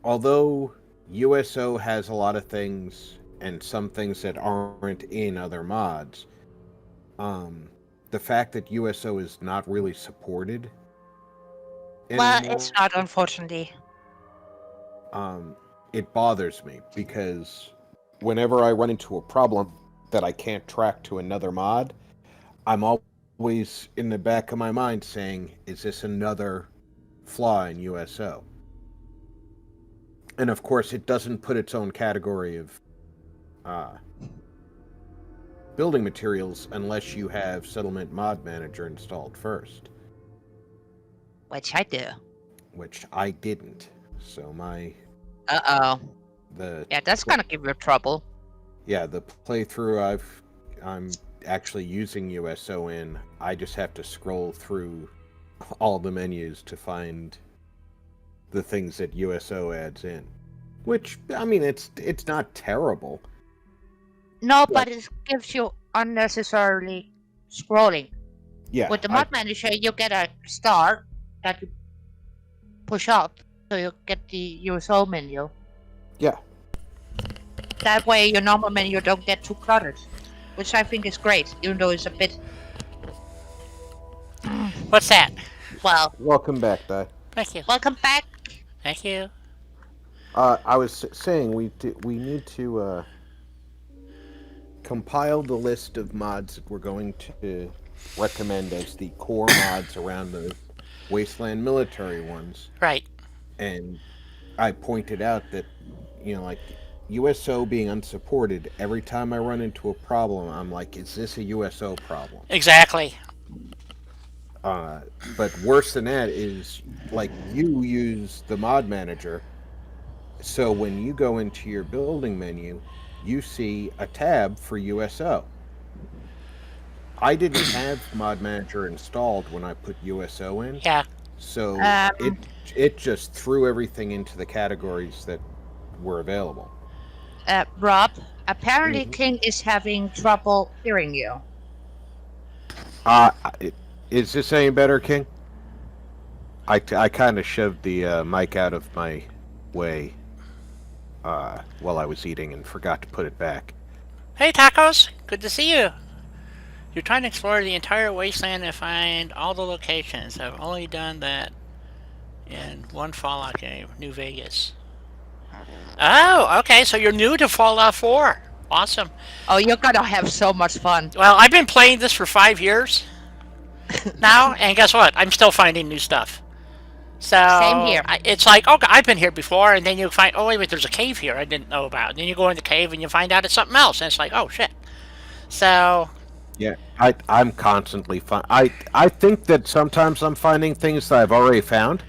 B: Although USO has a lot of things and some things that aren't in other mods, the fact that USO is not really supported
C: Well, it's not, unfortunately.
B: It bothers me because whenever I run into a problem that I can't track to another mod, I'm always in the back of my mind saying, is this another flaw in USO? And of course, it doesn't put its own category of building materials unless you have Settlement Mod Manager installed first.
C: Which I do.
B: Which I didn't. So my...
C: Uh-oh.
B: Yeah,
C: that's gonna give you trouble.
B: Yeah, the playthrough I'm actually using USO in, I just have to scroll through all the menus to find the things that USO adds in. Which, I mean, it's not terrible.
C: No, but it gives you unnecessarily scrolling.
B: Yeah.
C: With the mod manager, you get a star that you push up, so you get the USO menu.
B: Yeah.
C: That way your normal menu don't get too cluttered, which I think is great, even though it's a bit
A: What's that?
C: Well,
B: Welcome back, Di.
A: Thank you.
C: welcome back.
A: Thank you.
B: I was saying we need to compile the list of mods that we're going to recommend as the core mods around the Wasteland military ones.
A: Right.
B: And I pointed out that, like USO being unsupported, every time I run into a problem, I'm like, is this a USO problem?
A: Exactly.
B: But worse than that is, like, you use the mod manager, so when you go into your building menu, you see a tab for USO. I didn't have mod manager installed when I put USO in.
A: Yeah.
B: So it just threw everything into the categories that were available.
C: Rob, apparently King is having trouble hearing you.
B: Is this any better, King? I kind of shoved the mic out of my way while I was eating and forgot to put it back.
A: Hey, Tacos. Good to see you. You're trying to explore the entire wasteland and find all the locations. I've only done that in one Fallout game, New Vegas. Oh, okay. So you're new to Fallout 4. Awesome.
C: Oh, you're gonna have so much fun.
A: Well, I've been playing this for 5 years now, and guess what? I'm still finding new stuff. So
C: Same here.
A: It's like, okay, I've been here before, and then you find, oh wait, there's a cave here I didn't know about. And then you go in the cave and you find out it's something else, and it's like, oh shit. So
B: Yeah, I'm constantly I think that sometimes I'm finding things that I've already found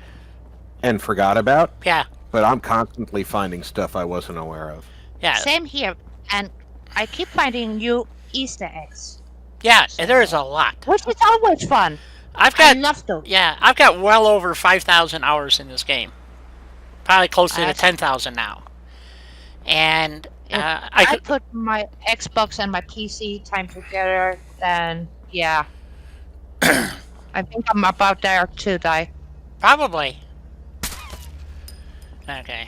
B: and forgot about.
A: yeah,
B: But I'm constantly finding stuff I wasn't aware of.
A: yeah,
C: Same here, and I keep finding new Easter eggs,
A: yeah. There is a lot.
C: which is always fun.
A: I've
C: I
A: got
C: love those.
A: yeah, I've got well over 5,000 hours in this game. Probably closer to
C: That's-
A: 10,000 now. And I
C: I
A: could,
C: put my Xbox and my PC time together, then yeah. I think I'm about there too, Di.
A: probably. Okay.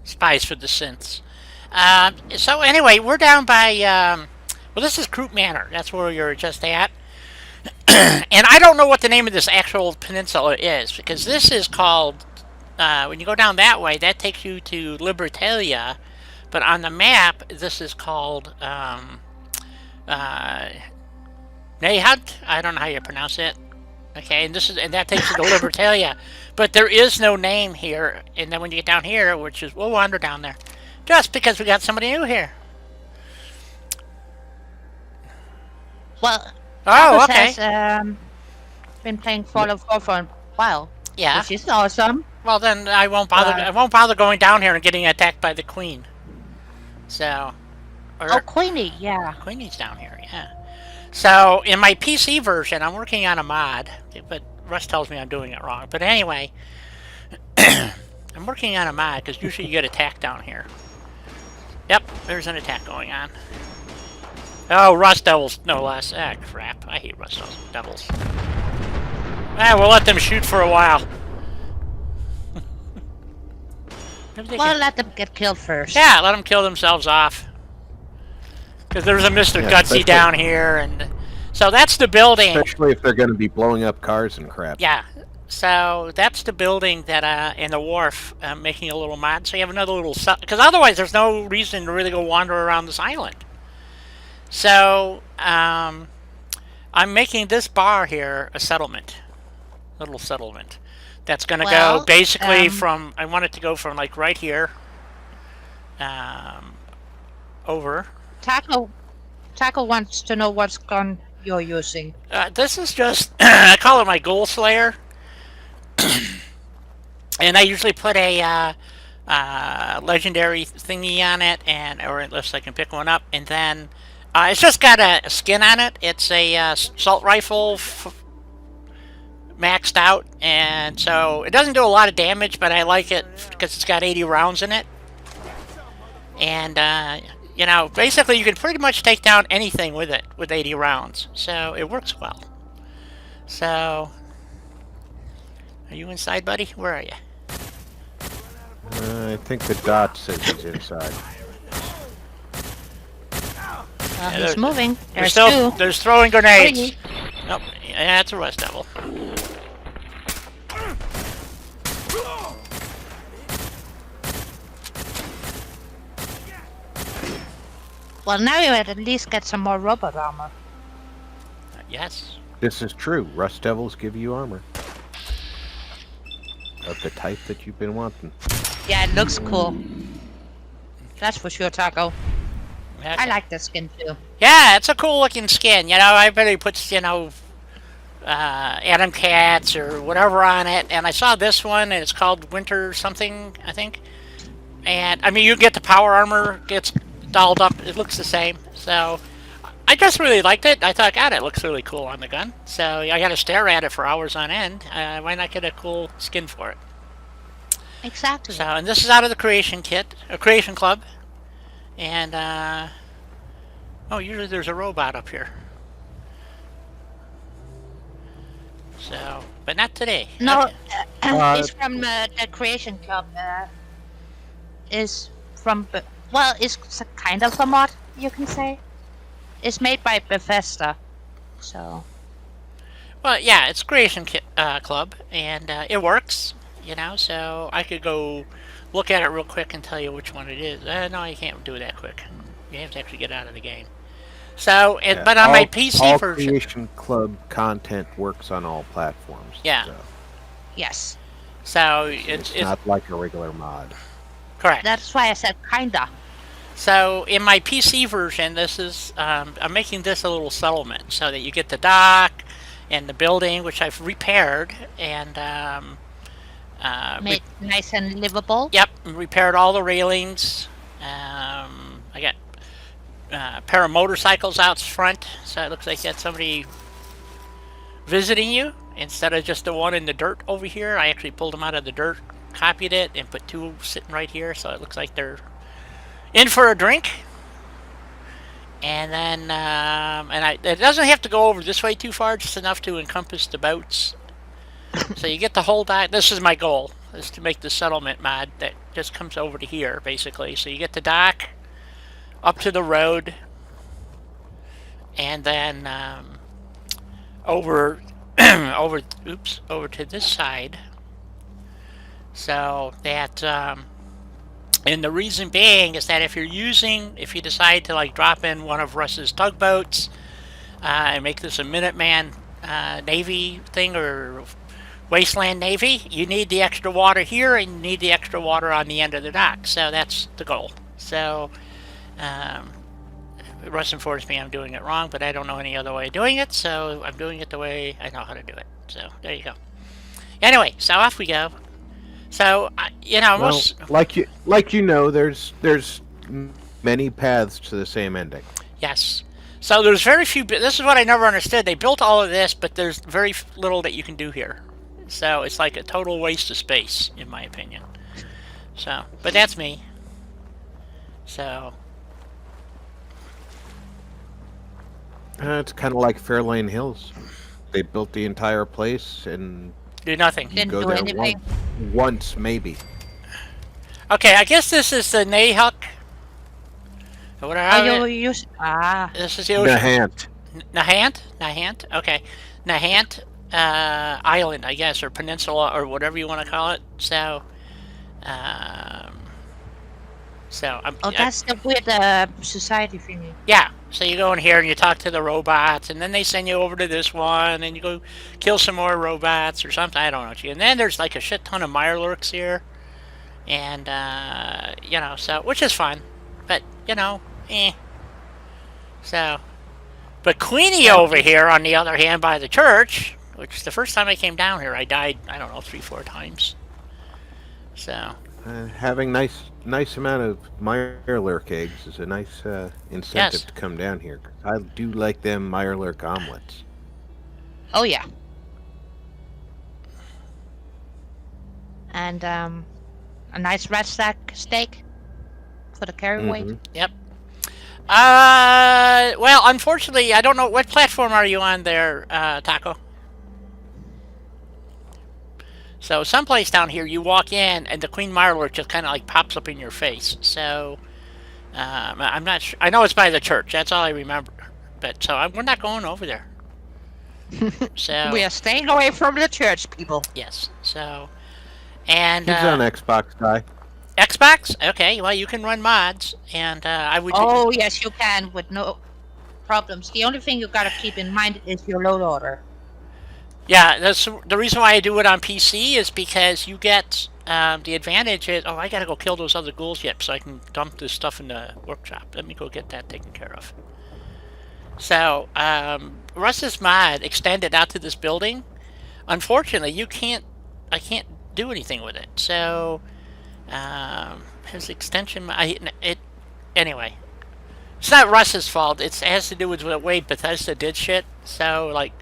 A: Spies for the synths. So anyway, we're down by, well, this is Croup Manor. That's where you're just at. And I don't know what the name of this actual peninsula is, because this is called, when you go down that way, that takes you to Libertalia, but on the map, this is called, Nahad? I don't know how you pronounce it. Okay, and that takes you to Libertalia, but there is no name here. And then when you get down here, which is we'll wander down there, just because we got somebody new here.
C: Well,
A: Oh,
C: Marcus
A: okay.
C: has been playing Fallout 4 for a while,
A: Yeah.
C: which is awesome.
A: Well, then I won't bother. I won't bother going down here and getting attacked by the Queen. So,
C: Oh, Queenie, yeah.
A: Queenie's down here, yeah. So in my PC version, I'm working on a mod, but Russ tells me I'm doing it wrong. But anyway, I'm working on a mod because usually you get attacked down here. Yep, there's an attack going on. Oh, Rust Devils, no less. Ah, crap. I hate Rust Devils. Ah, we'll let them shoot for a while. Maybe they
C: Well,
A: can-
C: let them get killed first.
A: Yeah, let them kill themselves off. Because there's a Mr.
B: Yeah,
A: Gutsy
B: especially-
A: down here, and so that's the building.
B: Especially if they're going to be blowing up cars and crap.
A: Yeah, so that's the building that and the wharf making a little mod. So you have another little because otherwise there's no reason to really go wander around this island. So I'm making this bar here a settlement, little settlement. That's going to
C: Well,
A: go basically from I want it to go from like right here, over.
C: Taco wants to know what gun you're using.
A: This is just, I call it my Ghoul Slayer. And I usually put a legendary thingy on it, or unless I can pick one up. And then it's just got a skin on it. It's a assault rifle maxed out. And so it doesn't do a lot of damage, but I like it because it's got 80 rounds in it. And, you know, basically you can pretty much take down anything with it with 80 rounds. So it works well. So, are you inside, buddy? Where are you?
B: I think the dot says he's inside.
C: He's moving. There's
A: There's
C: two.
A: throwing grenades.
C: Three.
A: Nope. Yeah, it's a rust devil.
C: Well, now you at least get some more robot armor.
A: Yes.
B: This is true. Rust Devils give you armor. Of the type that you've been wanting.
C: Yeah, it looks cool. That's for sure, Taco.
A: Yeah,
C: I like the skin too.
A: yeah, it's a cool looking skin. You know, everybody puts, Adam Cats or whatever on it. And I saw this one, and it's called Winter something, I think. And, I mean, you get the power armor, gets dolled up. It looks the same. So, I just really liked it. I thought, God, it looks really cool on the gun. So, I got to stare at it for hours on end. Why not get a cool skin for it?
C: Exactly.
A: So, and this is out of the Creation Kit, a Creation Club. And, oh, usually there's a robot up here. So, but not today.
C: No,
A: Okay.
C: it's from the Creation Club. Is from, well, it's kind of a mod, you can say. It's made by Bethesda, so.
A: Well, yeah, it's Creation Club, and it works, so I could go look at it real quick and tell you which one it is. No, you can't do it that quick. You have to actually get out of the game. So, but on my PC
B: all
A: version...
B: Creation Club content works on all platforms.
A: Yeah.
B: So
C: Yes.
A: So,
B: it's not like a regular mod.
A: Correct.
C: That's why I said kinda.
A: So, in my PC version, this is... I'm making this a little settlement, so that you get the dock and the building, which I've repaired, and...
C: Made nice and livable.
A: Yep, repaired all the railings. I got a pair of motorcycles out front, so it looks like that's somebody visiting you instead of just the one in the dirt over here. I actually pulled them out of the dirt, copied it, and put two sitting right here, so it looks like they're in for a drink. And then, it doesn't have to go over this way too far, just enough to encompass the boats. So you get the whole dock. This is my goal, is to make the settlement mod that just comes over to here, basically. So you get the dock up to the road, and then over to this side. So that, and the reason being is that if you decide to like drop in one of Russ's tugboats and make this a Minuteman Navy thing or Wasteland Navy, you need the extra water here and you need the extra water on the end of the dock. So that's the goal. So Russ informs me I'm doing it wrong, but I don't know any other way of doing it, so I'm doing it the way I know how to do it. So there you go. Anyway, so off we go. So most
B: there's many paths to the same ending.
A: Yes. So there's very few. This is what I never understood. They built all of this, but there's very little that you can do here. So it's like a total waste of space, in my opinion. So, but that's me. So.
B: It's kind of like Fairlane Hills. They built the entire place and
A: Do nothing.
B: you go there once, maybe.
A: Okay, I guess this is the Nahuk. This is the ocean. Nahant? Okay. Nahant Island, I guess, or peninsula, or whatever you want to call it. So,
C: that's the weird society thingy.
A: Yeah, so you go in here and you talk to the robots, and then they send you over to this one, and you go kill some more robots or something. I don't know. And then there's like a shit ton of Mirelurks here, and so which is fun, but So, but Queenie over here, on the other hand, by the church, which the first time I came down here, I died, I don't know, 3-4 times. So.
B: Having nice amount of Mirelurk eggs is a nice incentive to come down here. I do like them Mirelurk omelets.
C: Oh yeah. And a nice red stack steak for the carry weight.
A: Yep. Well, unfortunately, I don't know. What platform are you on there, Taco? So, someplace down here, you walk in, and the Queen Mirelurk just kind of like pops up in your face. So, I'm not sure. I know it's by the church. That's all I remember. But, so, we're not going over there. So
C: We are staying away from the church, people.
A: yes. So and
B: He's on Xbox guy.
A: Xbox. Okay. Well, you can run mods, and I would.
C: Oh, yes, you can with no problems. The only thing you gotta keep in mind is your load order.
A: Yeah, that's the reason why I do it on PC is because you get the advantage is, oh, I gotta go kill those other ghouls yet so I can dump this stuff in the workshop. Let me go get that taken care of. So, Russ's mod extended out to this building. Unfortunately, I can't do anything with it. So, his extension, anyway. It's not Russ's fault. It has to do with the way Bethesda did shit. So, like,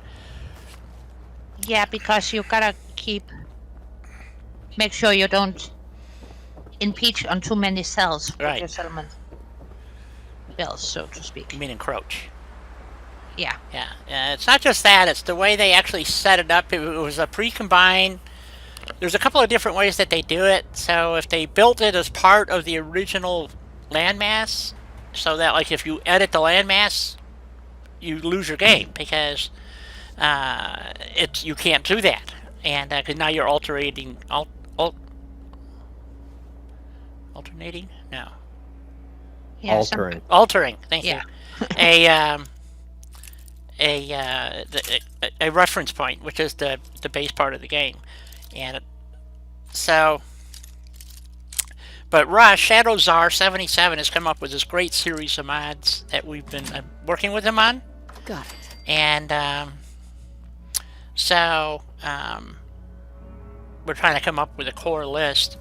C: Yeah, because you gotta make sure you don't impeach on too many cells with
A: Right.
C: your settlement bills, so to speak.
A: I mean encroach.
C: Yeah.
A: Yeah, it's not just that, it's the way they actually set it up. It was a pre-combined. There's a couple of different ways that they do it. So if they built it as part of the original landmass, so that like if you edit the landmass, you lose your game because you can't do that, and because now you're alternating. Alternating? No.
C: Yeah,
B: Altering.
A: Altering. Thank
C: Yeah.
A: you. A reference point, which is the base part of the game, and so. But Rush Shadow Czar 77 has come up with this great series of mods that we've been working with him on.
D: Got it.
A: And we're trying to come up with a core list.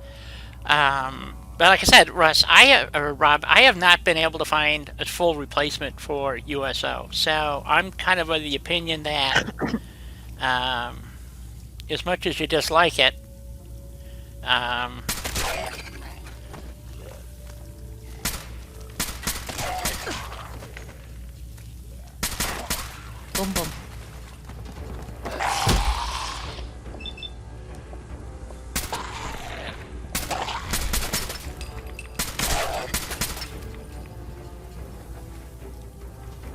A: But like I said, Russ, Rob, I have not been able to find a full replacement for USO. So I'm kind of the opinion that as much as you dislike it,
C: boom, boom.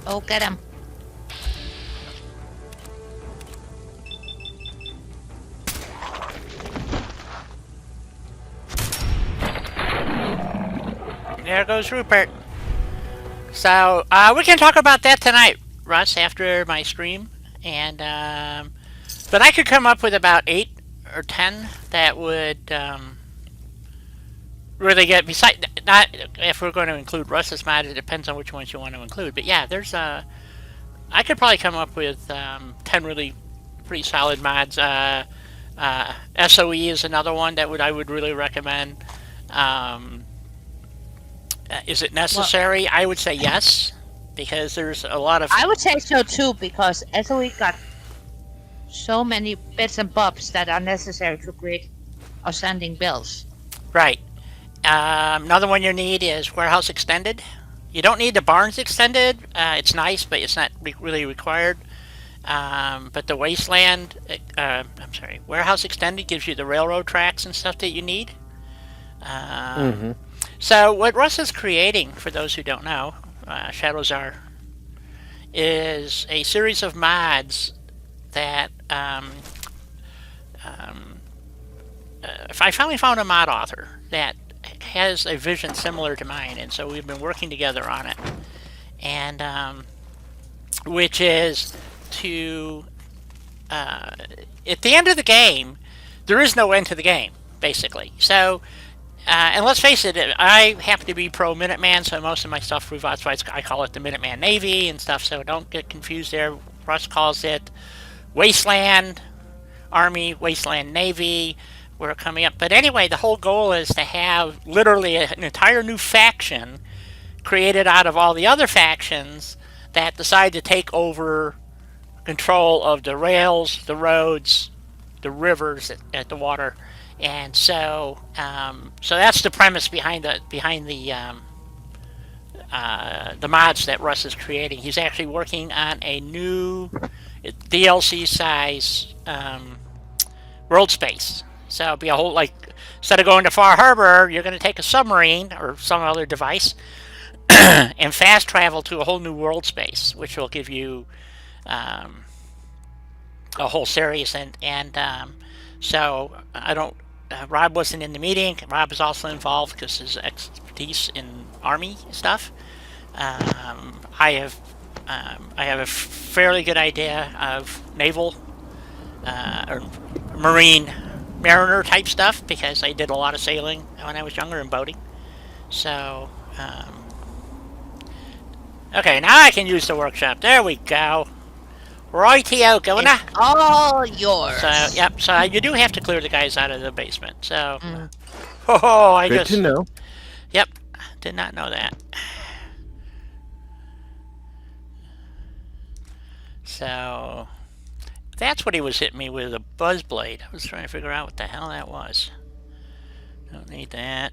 C: Oh, get him.
A: there goes Rupert. So we can talk about that tonight, Russ, after my stream, and but I could come up with about 8 or 10 that would really get. Beside not if we're going to include Russ's mod, it depends on which ones you want to include. But yeah, there's I could probably come up with 10 really pretty solid mods. SOE is another one that I would really recommend. Is it necessary? I would say yes, because there's a lot of.
C: I would say so too, because SOE got so many bits and bobs that are necessary to create outstanding builds.
A: Right. Another one you need is Warehouse Extended. You don't need the Barns Extended. It's nice, but it's not really required. But the Wasteland, Warehouse Extended gives you the railroad tracks and stuff that you need. So what Russ is creating, for those who don't know, Shadow Czar, is a series of mods that I finally found a mod author that has a vision similar to mine, and so we've been working together on it. And which is to at the end of the game, there is no end to the game, basically. So. And let's face it, I happen to be pro Minuteman, so most of my stuff revolves. I call it the Minuteman Navy and stuff, so don't get confused there. Russ calls it Wasteland Army, Wasteland Navy. We're coming up. But anyway, the whole goal is to have literally an entire new faction created out of all the other factions that decide to take over control of the rails, the roads, the rivers, at the water. And so, so that's the premise behind the mods that Russ is creating. He's actually working on a new DLC size world space. So it'll be a whole, like, instead of going to Far Harbor, you're going to take a submarine or some other device and fast travel to a whole new world space, which will give you a whole series, and so I don't. Rob wasn't in the meeting. Rob is also involved because his expertise in army stuff. I have a fairly good idea of naval or marine mariner type stuff because I did a lot of sailing when I was younger and boating. So, okay, now I can use the workshop. There we go. Rightio,
C: It's
A: Governor.
C: all
A: So,
C: yours.
A: yep. So you do have to clear the guys out of the basement. So,
C: Mm.
A: oh, I
B: Good
A: just,
B: to know.
A: yep, did not know that. So, that's what he was hitting me with, a buzz blade. I was trying to figure out what the hell that was. Don't need that.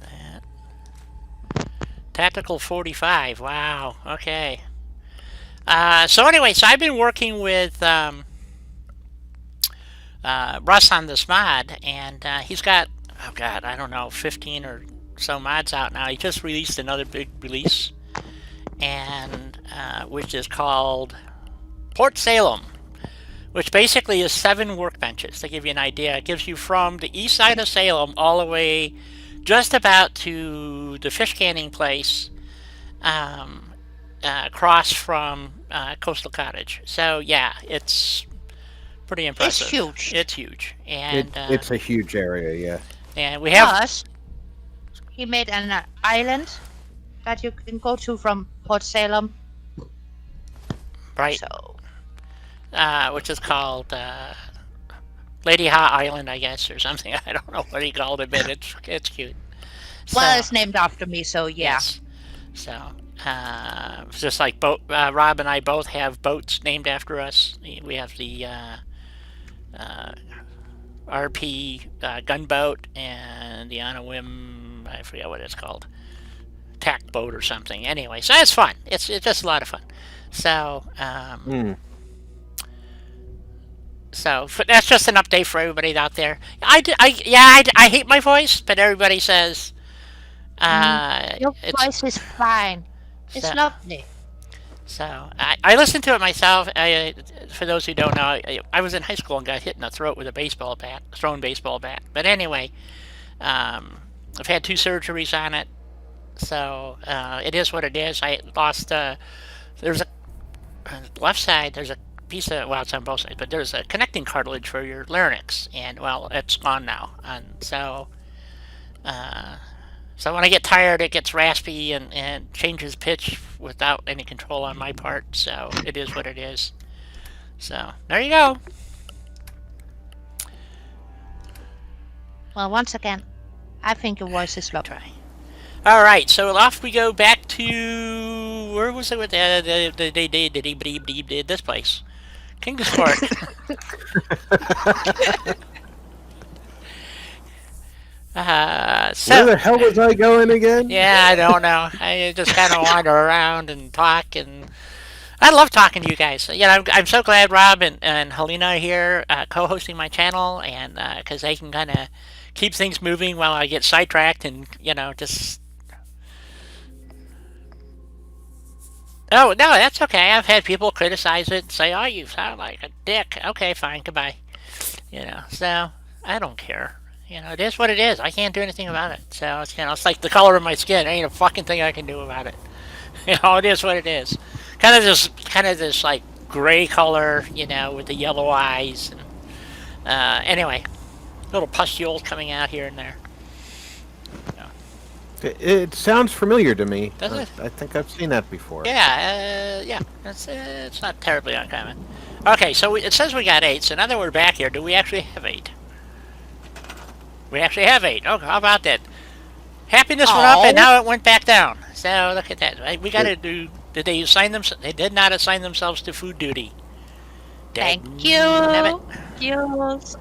A: That. Tactical 45. Wow. Okay. So anyway, so I've been working with Russ on this mod, and he's got, oh god, I don't know, 15 or so mods out now. He just released another big release, and which is called Port Salem, which basically is 7 workbenches. To give you an idea, it gives you from the east side of Salem all the way just about to the fish canning place across from Coastal Cottage. So yeah, it's pretty impressive.
C: It's huge.
A: It's huge, and
B: It's a huge area, yeah.
A: and we have
C: Plus, he made an island that you can go to from Port Salem.
A: right,
C: So,
A: which is called Lady Ha Island, I guess, or something. I don't know what he called it, but it's cute.
C: well,
A: So,
C: it's named after me, so yeah.
A: yes. So, it's just like Rob and I both have boats named after us. We have the RP gunboat and the On a Whim, I forget what it's called, tack boat or something. Anyway, so it's fun. It's just a lot of fun. So, so that's just an update for everybody out there. I hate my voice, but everybody says
C: Your
A: it's
C: voice is fine. It's
A: so,
C: lovely.
A: so I listened to it myself. For those who don't know, I was in high school and got hit in the throat with a baseball bat, thrown baseball bat. But anyway, I've had 2 surgeries on it, so it is what it is. I lost. There's a left side. There's a piece of, well, it's on both sides, but there's a connecting cartilage for your larynx, and well, it's gone now. And so, so when I get tired, it gets raspy and changes pitch without any control on my part. So it is what it is. So there you go.
C: Well, once again, I think your voice is lovely.
A: Try. All right, so off we go back to, where was it with this place, Kingsport.
B: Where
A: So
B: the hell was I going again?
A: yeah, I don't know. I just kind of wander around and talk, and I love talking to you guys. You know, I'm so glad Rob and Helena are here co-hosting my channel, and because they can kind of keep things moving while I get sidetracked and, you know, just. Oh, no, that's okay. I've had people criticize it and say, oh, you sound like a dick. Okay, fine, goodbye. You know, so I don't care. You know, it is what it is. I can't do anything about it. So, it's, you know, it's like the color of my skin. There ain't a fucking thing I can do about it. You know, it is what it is. Kind of this like gray color, you know, with the yellow eyes. And, anyway, little pustules coming out here and there.
B: It sounds familiar to me.
A: Does it?
B: I think I've seen that before.
A: Yeah, it's not terribly uncommon. Okay, so it says we got 8, so now that we're back here, do we actually have 8? We actually have 8. Oh, how about that? Happiness went up and now it went back down. So look at that. We got to do. Did they assign them? They did not assign themselves to food duty.
C: Thank you.
A: Damn it.
C: Jules.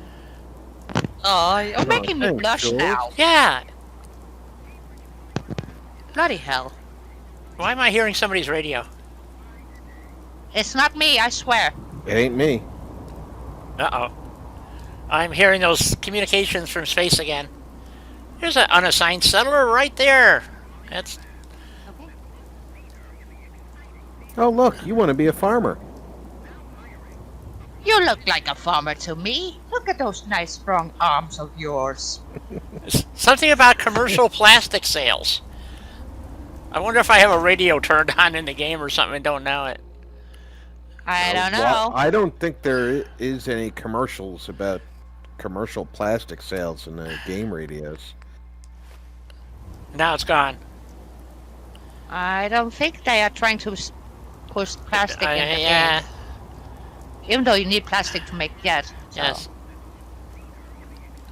C: Oh, you're making me
B: thanks,
C: blush
B: Jules.
C: now.
A: Yeah.
C: Bloody hell.
A: Why am I hearing somebody's radio?
C: It's not me, I swear.
B: It ain't me.
A: Uh-oh. I'm hearing those communications from space again. There's an unassigned settler right there. That's.
B: Oh, look, you want to be a farmer.
C: You look like a farmer to me. Look at those nice strong arms of yours.
A: Something about commercial plastic sales. I wonder if I have a radio turned on in the game or something and don't know it.
C: I don't
B: Well,
C: know.
B: I don't think there is any commercials about commercial plastic sales in the game radios.
A: Now it's gone.
C: I don't think they are trying to push plastic in the
A: Yeah.
C: game. Even though you need plastic to make jet. So.
A: Yes.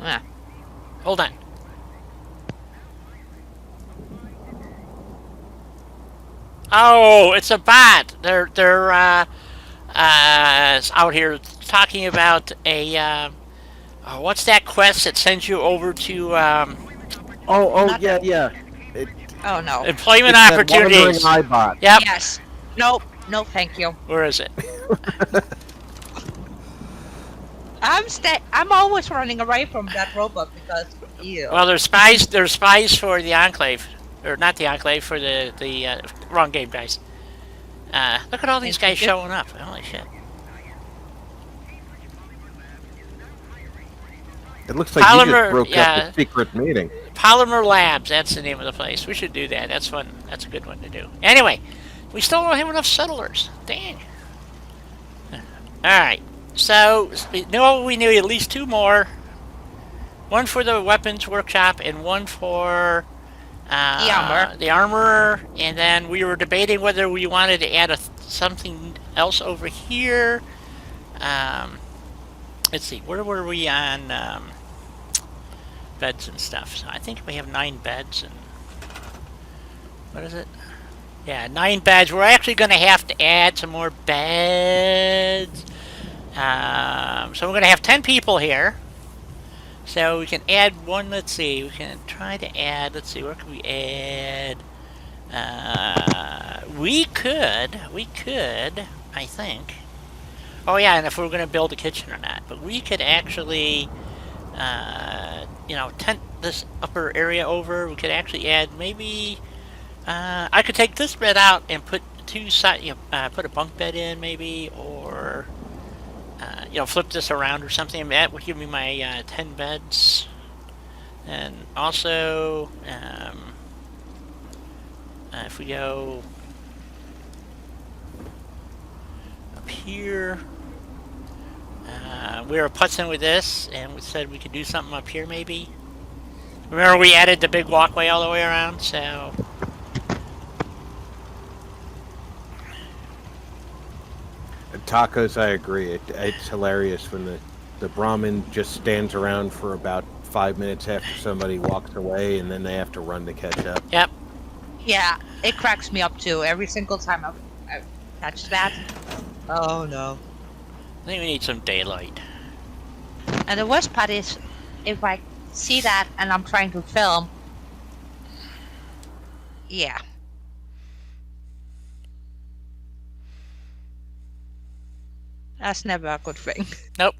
C: Yeah.
A: Hold on. Oh, it's a bot. They're out here talking about a what's that quest that sends you over to
C: Not
B: yeah,
C: that-
B: yeah. It,
C: Oh no.
A: employment
B: it's that wandering
A: opportunities.
B: iBot.
A: Yep.
C: Yes. Nope. No, thank you.
A: Where is it?
C: I'm always running away from that robot because ew.
A: Well, there's spies. There's spies for the Enclave, or not the Enclave, for the wrong game guys. Look at all these guys showing up. Holy shit!
B: It looks like you
A: Polymer,
B: just broke
A: yeah.
B: up a secret meeting.
A: Polymer Labs. That's the name of the place. We should do that. That's fun. That's a good one to do. Anyway, we still don't have enough settlers. Dang. All right. So we need at least 2 more. One for the weapons workshop and one for the armorer. And then we were debating whether we wanted to add something else over here. Let's see. Where were we on beds and stuff? So I think we have 9 beds and what is it? Yeah, 9 beds. We're actually going to have to add some more beds. So we're going to have 10 people here. So we can add one, let's see, we can try to add, let's see, where can we add? We could, I think. Oh yeah, and if we're going to build a kitchen or not. But we could actually, tent this upper area over. We could actually add maybe, I could take this bed out and put put a bunk bed in maybe, or flip this around or something. That would give me my 10 beds. And also, if we go up here, we were putzing with this, and we said we could do something up here maybe. Remember we added the big walkway all the way around, so...
B: Tacos, I agree. It's hilarious when the Brahmin just stands around for about 5 minutes after somebody walks away, and then they have to run to catch up.
A: Yep.
C: Yeah, it cracks me up too. Every single time I catch that. Oh no.
A: I think we need some daylight.
C: And the worst part is, if I see that and I'm trying to film, yeah. That's never a good thing.
A: Nope.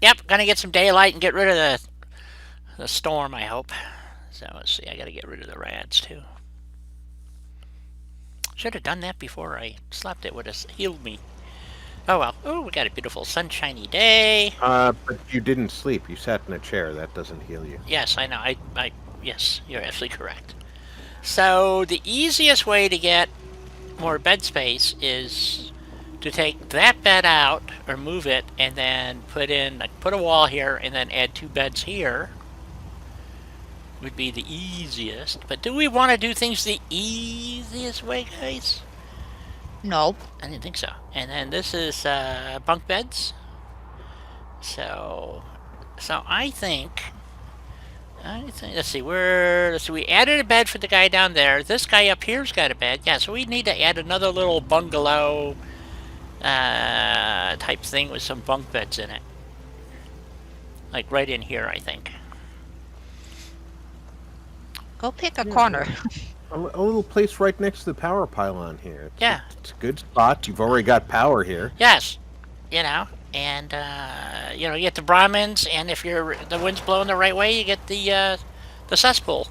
A: Yep, gonna get some daylight and get rid of the storm, I hope. So let's see, I gotta get rid of the rads too. Should have done that before I slapped it, would have healed me. Oh well. Oh, we got a beautiful sunshiny day.
B: But you didn't sleep. You sat in a chair. That doesn't heal you.
A: Yes, I know. Yes, you're absolutely correct. So the easiest way to get more bed space is to take that bed out or move it and then put a wall here and then add 2 beds here would be the easiest. But do we want to do things the easiest way, guys?
C: Nope.
A: I didn't think so. And then this is bunk beds. So I think let's see, we added a bed for the guy down there. This guy up here's got a bed. Yeah, so we need to add another little bungalow type thing with some bunk beds in it. Like right in here, I think.
C: Go pick a corner.
B: A little place right next to the power pylon here.
A: Yeah.
B: It's a good spot. You've already got power here.
A: Yes. And you get the Brahmins, and if the wind's blowing the right way, you get the cesspool.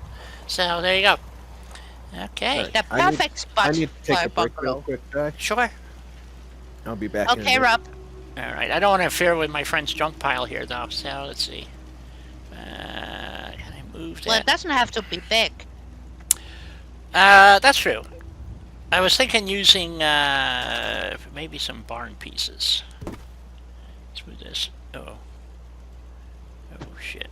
A: So there you go. Okay.
B: Right.
C: The
B: I
C: perfect
B: I
C: spot
B: need to take
C: for
B: a
C: a
B: break real
C: bungalow.
B: quick, guy.
A: Sure.
B: I'll be back in a
C: Okay,
B: minute.
C: Rob.
A: All right. I don't want to interfere with my friend's junk pile here, though. So let's see. Can I move
C: Well, it
A: that?
C: doesn't have to be big.
A: That's true. I was thinking using maybe some barn pieces. Let's move this. Oh. Oh shit.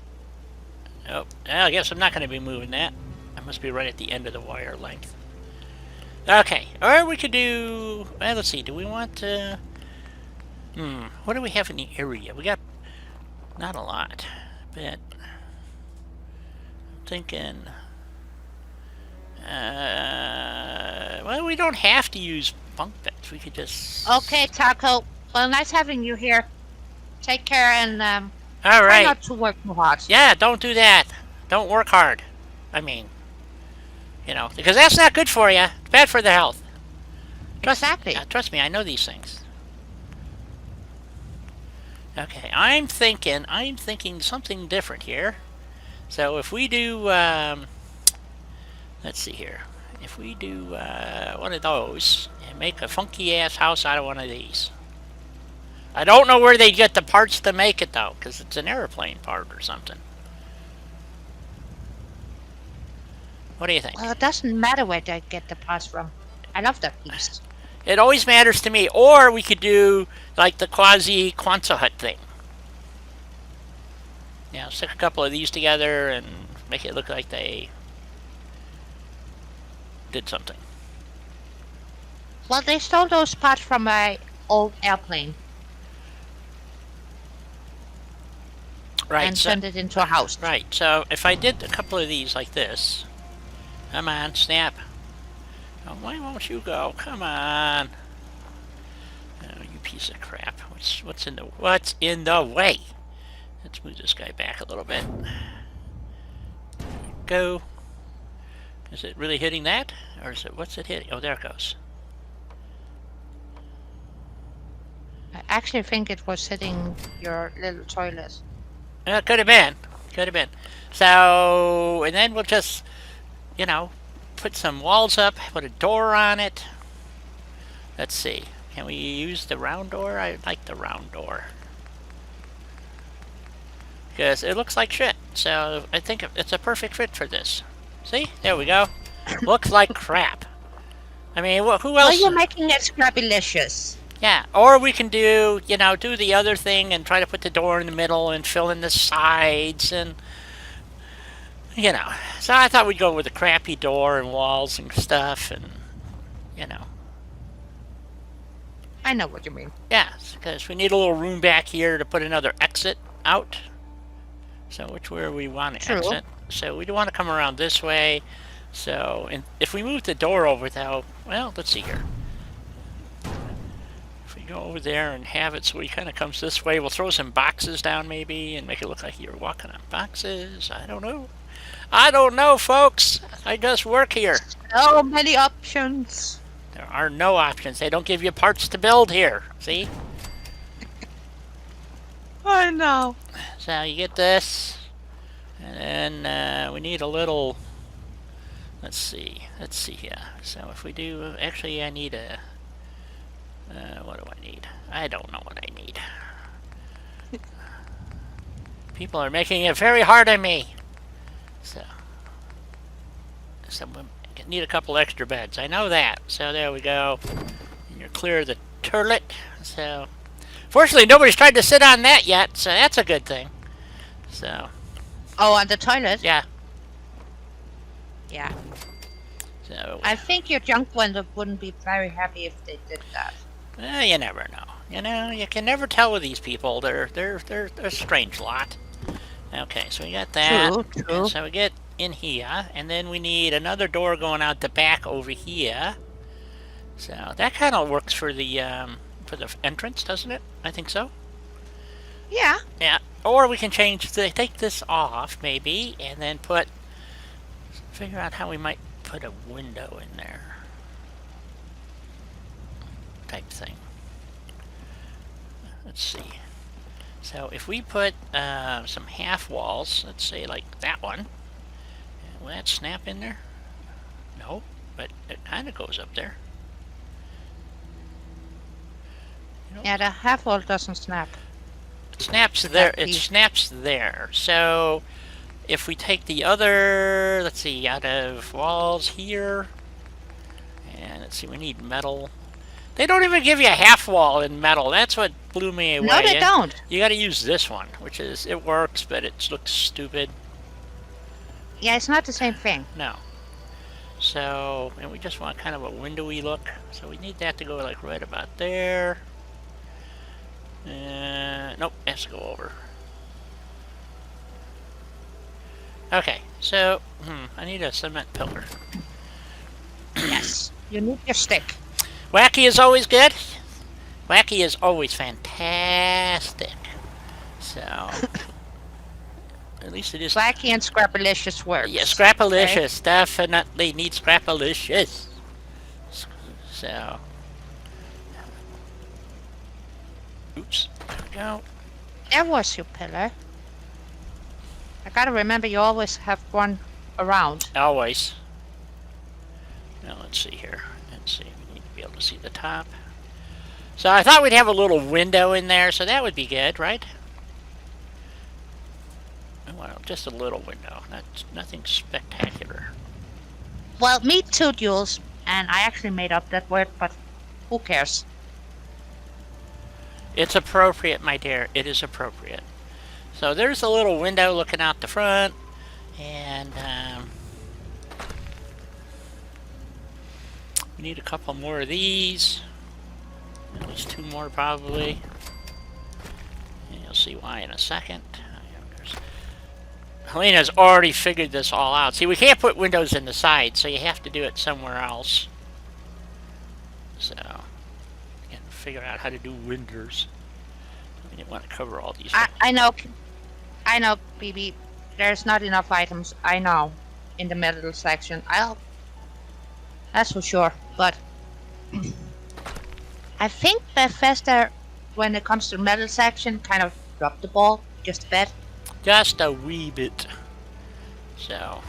A: Oh, I guess I'm not going to be moving that. I must be right at the end of the wire length. Okay, or we could do... Well, let's see, do we want to... what do we have in the area? We got not a lot, but I'm thinking... well, we don't have to use bunk beds. We could just...
C: Okay, Taco. Well, nice having you here. Take care and
A: All
C: try
A: right.
C: not to work too hard.
A: Yeah, don't do that. Don't work hard. I mean, you know, because that's not good for you. It's bad for the health.
C: Exactly.
A: Trust me, I know these things. Okay, I'm thinking something different here. So if we do, let's see here. If we do one of those and make a funky ass house out of one of these. I don't know where they get the parts to make it though, because it's an airplane part or something. What do you think?
C: Well, it doesn't matter where they get the parts from. I love that piece.
A: It always matters to me. Or we could do like the quasi Quonset hut thing. You know, stick a couple of these together and make it look like they did something.
C: Well, they stole those parts from my old airplane
A: Right.
C: and
A: So,
C: turned it into a house.
A: right. So if I did a couple of these like this, come on, snap. Oh, why won't you go? Come on. Oh, you piece of crap. What's in the way? Let's move this guy back a little bit. Go. Is it really hitting that? Or is it, what's it hitting? Oh, there it goes.
C: I actually think it was hitting your little toilet.
A: Could have been. Could have been. So, and then we'll just, you know, put some walls up, put a door on it. Let's see. Can we use the round door? I like the round door. Because it looks like shit. So, I think it's a perfect fit for this. See? There we go. Looks like crap. I mean, who else?
C: Well, you're making it scrappylicious.
A: Yeah, or we can do, you know, do the other thing and try to put the door in the middle and fill in the sides and, you know. So I thought we'd go with a crappy door and walls and stuff and, you know.
C: I know what you mean.
A: Yeah, because we need a little room back here to put another exit out. So which way we want to
C: True.
A: exit? So we do want to come around this way. So and if we move the door over, though, well, let's see here. Go over there and have it so he kind of comes this way. We'll throw some boxes down maybe and make it look like you're walking on boxes. I don't know. I don't know, folks. I just work here.
C: So many options.
A: There are no options. They don't give you parts to build here. See?
C: I know.
A: So you get this. And then we need a little... Let's see. Let's see here. So if we do... Actually, I need a... what do I need? I don't know what I need. People are making it very hard on me. So we need a couple extra beds. I know that. So there we go. And you're clear of the turlet. So fortunately, nobody's tried to sit on that yet. So that's a good thing. So
C: Oh, on the toilet?
A: yeah.
C: Yeah.
A: So
C: I think your junk vendor wouldn't be very happy if they did that.
A: you never know. You know, you can never tell with these people. They're a strange lot. Okay, so we got that.
C: True.
A: And so we get in here, and then we need another door going out the back over here. So that kind of works for the entrance, doesn't it? I think so.
C: Yeah.
A: Yeah. Or we can take this off maybe, and then figure out how we might put a window in there. Type thing. Let's see. So if we put some half walls, let's say like that one, will that snap in there? No, but it kind of goes up there.
C: Yeah, the half wall doesn't snap.
A: It snaps
C: With
A: there.
C: that
A: It
C: piece.
A: snaps there. So if we take the other, let's see, out of walls here, and let's see, we need metal. They don't even give you a half wall in metal. That's what blew me away.
C: No, they don't.
A: You got to use this one, which is, it works, but it looks stupid.
C: Yeah, it's not the same thing.
A: No. So, and we just want kind of a windowy look. So we need that to go like right about there. Nope, it has to go over. Okay, so, I need a cement pillar.
C: Yes. You need your stick.
A: Wacky is always good. Wacky is always fantastic. So, at least it is.
C: Wacky and Scrapalicious works.
A: Yeah, Scrapalicious. Definitely need Scrapalicious. So. Oops. There we go.
C: There was your pillar. I gotta remember you always have one around.
A: Always. Now let's see here. Let's see. We need to be able to see the top. So I thought we'd have a little window in there, so that would be good, right? Well, just a little window. Nothing spectacular.
C: Well, me too, Jules. And I actually made up that word, but who cares?
A: It's appropriate, my dear. It is appropriate. So there's a little window looking out the front, and we need a couple more of these. At least 2 more, probably. And you'll see why in a second. Helena's already figured this all out. See, we can't put windows in the side, so you have to do it somewhere else. So, you can figure out how to do windows. We didn't want to cover all these.
C: I know, BB. There's not enough items. I know, in the middle section. That's for sure. But I think Bethesda, when it comes to the metal section, kind of dropped the ball just a bit.
A: Just a wee bit. So.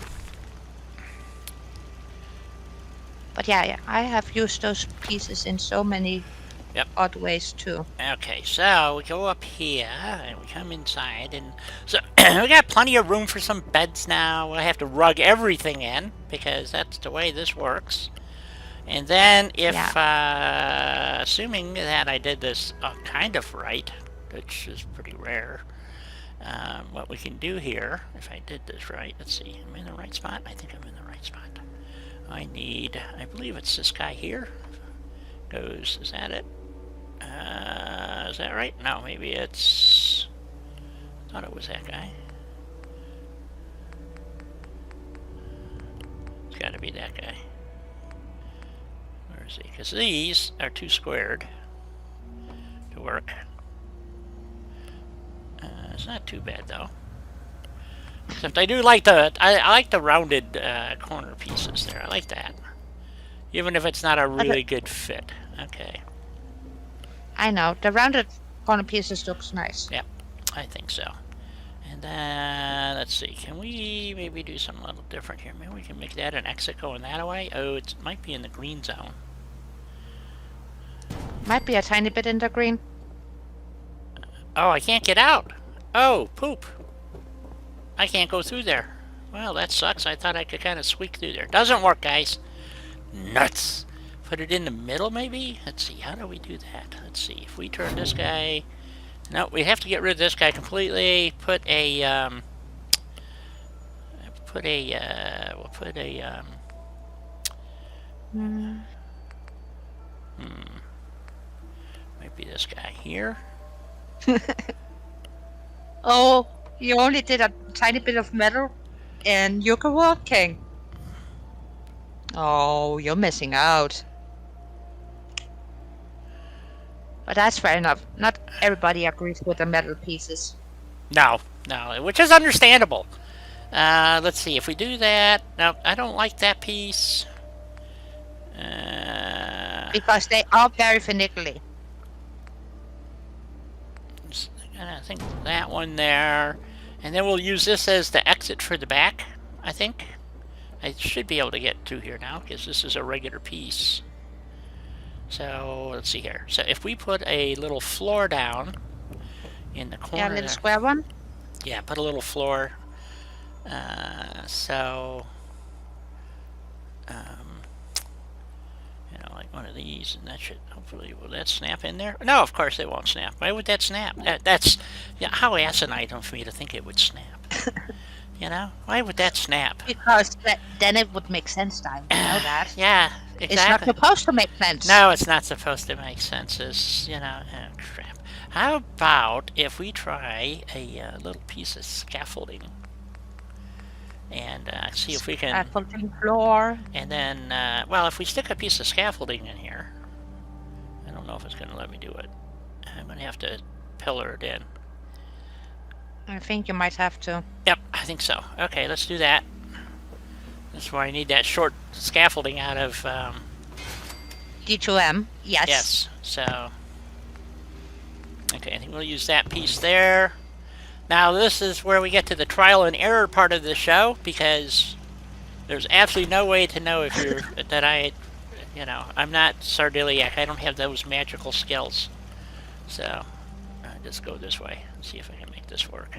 C: But yeah, I have used those pieces in so many odd ways too.
A: Okay, so we go up here and we come inside, and so we got plenty of room for some beds now. We'll have to rug everything in because that's the way this works. And then if, assuming that I did this kind of right, which is pretty rare, what we can do here, if I did this right, let's see, am I in the right spot? I think I'm in the right spot. I believe it's this guy here. Is that it? Is that right? No, maybe it's... I thought it was that guy. It's gotta be that guy. Where is he? Because these are too squared to work. It's not too bad though. Except I do like I like the rounded corner pieces there. I like that. Even if it's not a really good fit. Okay.
C: I know. The rounded corner pieces looks nice.
A: Yep, I think so. And then, let's see. Can we maybe do something a little different here? Maybe we can make that an exit going that way. Oh, it might be in the green zone.
C: Might be a tiny bit in the green.
A: Oh, I can't get out. Oh, poop. I can't go through there. Well, that sucks. I thought I could kind of squeak through there. Doesn't work, guys. Nuts. Put it in the middle, maybe? Let's see. How do we do that? Let's see. If we turn this guy... No, we have to get rid of this guy completely. We'll put a... Might be this guy here.
C: Oh, you only did a tiny bit of metal and you can walking. Oh, you're missing out. But that's fair enough. Not everybody agrees with the metal pieces.
A: No, which is understandable. Let's see, if we do that... No, I don't like that piece.
C: Because they are very finicky.
A: I think that one there. And then we'll use this as the exit for the back, I think. I should be able to get through here now, because this is a regular piece. So let's see here. So if we put a little floor down in the corner,
C: Yeah, a little square one.
A: yeah, put a little floor. So, like one of these, and that should hopefully will that snap in there? No, of course it won't snap. Why would that snap? That's how asinine of me to think it would snap. Why would that snap?
C: Because then it would make sense, Time. You know that.
A: Yeah, exactly.
C: It's not supposed to make sense.
A: No, it's not supposed to make sense. It's, oh, crap. How about if we try a little piece of scaffolding and see if we can...
C: Scaffolding floor.
A: And then, well, if we stick a piece of scaffolding in here, I don't know if it's going to let me do it. I'm going to have to pillar it in.
C: I think you might have to.
A: Yep, I think so. Okay, let's do that. That's why I need that short scaffolding out of...
C: D2M, yes.
A: Yes, so... Okay, I think we'll use that piece there. Now, this is where we get to the trial and error part of the show, because there's absolutely no way to know if you're... I'm not Sardiliac. I don't have those magical skills. So, I'll just go this way and see if I can make this work.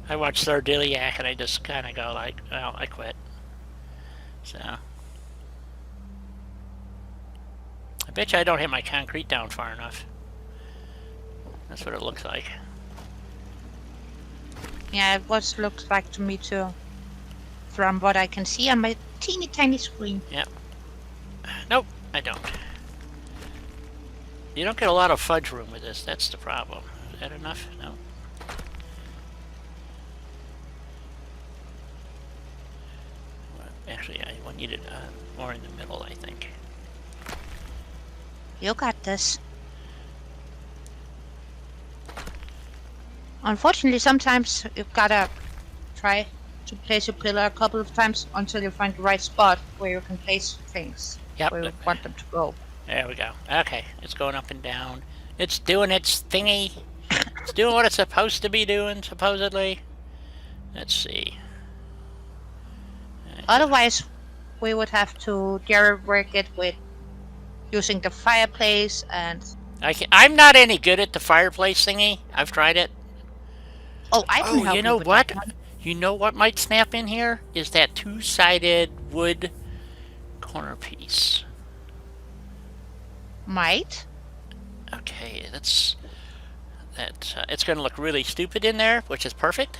A: I watch Sardiliac and I just kind of go like, well, I quit. So... I bet you I don't have my concrete down far enough. That's what it looks like.
C: Yeah, it looks like to me too. From what I can see on my teeny tiny screen.
A: Yep. Nope, I don't. You don't get a lot of fudge room with this, that's the problem. Is that enough? No. Actually, I needed more in the middle, I think.
C: You got this. Unfortunately, sometimes you've gotta try to place your pillar a couple of times until you find the right spot where you can place things.
A: Yep.
C: Where you want them to go.
A: There we go. Okay, it's going up and down. It's doing its thingy. It's doing what it's supposed to be doing, supposedly. Let's see.
C: Otherwise, we would have to jerry-rig it with using the fireplace and...
A: I'm not any good at the fireplace thingy. I've tried it.
C: Oh, I can help
A: you know
C: with
A: what?
C: that one.
A: You know what might snap in here? Is that two-sided wood corner piece.
C: Might.
A: Okay, it's going to look really stupid in there, which is perfect.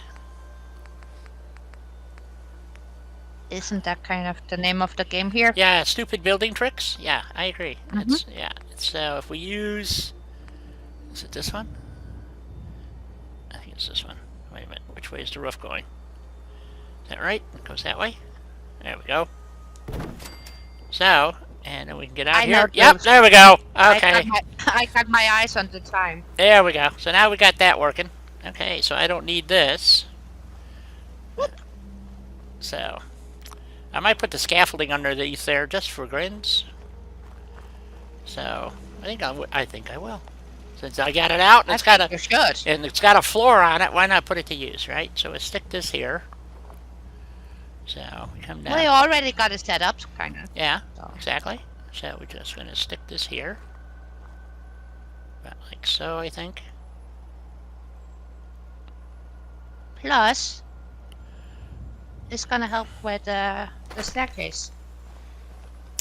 C: Isn't that kind of the name of the game here?
A: Yeah, stupid building tricks. Yeah, I agree.
C: Mhm.
A: So if we use, is it this one? I think it's this one. Wait a minute, which way is the roof going? Is that right? It goes that way. There we go. So, and then we can get out here. Yep, there we go. Okay.
C: I got my eyes on the time.
A: There we go. So now we got that working. Okay, so I don't need this. So, I might put the scaffolding underneath there just for grins. So, I think I will. Since I got it out and it's got a floor on it, why not put it to use, right? So we stick this here. So we come down.
C: Well, you already got it set up, kind of.
A: Yeah, exactly. So we're just going to stick this here. About like so, I think.
C: Plus, it's gonna help with the staircase.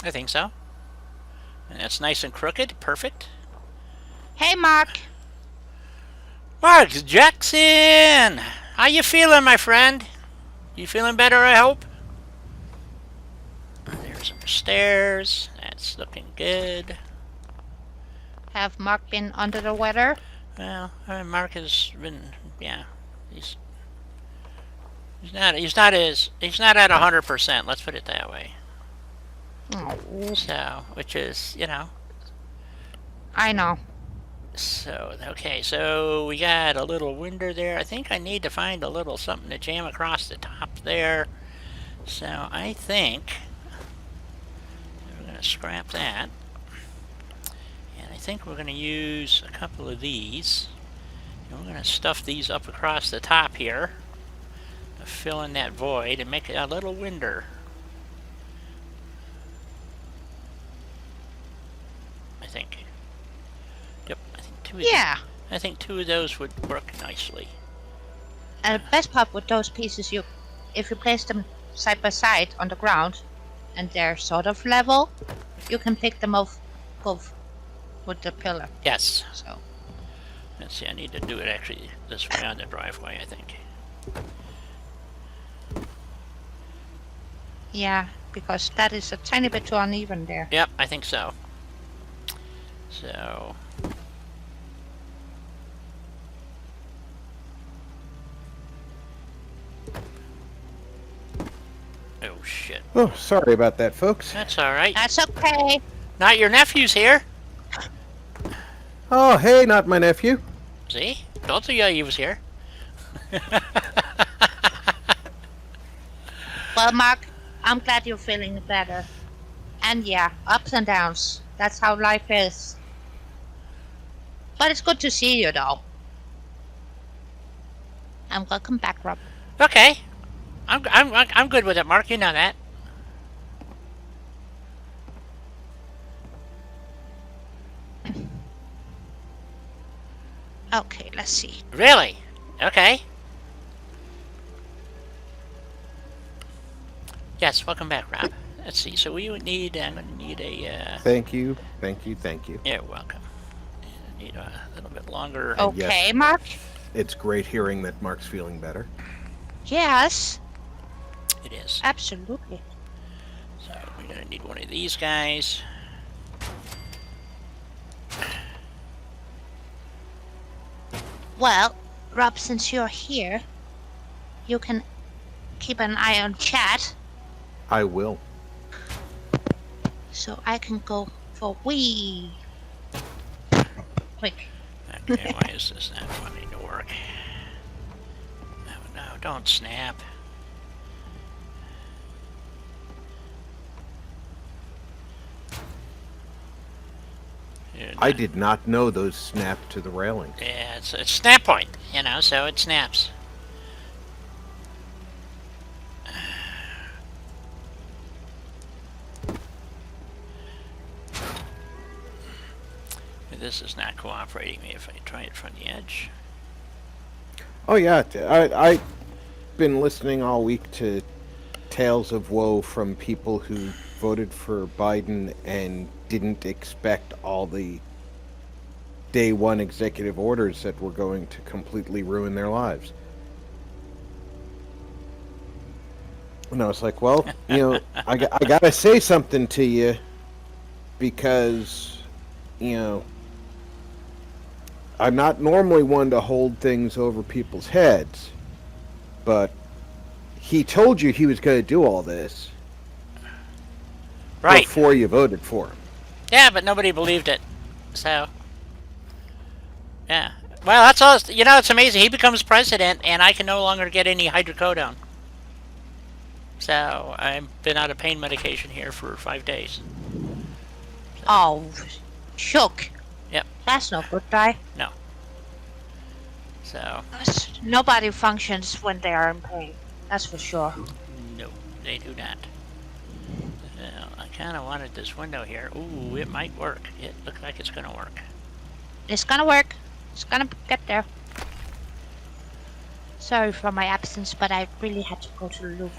A: I think so. And that's nice and crooked. Perfect.
C: Hey, Mark.
A: Mark Jackson! How you feeling, my friend? You feeling better, I hope? There's some stairs. That's looking good.
C: Have Mark been under the weather?
A: Well, Mark has been, yeah. He's not at 100%, let's put it that way.
C: Oh.
A: So, which is,
C: I know.
A: So, okay, so we got a little window there. I think I need to find a little something to jam across the top there. So, I think we're going to scrap that. And I think we're going to use a couple of these. And we're going to stuff these up across the top here to fill in that void and make a little window.
C: Yeah.
A: I think 2 of those would work nicely.
C: And the best part with those pieces, if you place them side by side on the ground, and they're sort of level, you can pick them off with the pillar.
A: Yes.
C: So.
A: Let's see, I need to do it actually this way on the driveway, I think.
C: Yeah, because that is a tiny bit too uneven there.
A: Yep, I think so. So... Oh, shit.
B: Oh, sorry about that, folks.
A: That's alright.
C: That's okay.
A: Not your nephew's here.
B: Oh, hey, not my nephew.
A: See? Told you he was here.
C: Well, Mark, I'm glad you're feeling better. And yeah, ups and downs. That's how life is. But it's good to see you, though. And welcome back, Rob.
A: Okay. I'm good with it, Mark. You know that.
C: Okay, let's see.
A: Really? Okay. Yes, welcome back, Rob. Let's see. So we would need. I'm going to need a.
B: Thank you, thank you, thank you.
A: You're welcome. I need a little bit longer.
C: Okay,
B: yes.
C: Mark?
B: It's great hearing that Mark's feeling better.
C: Yes,
A: It is.
C: absolutely.
A: So we're going to need one of these guys.
C: Well, Rob, since you're here, you can keep an eye on chat,
B: I will.
C: so I can go for wee. Quick.
A: Okay, why is this not wanting to work? No, no, don't snap.
B: I did not know those snapped to the railings.
A: Yeah, it's snap point, you know, so it snaps. This is not cooperating me if I try it from the edge.
B: Oh yeah, I've been listening all week to tales of woe from people who voted for Biden and didn't expect all the day one executive orders that were going to completely ruin their lives. And I was like, well, you know, I gotta say something to you because, you know, I'm not normally one to hold things over people's heads, but he told you he was going to do all this
A: Right.
B: before you voted for him.
A: Yeah, but nobody believed it. So, yeah. Well, that's all. You know, it's amazing. He becomes president, and I can no longer get any hydrocodone. So, I've been out of pain medication here for 5 days.
C: Oh, shook.
A: Yep.
C: That's no good, guy.
A: No. So,
C: Nobody functions when they are in pain. That's for sure.
A: no, they do not. Well, I kind of wanted this window here. Ooh, it might work. It looks like it's going to work.
C: It's gonna work. It's gonna get there. Sorry for my absence, but I really had to go to the loo.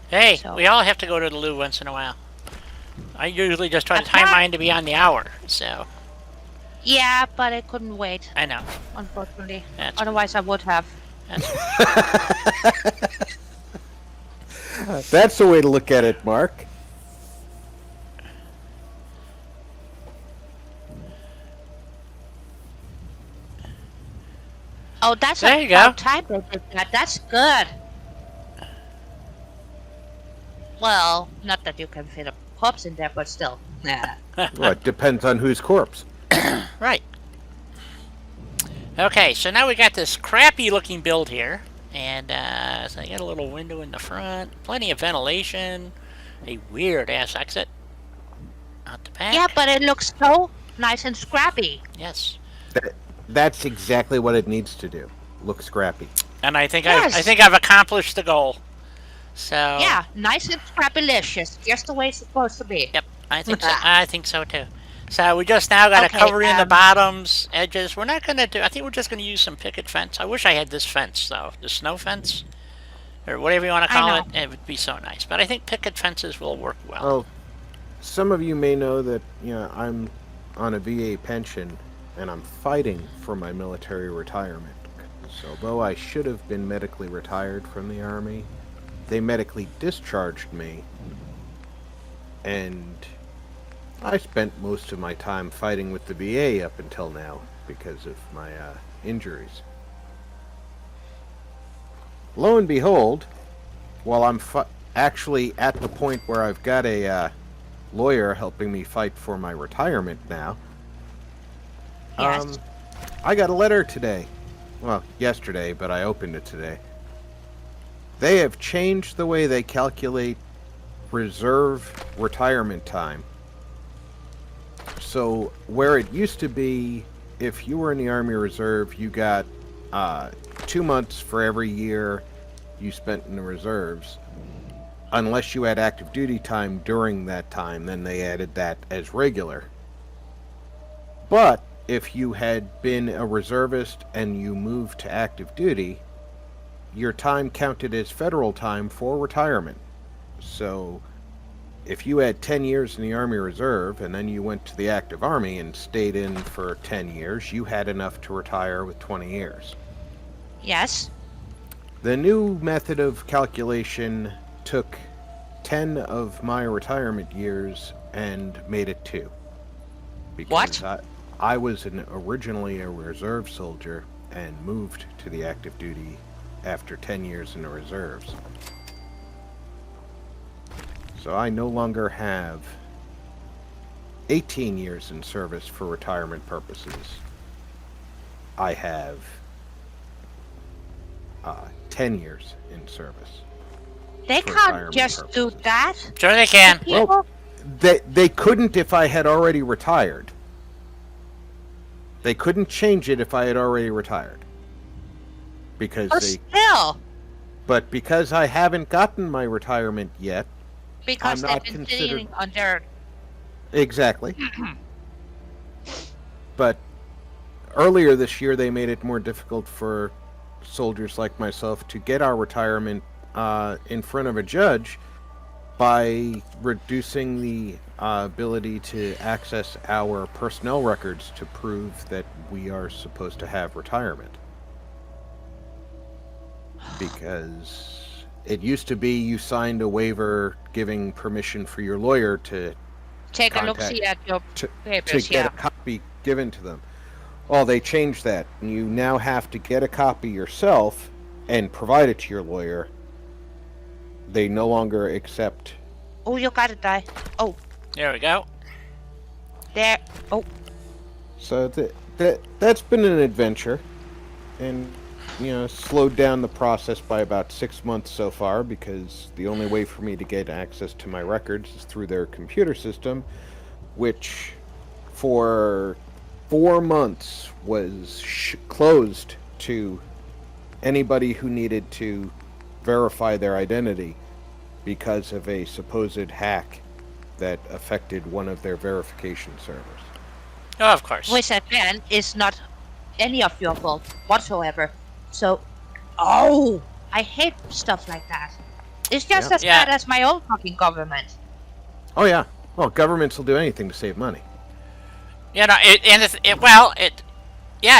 A: Hey,
C: So-
A: we all have to go to the loo once in a while. I usually just try to
C: That's
A: time
C: right.
A: mine to be on the hour, so
C: Yeah, but I couldn't wait,
A: I know.
C: unfortunately.
A: That's-
C: Otherwise, I would have.
A: That's,
B: That's the way to look at it, Mark.
C: Oh, that's
A: There you go.
C: about time they did that. That's good. Well, not that you can fit a corpse in there, but still. Yeah.
B: Well, it depends on whose corpse.
A: right. Okay, so now we got this crappy looking build here. And so I got a little window in the front, plenty of ventilation, a weird ass exit out the back.
C: Yeah, but it looks so nice and scrappy.
A: Yes.
B: That's exactly what it needs to do. Look scrappy.
A: And I think
C: Yes.
A: I think I've accomplished the goal. So
C: Yeah, nice and scrappy-licious, just the way it's supposed to be.
A: Yep, I think so. I think so too. So we just now got to
C: Okay,
A: cover in the bottoms, edges. We're not going to do. I think we're just going to use some picket fence. I wish I had this fence though, the snow fence, or whatever you want to
C: I
A: call
C: know.
A: it. It would be so nice. But I think picket fences will work well.
B: Oh, some of you may know that I'm on a VA pension, and I'm fighting for my military retirement. So, although I should have been medically retired from the Army, they medically discharged me, and I spent most of my time fighting with the VA up until now because of my injuries. Lo and behold, while I'm actually at the point where I've got a lawyer helping me fight for my retirement now,
C: Yes.
B: I got a letter today. Well, yesterday, but I opened it today. They have changed the way they calculate reserve retirement time. So, where it used to be, if you were in the Army Reserve, you got 2 months for every year you spent in the reserves. Unless you had active duty time during that time, then they added that as regular. But if you had been a reservist and you moved to active duty, your time counted as federal time for retirement. So if you had 10 years in the Army Reserve and then you went to the active Army and stayed in for 10 years, you had enough to retire with 20 years.
C: Yes.
B: The new method of calculation took 10 of my retirement years and made it 2. Because
C: What?
B: I was originally a reserve soldier and moved to the active duty after 10 years in the reserves. So I no longer have 18 years in service for retirement purposes. I have 10 years in service.
C: They
B: For
C: can't
B: retirement
C: just do
B: purposes.
C: that.
A: Sure they can.
C: People.
B: Well, they couldn't if I had already retired. They couldn't change it if I had already retired. Because
C: But still,
B: but because I haven't gotten my retirement yet,
C: because
B: I'm
C: they've
B: not
C: been
B: considered-
C: sitting on their.
B: exactly. But earlier this year, they made it more difficult for soldiers like myself to get our retirement in front of a judge by reducing the ability to access our personnel records to prove that we are supposed to have retirement. Because it used to be you signed a waiver giving permission for your lawyer to
C: Take a look,
B: Contact-
C: see at your
B: to
C: papers.
B: get
C: Yeah.
B: a copy given to them. Well, they changed that. You now have to get a copy yourself and provide it to your lawyer. They no longer accept.
C: Oh, you gotta die. Oh,
A: There we go.
C: there. Oh,
B: So that's been an adventure, and slowed down the process by about 6 months so far, because the only way for me to get access to my records is through their computer system, which for 4 months was closed to anybody who needed to verify their identity because of a supposed hack that affected one of their verification servers.
A: Oh, of course.
C: which again is not any of your fault whatsoever. So, oh, I hate stuff like that. It's just
B: Yeah.
C: as
A: Yeah.
C: bad as my own fucking government.
B: Oh yeah. Well, governments will do anything to save money.
A: Yeah,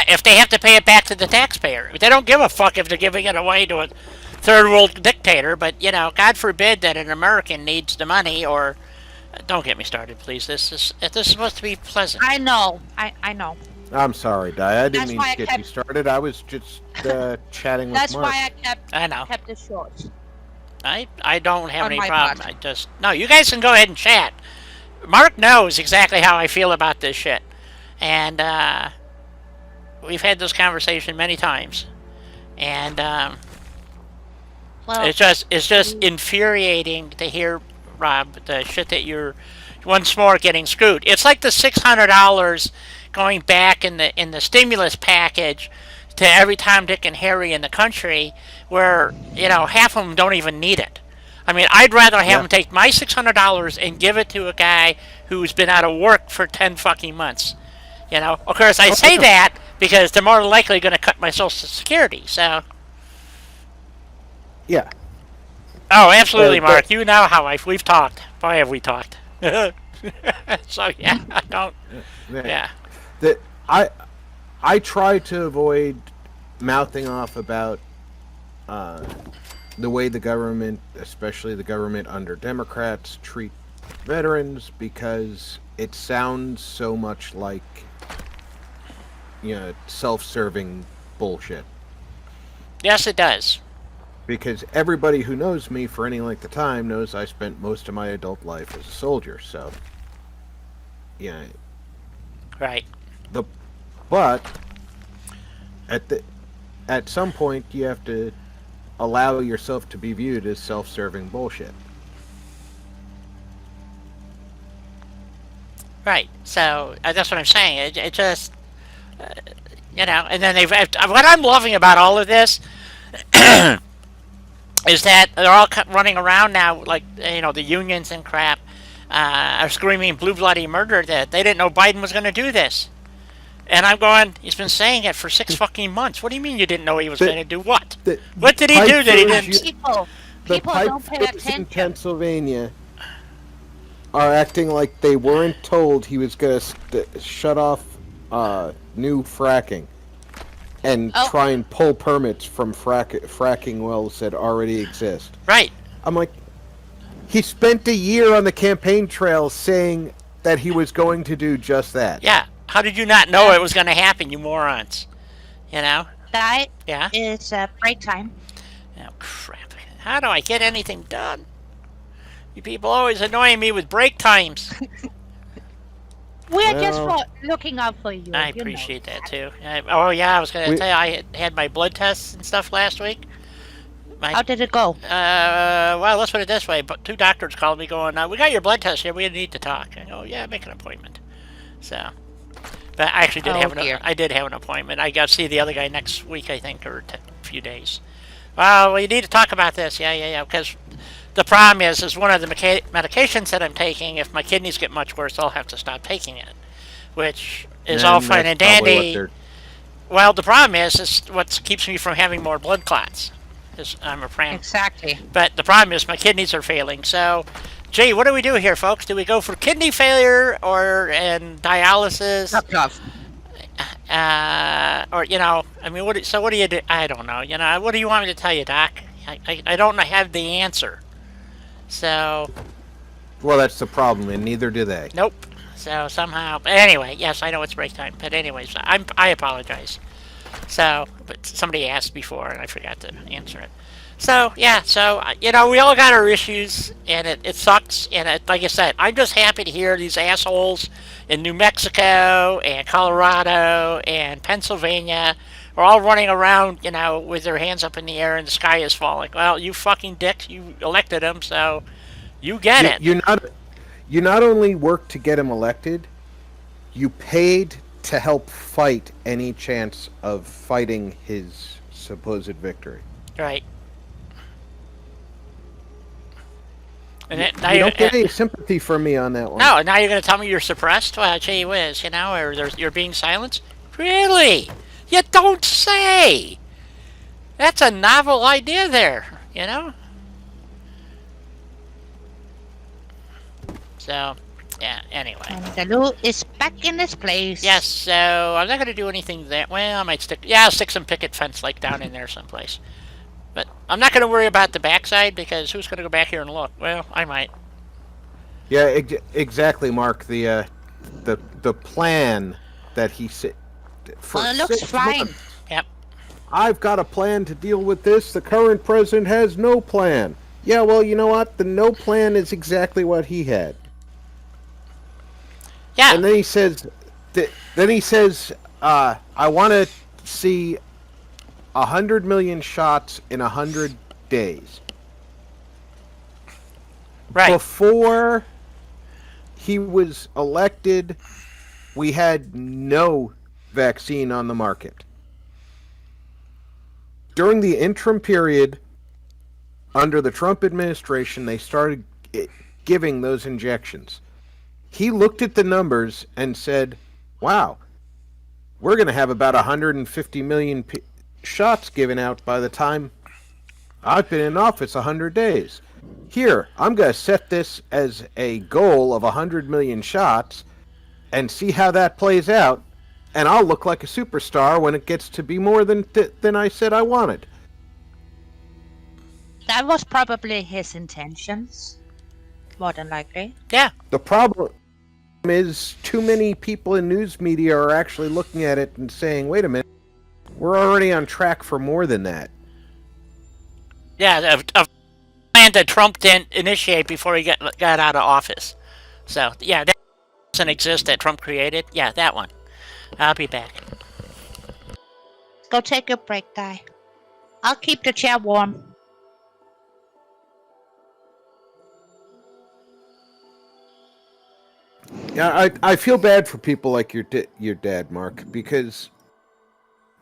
A: if they have to pay it back to the taxpayer. They don't give a fuck if they're giving it away to a third world dictator, but, God forbid that an American needs the money, or... Don't get me started, please. This is supposed to be pleasant.
C: I know. I know.
B: I'm sorry, Di. I didn't
C: That's
B: mean
C: why
B: to
C: I
B: get
C: kept-
B: you started. I was just chatting with
C: That's
B: Mark.
C: why
A: I know.
C: kept it short.
A: I don't have
C: On
A: any
C: my
A: problem.
C: part.
A: No, you guys can go ahead and chat. Mark knows exactly how I feel about this shit. And, we've had this conversation many times. And,
C: Well,
A: it's just infuriating to hear, Rob, the shit that you're once more getting screwed. It's like the $600 going back in the stimulus package to every Tom, Dick, and Harry in the country, where half of them don't even need it. I mean, I'd rather have
B: Yeah.
A: him take my $600 and give it to a guy who's been out of work for 10 fucking months. You know, of course, I say that because they're more likely going to cut my Social Security. So,
B: Yeah.
A: oh, absolutely,
B: But-
A: Mark. You know how we've talked. Boy, have we talked. So yeah, I don't. Yeah,
B: That I try to avoid mouthing off about the way the government, especially the government under Democrats, treat veterans because it sounds so much like self-serving bullshit.
A: yes, it does.
B: Because everybody who knows me for any length of time knows I spent most of my adult life as a soldier. So, yeah,
A: Right.
B: but at some point you have to allow yourself to be viewed as self-serving bullshit.
A: Right. So that's what I'm saying. It just, and then what I'm loving about all of this is that they're all running around now, like, the unions and crap, are screaming blue bloody murder that they didn't know Biden was going to do this. And I'm going, he's been saying it for 6 fucking months. What do you mean you didn't know he was going to do what? What did he do that he didn't?
C: People don't pay
B: in
C: attention.
B: Pennsylvania are acting like they weren't told he was going to shut off new fracking and try and pull permits from fracking wells that already exist.
A: Right.
B: I'm like, he spent a year on the campaign trail saying that he was going to do just that.
A: Yeah. How did you not know it was going to happen, you morons?
C: That
A: Yeah.
C: is break time.
A: Oh, crap. How do I get anything done? You people always annoying me with break times.
C: We're just
B: Well,
C: looking out for you.
A: I
C: you know.
A: appreciate that, too. I was going to tell you, I had my blood tests and stuff last week.
C: How did it go?
A: Well, let's put it this way. But 2 doctors called me going, we got your blood test here. We need to talk. I go, yeah, make an appointment. So, but I actually did have an appointment. I got to see the other guy next week, I think, or a few days. Well, we need to talk about this. Yeah. Because the problem is one of the medications that I'm taking, if my kidneys get much worse, I'll have to stop taking it, which is all fine and dandy. Well, the problem is what keeps me from having more blood clots. I'm a prank.
C: Exactly.
A: But the problem is my kidneys are failing. So, gee, what do we do here, folks? Do we go for kidney failure and dialysis?
C: Tough.
A: Or I mean, what do you do? I don't know. What do you want me to tell you, Doc? I don't have the answer. So.
B: Well, that's the problem, and neither do they.
A: Nope. So somehow, anyway, yes, I know it's break time, but anyways, I apologize. So, but somebody asked before, and I forgot to answer it. So, yeah, we all got our issues, and it sucks, and like I said, I'm just happy to hear these assholes in New Mexico, and Colorado, and Pennsylvania are all running around, with their hands up in the air and the sky is falling. Well, you fucking dicks, you elected them, so you get it.
B: You not only worked to get him elected, you paid to help fight any chance of fighting his supposed victory.
A: Right. And
B: You don't get any sympathy from me on that one.
A: No, now you're going to tell me you're suppressed? Well, gee whiz, or you're being silenced? Really? You don't say! That's a novel idea there, So, yeah, anyway.
C: And the loot is back in this place.
A: Yes, so I'm not going to do anything there. Well, I might I'll stick some picket fence down in there someplace. But I'm not going to worry about the backside because who's going to go back here and look? Well, I might.
B: Yeah, exactly, Mark. The plan that he said for
C: Well, it looks
B: 6
C: fine.
B: months,
A: Yep.
B: I've got a plan to deal with this. The current president has no plan. Yeah, well, you know what? The no plan is exactly what he had.
A: Yeah.
B: And then he says, I want to see 100 million shots in 100 days.
A: Right.
B: Before he was elected, we had no vaccine on the market. During the interim period, under the Trump administration, they started giving those injections. He looked at the numbers and said, wow, we're going to have about 150 million shots given out by the time I've been in office 100 days. Here, I'm going to set this as a goal of 100 million shots and see how that plays out, and I'll look like a superstar when it gets to be more than I said I wanted.
C: That was probably his intentions, more than likely.
A: Yeah.
B: The problem is too many people in news media are actually looking at it and saying, wait a minute, we're already on track for more than that.
A: Yeah, a plan that Trump didn't initiate before he got out of office. So, yeah, that doesn't exist that Trump created. Yeah, that one. I'll be back.
C: Go take your break, Di. I'll keep the chair warm.
B: Yeah, I feel bad for people like your dad, Mark, because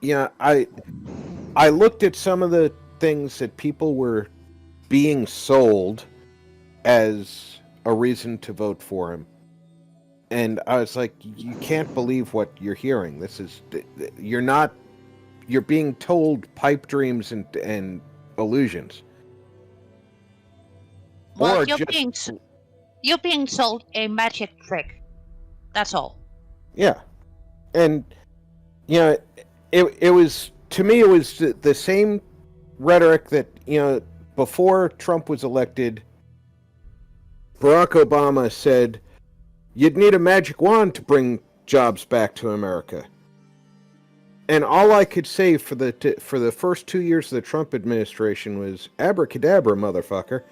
B: I looked at some of the things that people were being sold as a reason to vote for him, and I was like, you can't believe what you're hearing. You're being told pipe dreams and illusions.
C: Well,
B: Or
C: you're being sold a magic trick. That's all.
B: Yeah, and it was, to me, it was the same rhetoric that before Trump was elected, Barack Obama said you'd need a magic wand to bring jobs back to America. And all I could say for the first 2 years of the Trump administration was abracadabra, motherfucker.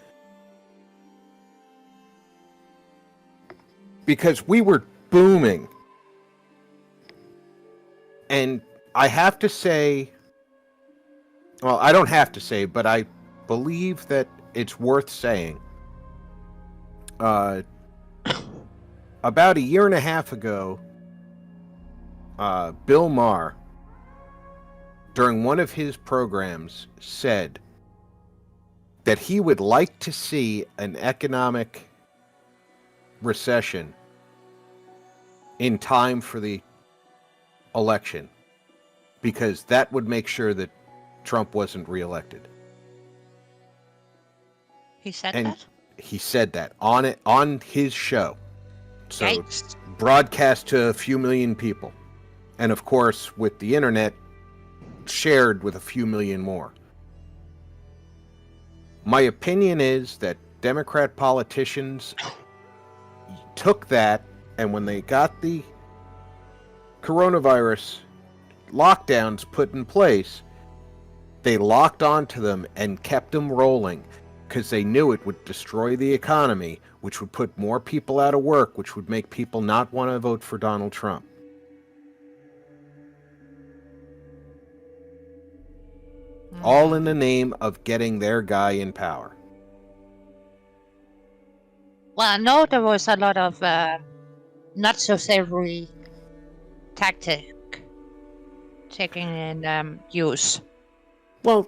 B: Because we were booming. And I have to say, well, I don't have to say, but I believe that it's worth saying. About a year and a half ago, Bill Maher, during one of his programs, said that he would like to see an economic recession in time for the election, because that would make sure that Trump wasn't reelected.
C: He said
B: And
C: that?
B: he said that on his show. So
C: Yikes.
B: broadcast to a few million people. And of course, with the internet, shared with a few million more. My opinion is that Democrat politicians took that, and when they got the coronavirus lockdowns put in place, they locked onto them and kept them rolling, because they knew it would destroy the economy, which would put more people out of work, which would make people not want to vote for Donald Trump. All in the name of getting their guy in power.
C: Well, I know there was a lot of not so savory tactic taking in use.
B: Well,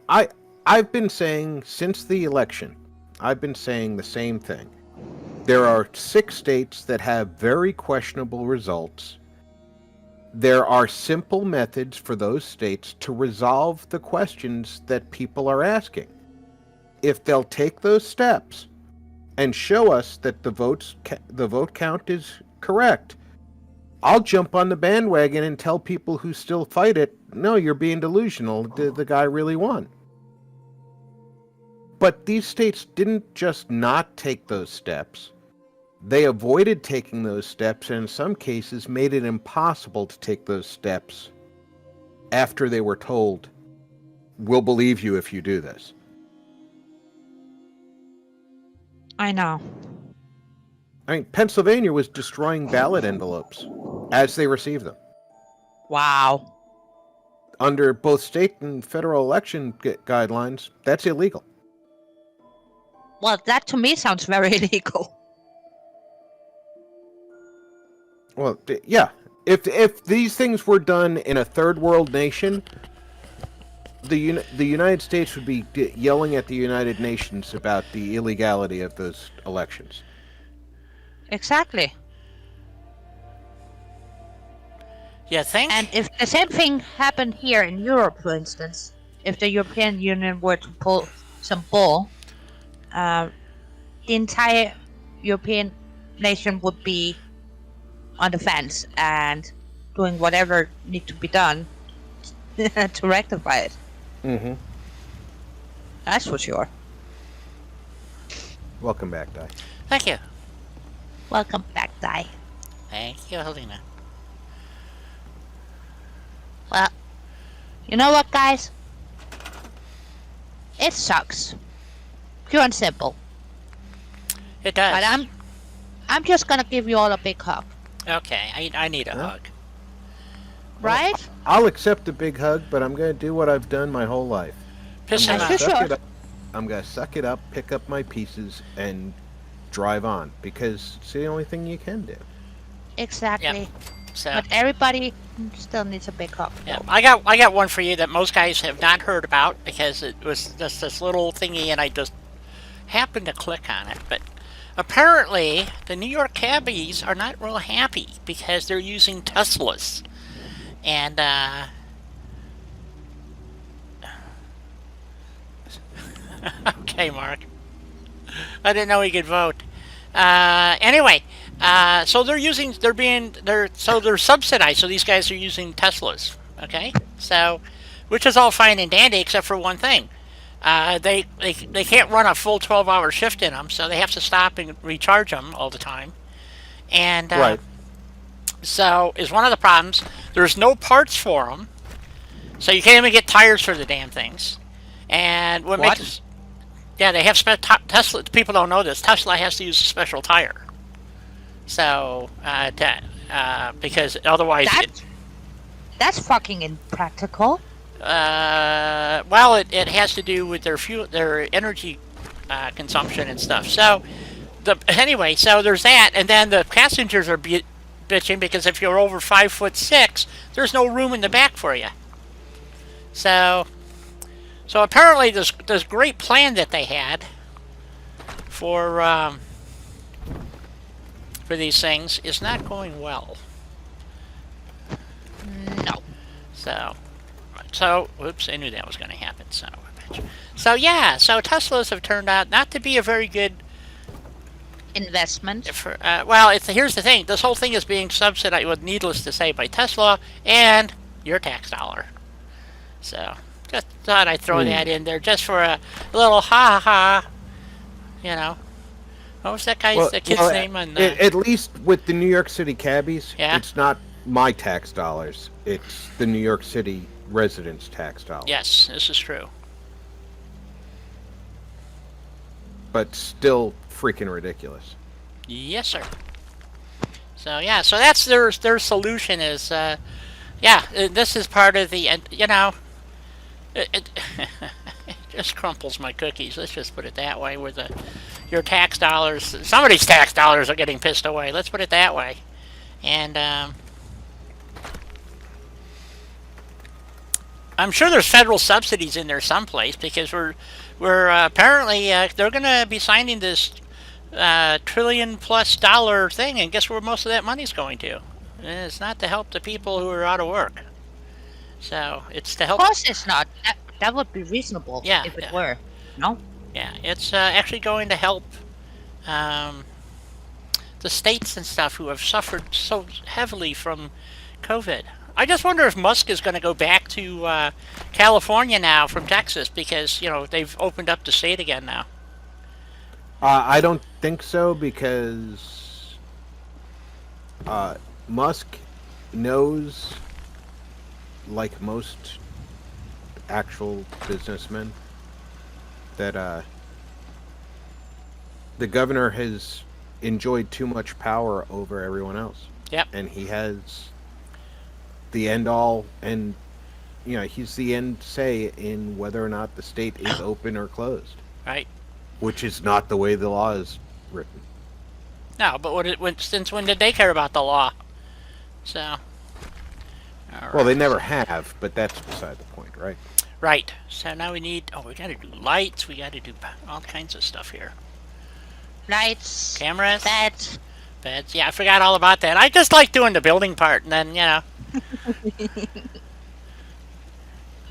B: I've been saying since the election, I've been saying the same thing. There are 6 states that have very questionable results. There are simple methods for those states to resolve the questions that people are asking. If they'll take those steps and show us that the vote count is correct, I'll jump on the bandwagon and tell people who still fight it, no, you're being delusional. The guy really won. But these states didn't just not take those steps. They avoided taking those steps, and in some cases made it impossible to take those steps after they were told, we'll believe you if you do this.
C: I know.
B: I mean, Pennsylvania was destroying ballot envelopes as they received them.
C: Wow.
B: Under both state and federal election guidelines, that's illegal.
C: Well, that to me sounds very illegal.
B: Well, yeah. If these things were done in a third world nation, the United States would be yelling at the United Nations about the illegality of those elections.
C: Exactly.
A: You think?
C: And if the same thing happened here in Europe, for instance, if the European Union were to pull some bull, the entire European nation would be on the fence and doing whatever need to be done to rectify it.
B: Mm-hmm.
C: That's for sure.
B: Welcome back, Di.
A: Thank you.
C: Welcome back, Di.
A: Thank you, Helena.
C: Well, you know what, guys? It sucks. Pure and simple.
A: It does.
C: But I'm just gonna give you all a big hug.
A: Okay, I need a
B: Huh?
A: hug.
C: Right?
B: I'll accept a big hug, but I'm going to do what I've done my whole life.
A: Piss
B: I'm
A: him
C: As you
A: off.
C: should.
B: I'm going to suck it up, pick up my pieces, and drive on, because it's the only thing you can do.
C: Exactly.
A: So,
C: But everybody still needs a big hug.
A: yeah, I got one for you that most guys have not heard about because it was just this little thingy and I just happened to click on it. But apparently, the New York cabbies are not real happy because they're using Teslas. And, okay, Mark. I didn't know he could vote. Anyway, so they're subsidized. So these guys are using Teslas. Okay, so which is all fine and dandy except for one thing. They can't run a full 12-hour shift in them, so they have to stop and recharge them all the time. And
B: Right.
A: so is one of the problems. There's no parts for them, so you can't even get tires for the damn things. And what
C: What?
A: makes yeah, they have Tesla. People don't know this. Tesla has to use a special tire, so because otherwise,
C: That's fucking impractical.
A: well, it has to do with their energy consumption and stuff. So anyway, so there's that, and then the passengers are bitching because if you're over 5'6", there's no room in the back for you. So apparently this great plan that they had for these things is not going well.
C: No.
A: So whoops, I knew that was going to happen. So yeah, so Teslas have turned out not to be a very good
C: Investment.
A: well, here's the thing. This whole thing is being subsidized, well, needless to say, by Tesla and your tax dollar. So just thought I'd throw that in there just for a little ha-ha. You know. What was that the kid's name?
B: At least with the New York City cabbies,
A: Yeah?
B: it's not my tax dollars. It's the New York City residents' tax dollars.
A: Yes, this is true.
B: But still freaking ridiculous.
A: Yes, sir. So yeah, so that's their solution is, this is part of the, it just crumples my cookies. Let's just put it that way. With your tax dollars, somebody's tax dollars are getting pissed away. Let's put it that way. And I'm sure there's federal subsidies in there someplace because we're apparently they're going to be signing this $1 trillion+ thing, and guess where most of that money's going to? And it's not to help the people who are out of work. So it's to help.
C: Of course it's not. That would be reasonable if it were. No?
A: Yeah, it's actually going to help the states and stuff who have suffered so heavily from COVID. I just wonder if Musk is going to go back to California now from Texas because, they've opened up the state again now.
B: I don't think so because Musk knows, like most actual businessmen, that the governor has enjoyed too much power over everyone else.
A: Yep.
B: And he has the end all, and he's the end say in whether or not the state is open or closed.
A: Right.
B: Which is not the way the law is written.
A: No, but since when did they care about the law? So.
B: Well, they never have, but that's beside the point, right?
A: Right. So now we need. Oh, we got to do lights. We got to do all kinds of stuff here.
C: Lights,
A: Cameras,
C: bed.
A: beds. Yeah, I forgot all about that. I just like doing the building part, and then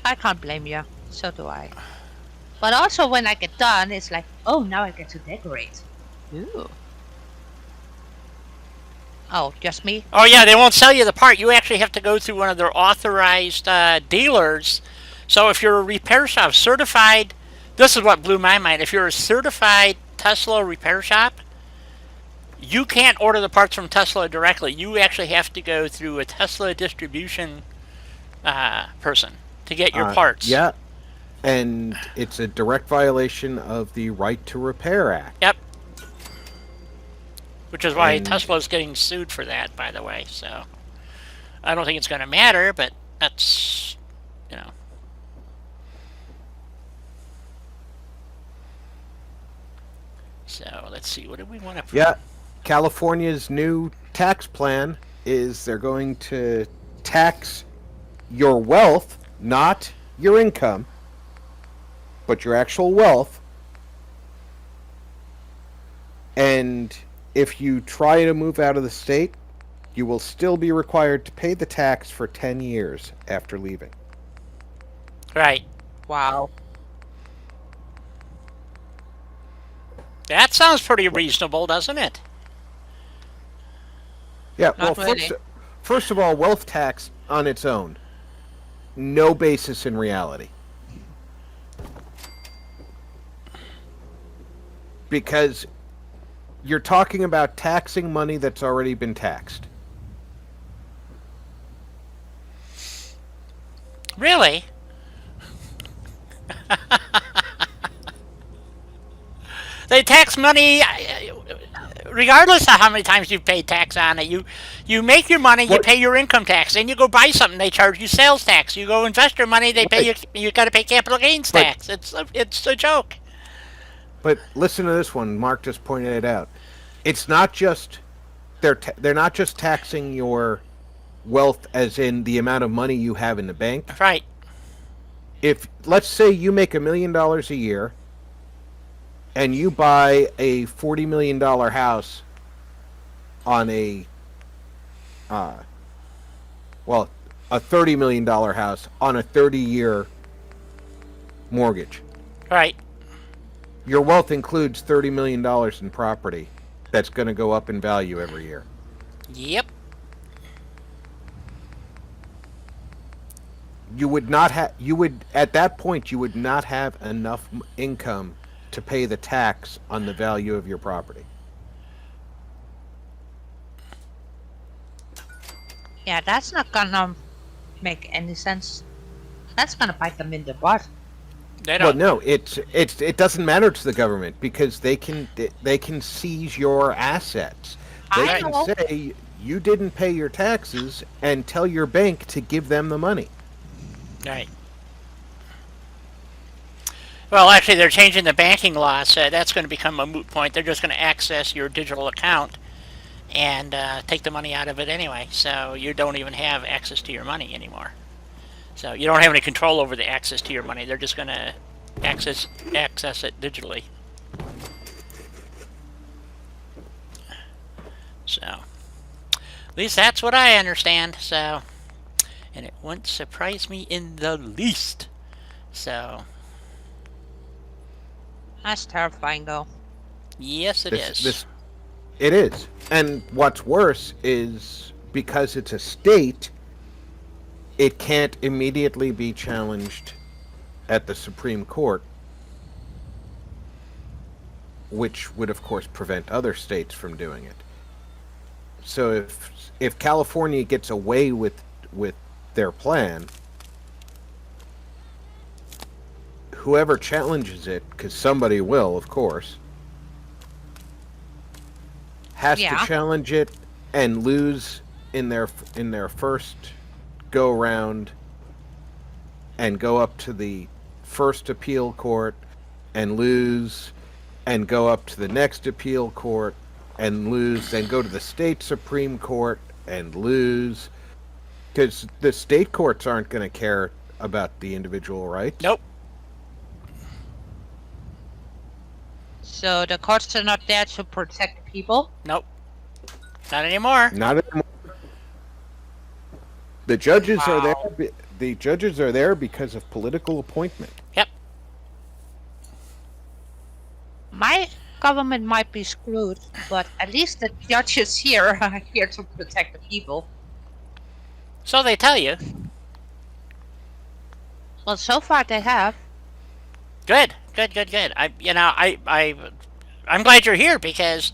C: I can't blame you. So do I. But also when I get done, it's like, oh, now I get to decorate. Ooh. Oh, just me?
A: Oh yeah, they won't sell you the part. You actually have to go through one of their authorized dealers. So if you're a repair shop certified, this is what blew my mind. If you're a certified Tesla repair shop, you can't order the parts from Tesla directly. You actually have to go through a Tesla distribution person to get your parts.
B: Yeah, and it's a direct violation of the Right to Repair Act.
A: Yep. Which is why
B: And-
A: Tesla's getting sued for that, by the way. So I don't think it's going to matter, but that's, you know. So let's see. What do we want to?
B: Yeah, California's new tax plan is they're going to tax your wealth, not your income, but your actual wealth. And if you try to move out of the state, you will still be required to pay the tax for 10 years after leaving.
A: Right.
C: Wow.
A: That sounds pretty reasonable, doesn't it?
B: Yeah,
C: Not
B: well,
C: really.
B: first of all, wealth tax on its own, no basis in reality. Because you're talking about taxing money that's already been taxed.
A: Really? They tax money regardless of how many times you've paid tax on it. You make your money, you
B: What-
A: pay your income tax, then you go buy something, they charge you sales tax. You go invest your money, they pay you got to pay capital gains
B: But-
A: tax. It's a joke.
B: But listen to this one. Mark just pointed it out. It's not just they're not just taxing your wealth as in the amount of money you have in the bank.
A: Right.
B: If let's say you make $1 million a year and you buy a $40 million house on a $30 million house on a 30-year mortgage.
A: Right.
B: Your wealth includes $30 million in property that's going to go up in value every year.
A: Yep.
B: You would not have at that point you would not have enough income to pay the tax on the value of your property.
C: Yeah, that's not gonna make any sense. That's gonna bite them in the butt.
A: They
B: Well,
A: don't.
B: no, it doesn't matter to the government because they can seize your assets. They
C: I
B: can
C: know.
B: say you didn't pay your taxes and tell your bank to give them the money.
A: Right. Well, actually, they're changing the banking laws. So that's going to become a moot point. They're just going to access your digital account and take the money out of it anyway. So you don't even have access to your money anymore. So you don't have any control over the access to your money. They're just going to access it digitally. So at least that's what I understand. So, and it wouldn't surprise me in the least. So
C: That's terrifying, though.
A: yes, it is.
B: It is. And what's worse is because it's a state, it can't immediately be challenged at the Supreme Court, which would, of course, prevent other states from doing it. So if California gets away with their plan, whoever challenges it, because somebody will, of course, has
C: Yeah.
B: to challenge it and lose in their first go round and go up to the first appeal court and lose and go up to the next appeal court and lose, then go to the state Supreme Court and lose, because the state courts aren't going to care about the individual rights.
A: Nope.
C: So the courts are not there to protect people?
A: Nope. Not anymore.
B: Not anymore. The judges are
C: Wow.
B: there. The judges are there because of political appointment.
A: Yep.
C: My government might be screwed, but at least the judges here are here to protect the people.
A: So they tell you.
C: Well, so far they have.
A: Good. I'm glad you're here because,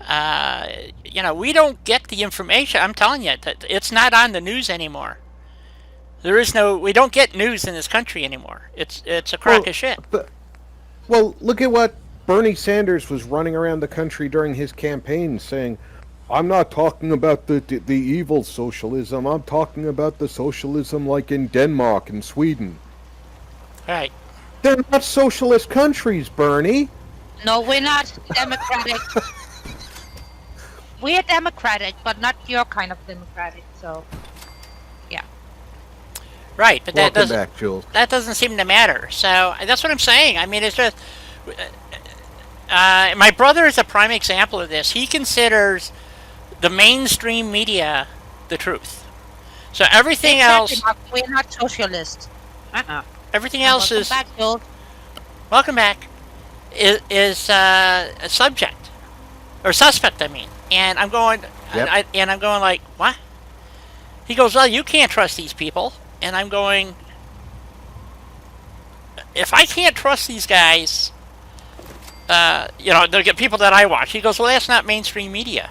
A: we don't get the information. I'm telling you, that it's not on the news anymore. We don't get news in this country anymore. It's a crock of shit.
B: Well, look at what Bernie Sanders was running around the country during his campaign saying, I'm not talking about the evil socialism. I'm talking about the socialism like in Denmark and Sweden.
A: Right.
B: They're not socialist countries, Bernie.
C: No, we're not democratic. We're democratic, but not your kind of democratic, so... yeah.
A: Right, but that
B: Welcome
A: doesn't
B: back, Jules.
A: that doesn't seem to matter. So that's what I'm saying. I mean, it's just my brother is a prime example of this. He considers the mainstream media the truth. So everything else,
C: We're not socialists.
A: everything else
C: Welcome
A: is
C: back, Joel.
A: welcome back. Is a subject or suspect? I mean, and I'm going,
B: Yep.
A: I'm going like, what? He goes, well, you can't trust these people, and I'm going, if I can't trust these guys, they'll get people that I watch. He goes, well, that's not mainstream media.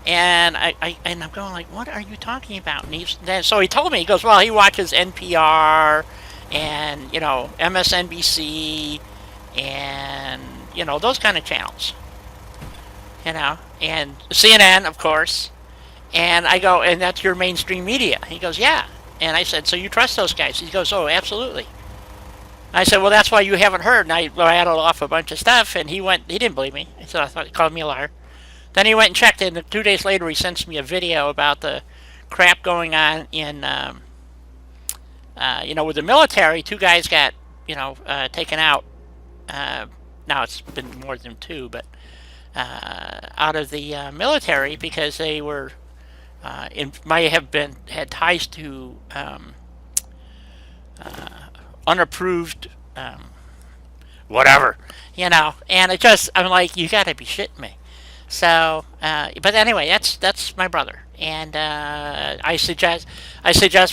A: And I'm going like, what are you talking about? And so he told me, he goes, well, he watches NPR and MSNBC and those kind of channels, and CNN, of course. And I go, and that's your mainstream media? He goes, yeah. And I said, so you trust those guys? He goes, oh, absolutely. I said, well, that's why you haven't heard. And I rattled off a bunch of stuff, and he didn't believe me. So I thought he called me a liar. Then he went and checked it, and 2 days later he sends me a video about the crap going on in, with the military. 2 guys got, taken out. Now it's been more than 2, but out of the military because they were, might have had ties to unapproved, whatever, and I'm like, you gotta be shitting me. So, but anyway, that's my brother, and I suggest,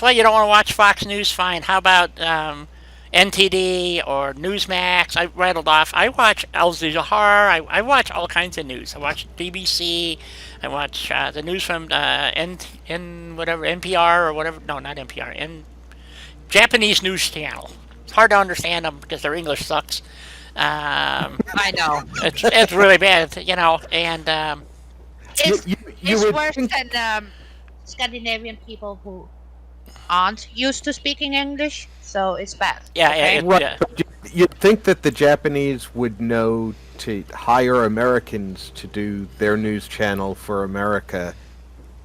A: well, you don't want to watch Fox News, fine. How about NTD or Newsmax? I rattled off. I watch Al Jazeera. I watch all kinds of news. I watch BBC. I watch the news from NPR or whatever. No, not NPR. Japanese news channel. It's hard to understand them because their English sucks.
C: I know.
A: It's really bad, and
C: It's,
B: You
C: it's
B: would
C: worse
B: think-
C: than Scandinavian people who aren't used to speaking English, so it's bad.
A: yeah,
C: okay?
A: it,
B: Right,
A: yeah.
B: but you'd think that the Japanese would know to hire Americans to do their news channel for America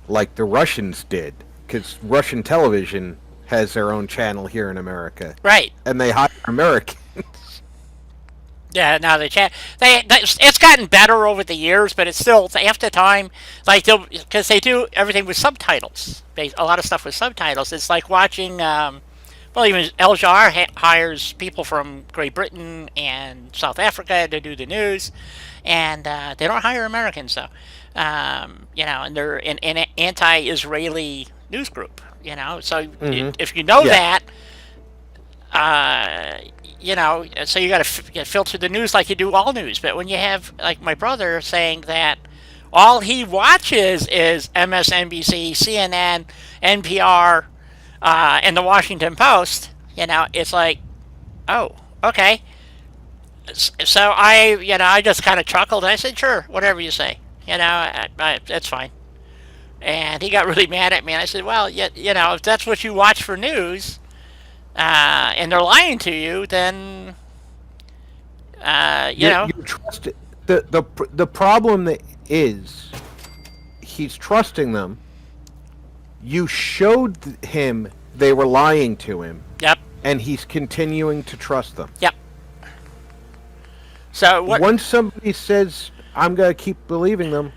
B: like the Russians did, because Russian television has their own channel here in America,
A: Right.
B: and they hire Americans.
A: Yeah, now they chat. It's gotten better over the years, but it's still half the time like because they do everything with subtitles. A lot of stuff with subtitles. It's like watching. Even Al Jazeera hires people from Great Britain and South Africa to do the news, and they don't hire Americans though. And they're an anti-Israeli news group. So if you know
B: Yeah.
A: that. So you got to filter the news like you do all news. But when you have, like my brother saying that all he watches is MSNBC, CNN, NPR, and the Washington Post, it's like, oh, okay. So I just kind of chuckled. And I said, sure, whatever you say. That's fine. And he got really mad at me. And I said, well, if that's what you watch for news, and they're lying to you, then
B: You trust it. The problem that is he's trusting them. You showed him they were lying to him,
A: Yep.
B: and he's continuing to trust them.
A: Yep. So what?
B: Once somebody says, "I'm going to keep believing them,"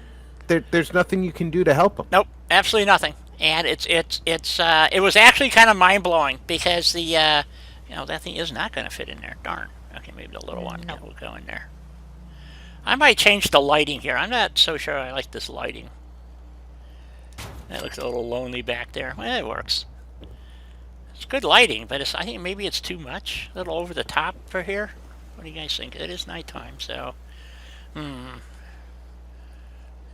B: there's nothing you can do to help them.
A: Nope, absolutely nothing. And it was actually kind of mind blowing because the that thing is not going to fit in there. Darn. Okay, maybe the little one will go in there. I might change the lighting here. I'm not so sure I like this lighting. That looks a little lonely back there. Well, it works. It's good lighting, but I think maybe it's too much. A little over the top for here. What do you guys think? It is nighttime, so.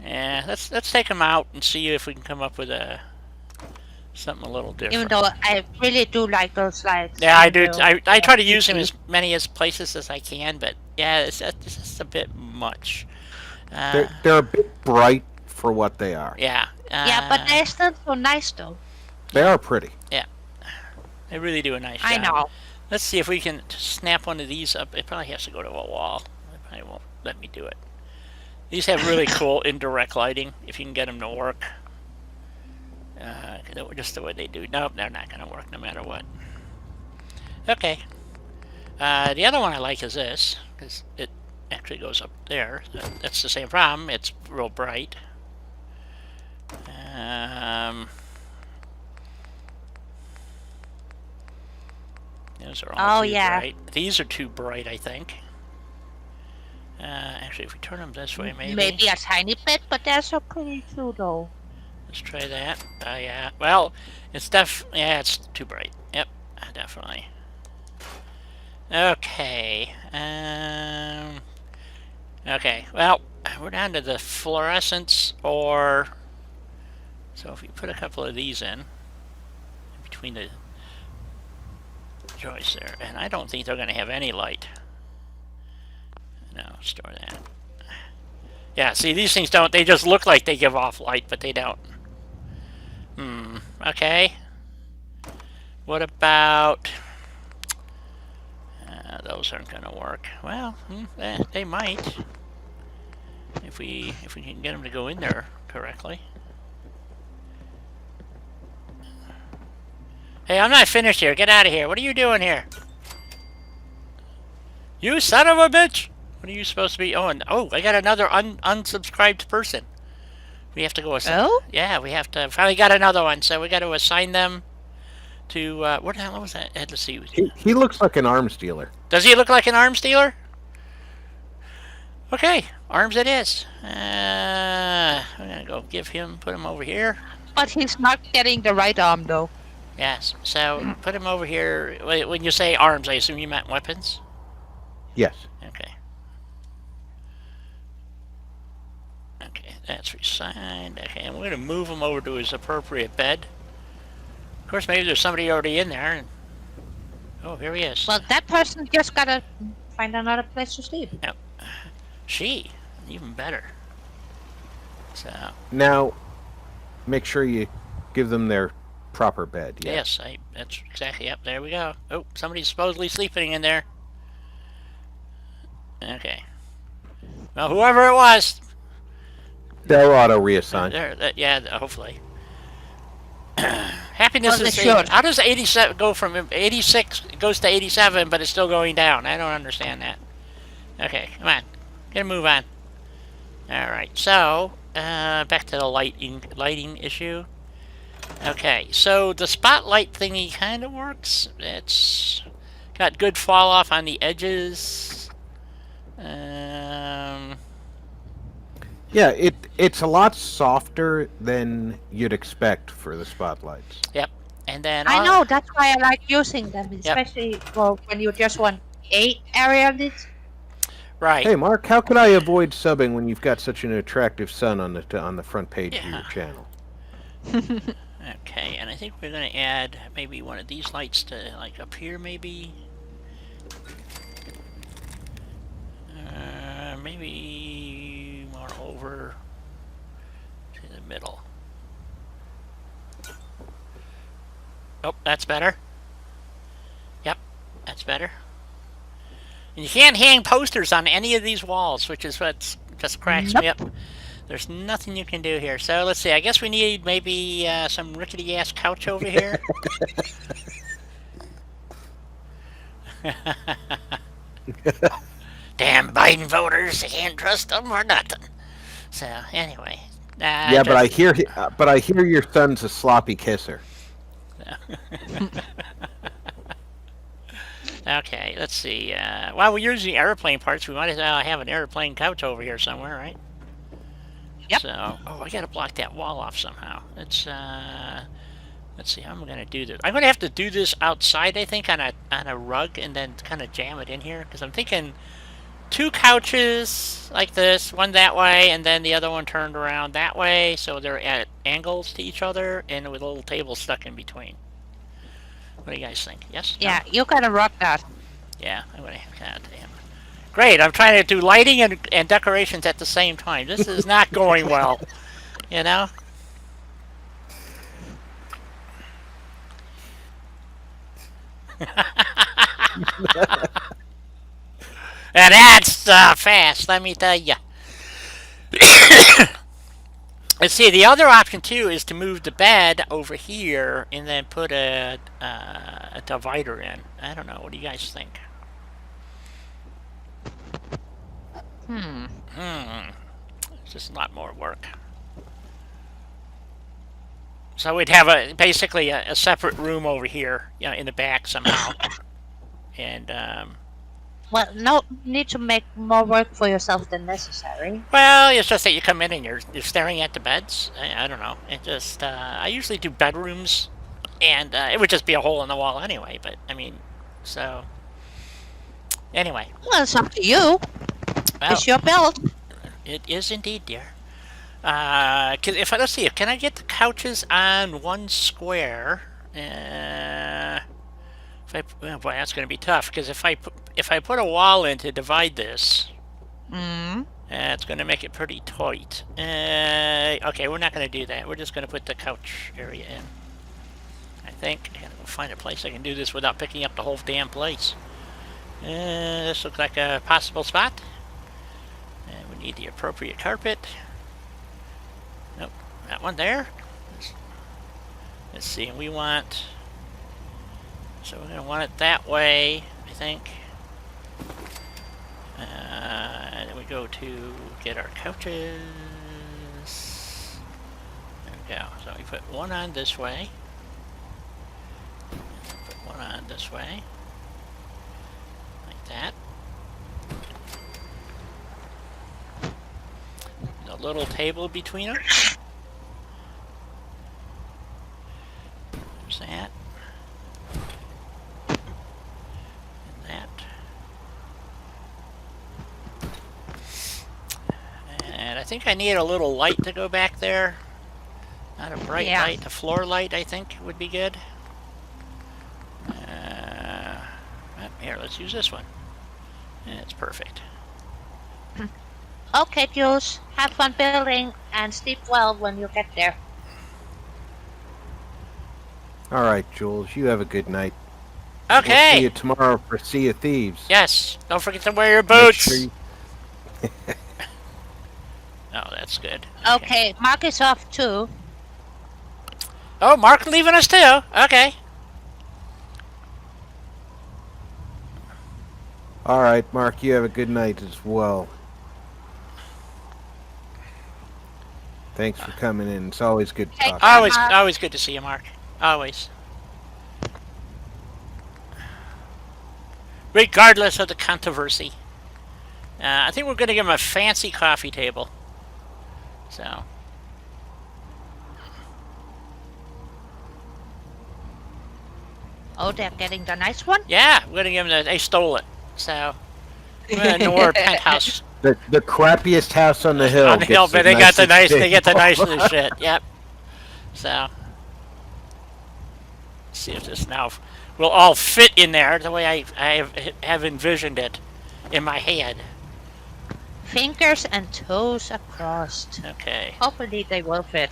A: Yeah, let's take them out and see if we can come up with something a little different.
C: Even though I really do like those lights.
A: Yeah, I do. I try to use them as many places as I can, but yeah, it's just a bit much.
B: They're a bit bright for what they are.
A: Yeah.
C: Yeah, but they're still so nice though.
B: They are pretty.
A: Yeah. They really do a nice job.
C: I know.
A: Let's see if we can snap one of these up. It probably has to go to a wall. It probably won't let me do it. These have really cool indirect lighting, if you can get them to work. Just the way they do. Nope, they're not going to work no matter what. Okay. The other one I like is this, because it actually goes up there. That's the same problem. It's real bright. Those are all too bright. These are too bright, I think. Actually, if we turn them this way, maybe.
C: Maybe a tiny bit, but they're so pretty too, though.
A: Let's try that. Yeah. Well, it's it's too bright. Yep, definitely. Okay. Okay. Well, we're down to the fluorescence, or so if we put a couple of these in between the joists there, and I don't think they're going to have any light. No, store that. Yeah, see, these things don't, they just look like they give off light, but they don't. Okay. What about... those aren't going to work. Well, they might. If we can get them to go in there correctly. Hey, I'm not finished here. Get out of here. What are you doing here? You son of a bitch! What are you supposed to be? Oh, I got another unsubscribed person. We have to go assign.
C: Oh?
A: Yeah, we have to. Finally got another one, so we got to assign them to. What the hell was that? Let's see.
B: He looks like an arms dealer.
A: Does he look like an arms dealer? Okay, arms it is. I'm gonna go put him over here.
C: But he's not getting the right arm, though.
A: Yes, so put him over here. When you say arms, I assume you meant weapons?
B: Yes.
A: Okay. Okay, that's resigned. Okay, and we're going to move him over to his appropriate bed. Of course, maybe there's somebody already in there. Oh, here he is.
C: Well, that person just gotta find another place to sleep.
A: Yep. She, even better. So.
B: Now, make sure you give them their proper bed. Yeah.
A: Yes, that's exactly. Yep, there we go. Oh, somebody's supposedly sleeping in there. Okay. Well, whoever it was.
B: They'll auto reassign.
A: Yeah, hopefully. Happiness
C: Well,
A: is.
C: should.
A: How does 87 go from 86 goes to 87, but it's still going down? I don't understand that. Okay, come on, get a move on. All right, so back to the lighting issue. Okay, so the spotlight thingy kind of works. It's got good fall off on the edges.
B: Yeah, it's a lot softer than you'd expect for the spotlights.
A: Yep, and then
C: I know, that's why I like using them, especially when you just want 8 area lids.
A: Right.
B: Hey, Mark, how could I avoid subbing when you've got such an attractive son on the front page of your channel?
A: Okay, and I think we're going to add maybe one of these lights to, like, up here, maybe. Maybe more over to the middle. Oh, that's better. Yep, that's better. And you can't hang posters on any of these walls, which is what just cracks me up. There's nothing you can do here. So let's see. I guess we need maybe some rickety ass couch over here. Damn Biden voters! I can't trust them or nothing. So anyway,
B: Yeah, but I hear your son's a sloppy kisser.
A: Okay, let's see. While we're using airplane parts, we might as well have an airplane couch over here somewhere, right?
C: Yep.
A: So, oh, I gotta block that wall off somehow. Let's see how I'm gonna do this. I'm gonna have to do this outside, I think, on a rug, and then kind of jam it in here, because I'm thinking 2 couches like this, one that way, and then the other one turned around that way, so they're at angles to each other, and with a little table stuck in between. What do you guys think? Yes?
C: Yeah,
A: No?
C: you gotta rock that.
A: Yeah, I'm gonna. God damn. Great, I'm trying to do lighting and decorations at the same time. This is not going well. You know? And that's fast, let me tell you. Let's see, the other option too is to move the bed over here and then put a divider in. I don't know, what do you guys think? It's just a lot more work. So we'd have basically a separate room over here, you know, in the back somehow. And
C: Well, no need to make more work for yourself than necessary.
A: well, it's just that you come in and you're staring at the beds. I don't know. It just I usually do bedrooms, and it would just be a hole in the wall anyway. But I mean, so anyway,
C: Well, it's up to you.
A: well,
C: It's your build.
A: it is indeed, dear. Let's see, can I get the couches on one square? Oh boy, that's going to be tough because if I put a wall in to divide this, it's going to make it pretty tight. Okay, we're not going to do that. We're just going to put the couch area in. I think I got to go find a place I can do this without picking up the whole damn place. This looks like a possible spot. And we need the appropriate carpet. Nope, that one there. Let's see, we want. So we're going to want it that way, I think. And then we go to get our couches. There we go. So we put one on this way. Put one on this way. Like that. A little table between them. There's that. And I think I need a little light to go back there. Not a bright light, a floor light I think would be good. Here, let's use this one. And it's perfect.
C: Okay, Jules. Have fun building and sleep well when you get there.
B: All right, Jules, you have a good night.
A: Okay.
B: We'll see you tomorrow for Sea of Thieves.
A: Yes. Don't forget to wear your boots.
B: Sure you...
A: Oh, that's good.
C: Okay, Mark is off too.
A: Oh, Mark leaving us too. Okay.
B: All right, Mark, you have a good night as well. Thanks for coming in. It's always good to talk.
A: Always good to see you, Mark. Always. Regardless of the controversy. I think we're going to give him a fancy coffee table. So.
C: Oh, they're getting the nice one?
A: Yeah, we're going to give him they stole it. So. We're going to ignore penthouse.
B: The crappiest house on the hill.
A: On the hill, but they get the nicest shit. Yep. So. Let's see if this now will all fit in there the way I have envisioned it in my head.
C: Fingers and toes are crossed.
A: Okay.
C: Hopefully they will fit.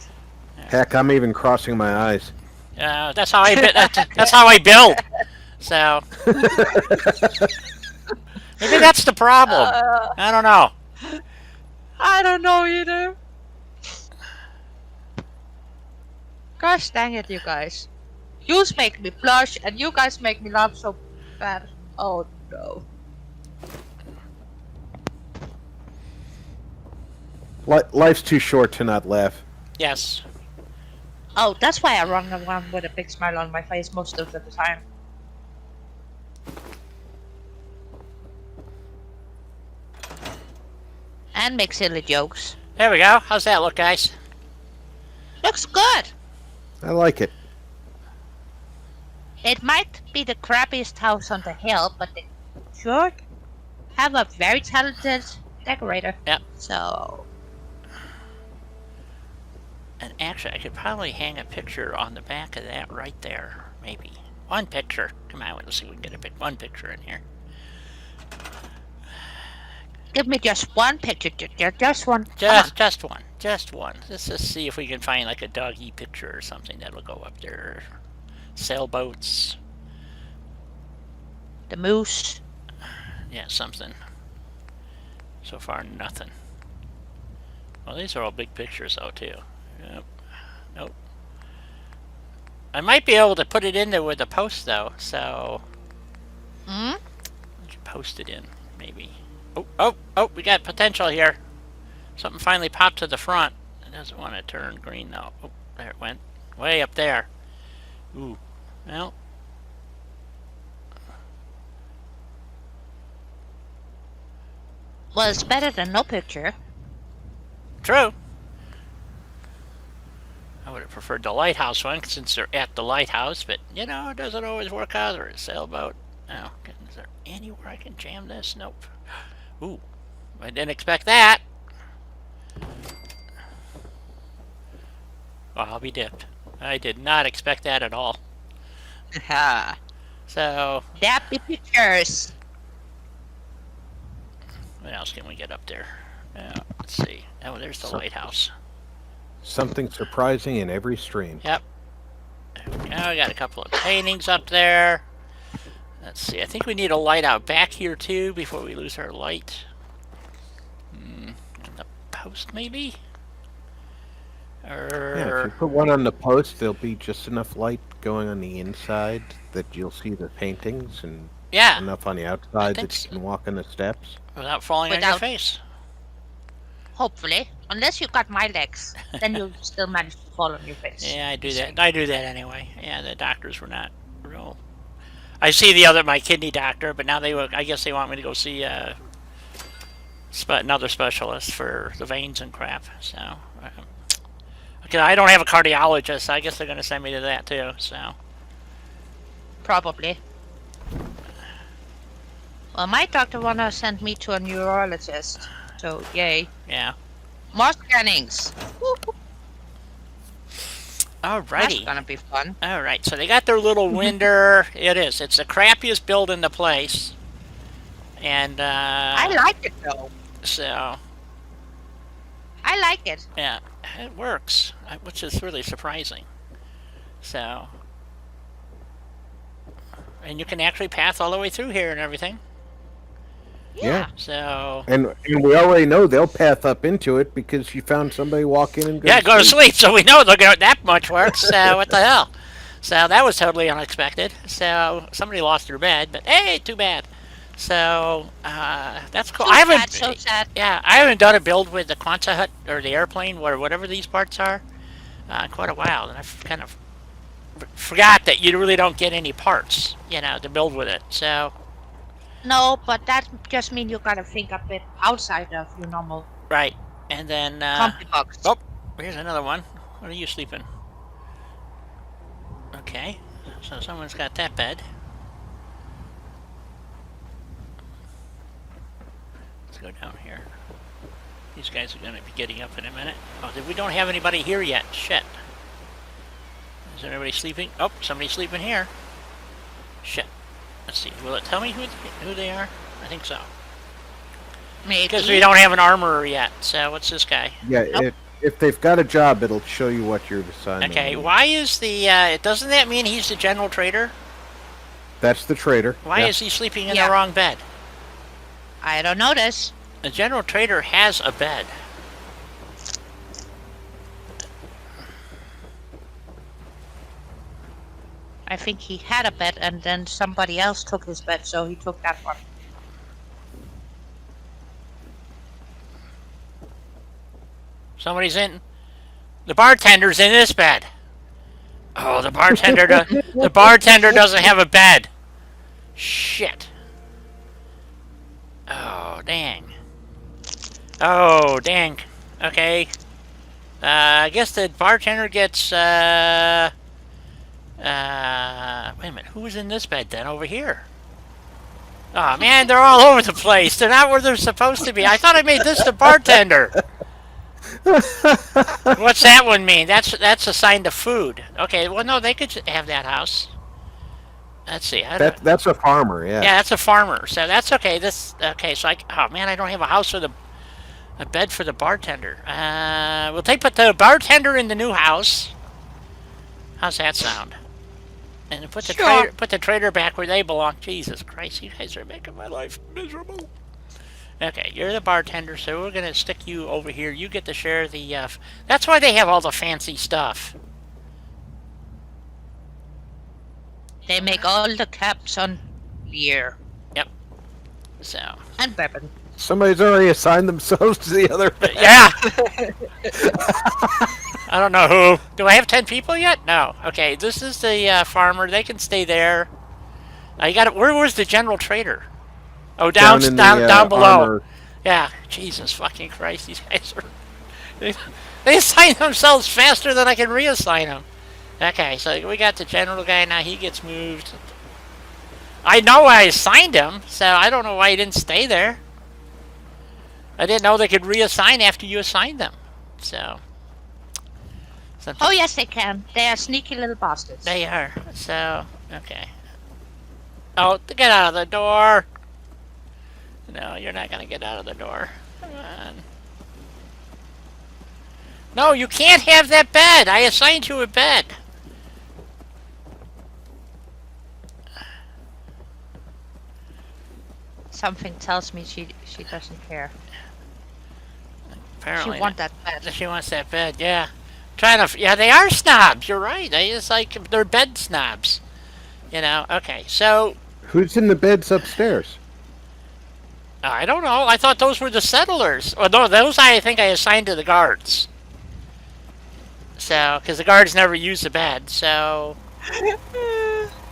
B: Heck, I'm even crossing my eyes.
A: That's how I that's how I build. So maybe that's the problem. I don't know.
C: I don't know either. Gosh dang it, you guys. Yous make me blush, and you guys make me laugh so bad. Oh no.
B: Life's too short to not laugh.
A: Yes.
C: Oh, that's why I run around with a big smile on my face most of the time. And make silly jokes.
A: There we go. How's that look, guys?
C: Looks good!
B: I like it.
C: It might be the crappiest house on the hill, but they sure have a very talented decorator.
A: Yep.
C: So...
A: And actually, I could probably hang a picture on the back of that right there. Maybe. One picture. Come on, let's see if we can get one picture in here.
C: Give me just one picture, just one.
A: Just one. Just one. Let's just see if we can find like a doggy picture or something that'll go up there. Sailboats.
C: The moose.
A: Yeah, something. So far, nothing. Well, these are all big pictures, though, too. Yep. Nope. I might be able to put it in there with a post, though, so...
C: Hmm?
A: We should post it in, maybe. Oh, we got potential here. Something finally popped to the front. It doesn't want to turn green, though. Oh, there it went. Way up there. Ooh. Well...
C: Well, it's better than no picture.
A: True. I would have preferred the lighthouse one since they're at the lighthouse, but you know, it doesn't always work out. Or a sailboat. Oh, is there anywhere I can jam this? Nope. Ooh, I didn't expect that. Well, I'll be dipped. I did not expect that at all.
C: Ha.
A: So,
C: That be pictures.
A: what else can we get up there? Let's see. Oh, there's the lighthouse.
B: Something surprising in every stream.
A: Yep. Now I got a couple of paintings up there. Let's see. I think we need a light out back here too before we lose our light. And the post maybe?
B: Yeah, if you put one on the post, there'll be just enough light going on the inside that you'll see the paintings, and
A: Yeah.
B: enough on the outside
A: think
B: that
A: so.
B: you can walk on the steps.
A: Without falling on your
C: Without-
A: face.
C: Hopefully. Unless you got my legs. Then you'll still manage to fall on your face.
A: Yeah, I do that. I do that anyway. Yeah, the doctors were not real. I see my kidney doctor, but now I guess they want me to go see another specialist for the veins and crap. So, okay, I don't have a cardiologist. So I guess they're going to send me to that too. So,
C: Probably. Well, my doctor wanna send me to a neurologist. So, yay.
A: yeah.
C: More scannings. Woo-hoo. That's
A: Alrighty.
C: gonna be fun.
A: All right. So they got their little winder. It's the crappiest build in the place, and
C: I like it though.
A: so
C: I like it.
A: yeah, it works, which is really surprising. So, and you can actually path all the way through here and everything.
B: Yeah.
A: So
B: And we already know they'll path up into it because you found somebody walk in and go
A: yeah,
B: to
A: go to
B: sleep.
A: sleep. So we know that much works. So what the hell? So that was totally unexpected. So somebody lost their bed, but hey, too bad. So that's cool.
C: So sad.
A: Yeah, I haven't done a build with the Quonset hut or the airplane or whatever these parts are quite a while, and I've kind of forgot that you really don't get any parts, to build with it. So
C: No, but that just means you gotta think a bit outside of your normal
A: right, and then
C: comfy box.
A: oh, here's another one. What are you sleeping? Okay, so someone's got that bed. Let's go down here. These guys are going to be getting up in a minute. Oh, we don't have anybody here yet. Shit. Is anybody sleeping? Oh, somebody's sleeping here. Shit. Let's see. Will it tell me who they are? I think so.
C: Maybe.
A: Because we don't have an armorer yet. So what's this guy?
B: Yeah,
C: Nope.
B: if they've got a job, it'll show you what you're assigned.
A: Okay. Why is the? Doesn't that mean he's the general trader?
B: That's the trader.
A: Why
B: Yeah.
A: is he sleeping in
C: Yeah.
A: the wrong bed?
C: I don't notice.
A: The general trader has a bed.
C: I think he had a bed and then somebody else took his bed, so he took that one.
A: Somebody's in. The bartender's in this bed. Oh, the bartender doesn't have a bed. Shit. Oh, dang. Oh, dang. Okay. I guess the bartender gets, wait a minute. Who was in this bed then? Over here. Oh, man, they're all over the place. They're not where they're supposed to be. I thought I made this the bartender. What's that one mean? That's assigned to food. Okay, well, no, they could have that house. Let's see.
B: That's a farmer, yeah.
A: Yeah, that's a farmer, so that's okay. Okay, so oh man, I don't have a house with a bed for the bartender. Will they put the bartender in the new house? How's that sound? And put the trader back where they belong. Jesus Christ, you guys are making my life miserable. Okay, you're the bartender, so we're gonna stick you over here. You get to share the. That's why they have all the fancy stuff.
C: They make all the caps on beer.
A: Yep. So.
C: And bourbon.
B: Somebody's already assigned themselves to the other bed.
A: Yeah. I don't know who. Do I have 10 people yet? No. Okay, this is the farmer. They can stay there. You got it. Where was the general trader? Oh, down below.
B: Armor.
A: Yeah. Jesus fucking Christ, these guys are. They assign themselves faster than I can reassign them. Okay, so we got the general guy now. He gets moved. I know I assigned him, so I don't know why he didn't stay there. I didn't know they could reassign after you assigned them. So.
C: Oh, yes, they can. They are sneaky little bastards.
A: They are. So, okay. Oh, get out of the door. No, you're not going to get out of the door. Come on. No, you can't have that bed. I assigned you a bed.
C: Something tells me she doesn't care.
A: Apparently
C: she wants that bed.
A: She wants that bed, yeah. Yeah, they are snobs. You're right. They're bed snobs. You know, okay, so.
B: Who's in the beds upstairs?
A: I don't know. I thought those were the settlers. Well, no, those I think I assigned to the guards. So, because the guards never use the bed, so.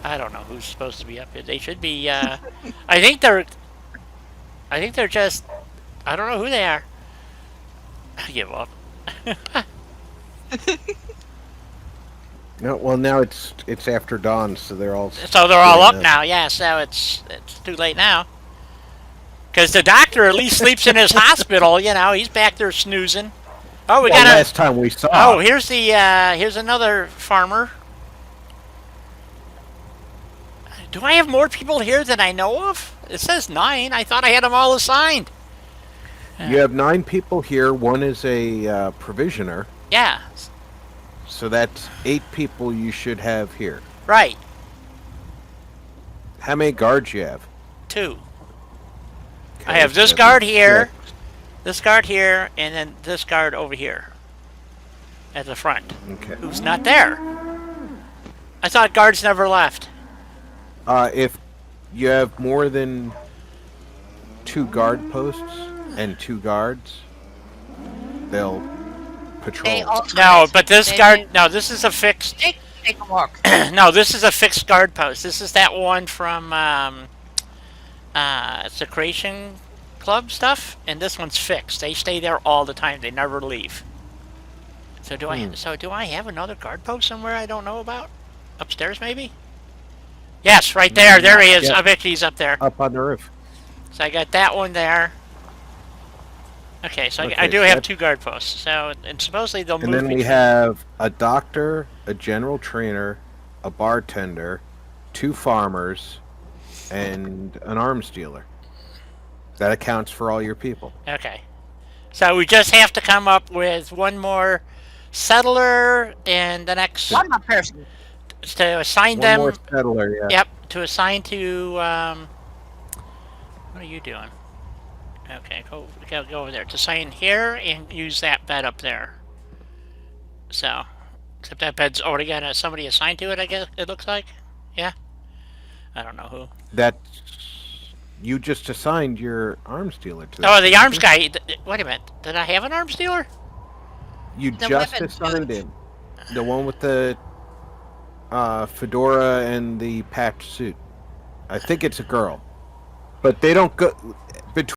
A: I don't know who's supposed to be up here. They should be, I think they're just, I don't know who they are. I give up.
B: No, well now it's after dawn, so they're all.
A: So they're all up now, yeah. So it's too late now. Because the doctor at least sleeps in his hospital. You know, he's back there snoozing. Oh, we got
B: last time we saw.
A: Oh, here's another farmer. Do I have more people here than I know of? It says 9. I thought I had them all assigned.
B: You have 9 people here. One is a provisioner.
A: Yeah.
B: So that's 8 people you should have here.
A: Right.
B: How many guards you have?
A: 2.
B: Okay,
A: I have this guard here, this guard here, and then this guard over here at the front.
B: Okay.
A: Who's not there? I thought guards never left.
B: If you have more than 2 guard posts and 2 guards, they'll patrol.
A: No, but this guard. No, this is a fixed.
C: Take a walk.
A: No, this is a fixed guard post. This is that one from Secretion Club stuff, and this one's fixed. They stay there all the time. They never leave. So do I? So do I have another guard post somewhere I don't know about? Upstairs, maybe. Yes, right there. There he is.
B: Yeah.
A: I bet he's up there.
B: Up on the roof.
A: So I got that one there. Okay, so
B: Okay,
A: I do
B: so
A: have
B: that's-
A: 2 guard posts. So and supposedly they'll
B: And
A: move.
B: then we have a doctor, a general trainer, a bartender, 2 farmers, and an arms dealer. That accounts for all your people.
A: Okay. So we just have to come up with one more settler and the next
C: One more person.
A: to assign
B: One
A: them.
B: more settler, yeah.
A: Yep, to assign to. What are you doing? Okay, go over there to sign here and use that bed up there. So, except that bed's already got somebody assigned to it. I guess it looks like. Yeah. I don't know who.
B: That you just assigned your arms dealer to that.
A: Oh, the
B: didn't
A: arms
B: you?
A: guy. Wait a minute. Did I have an arms dealer?
B: You
C: The
B: just
C: weapon
B: assigned
C: suit.
B: him. The one with the fedora and the patch suit. I think it's a girl. But they don't go.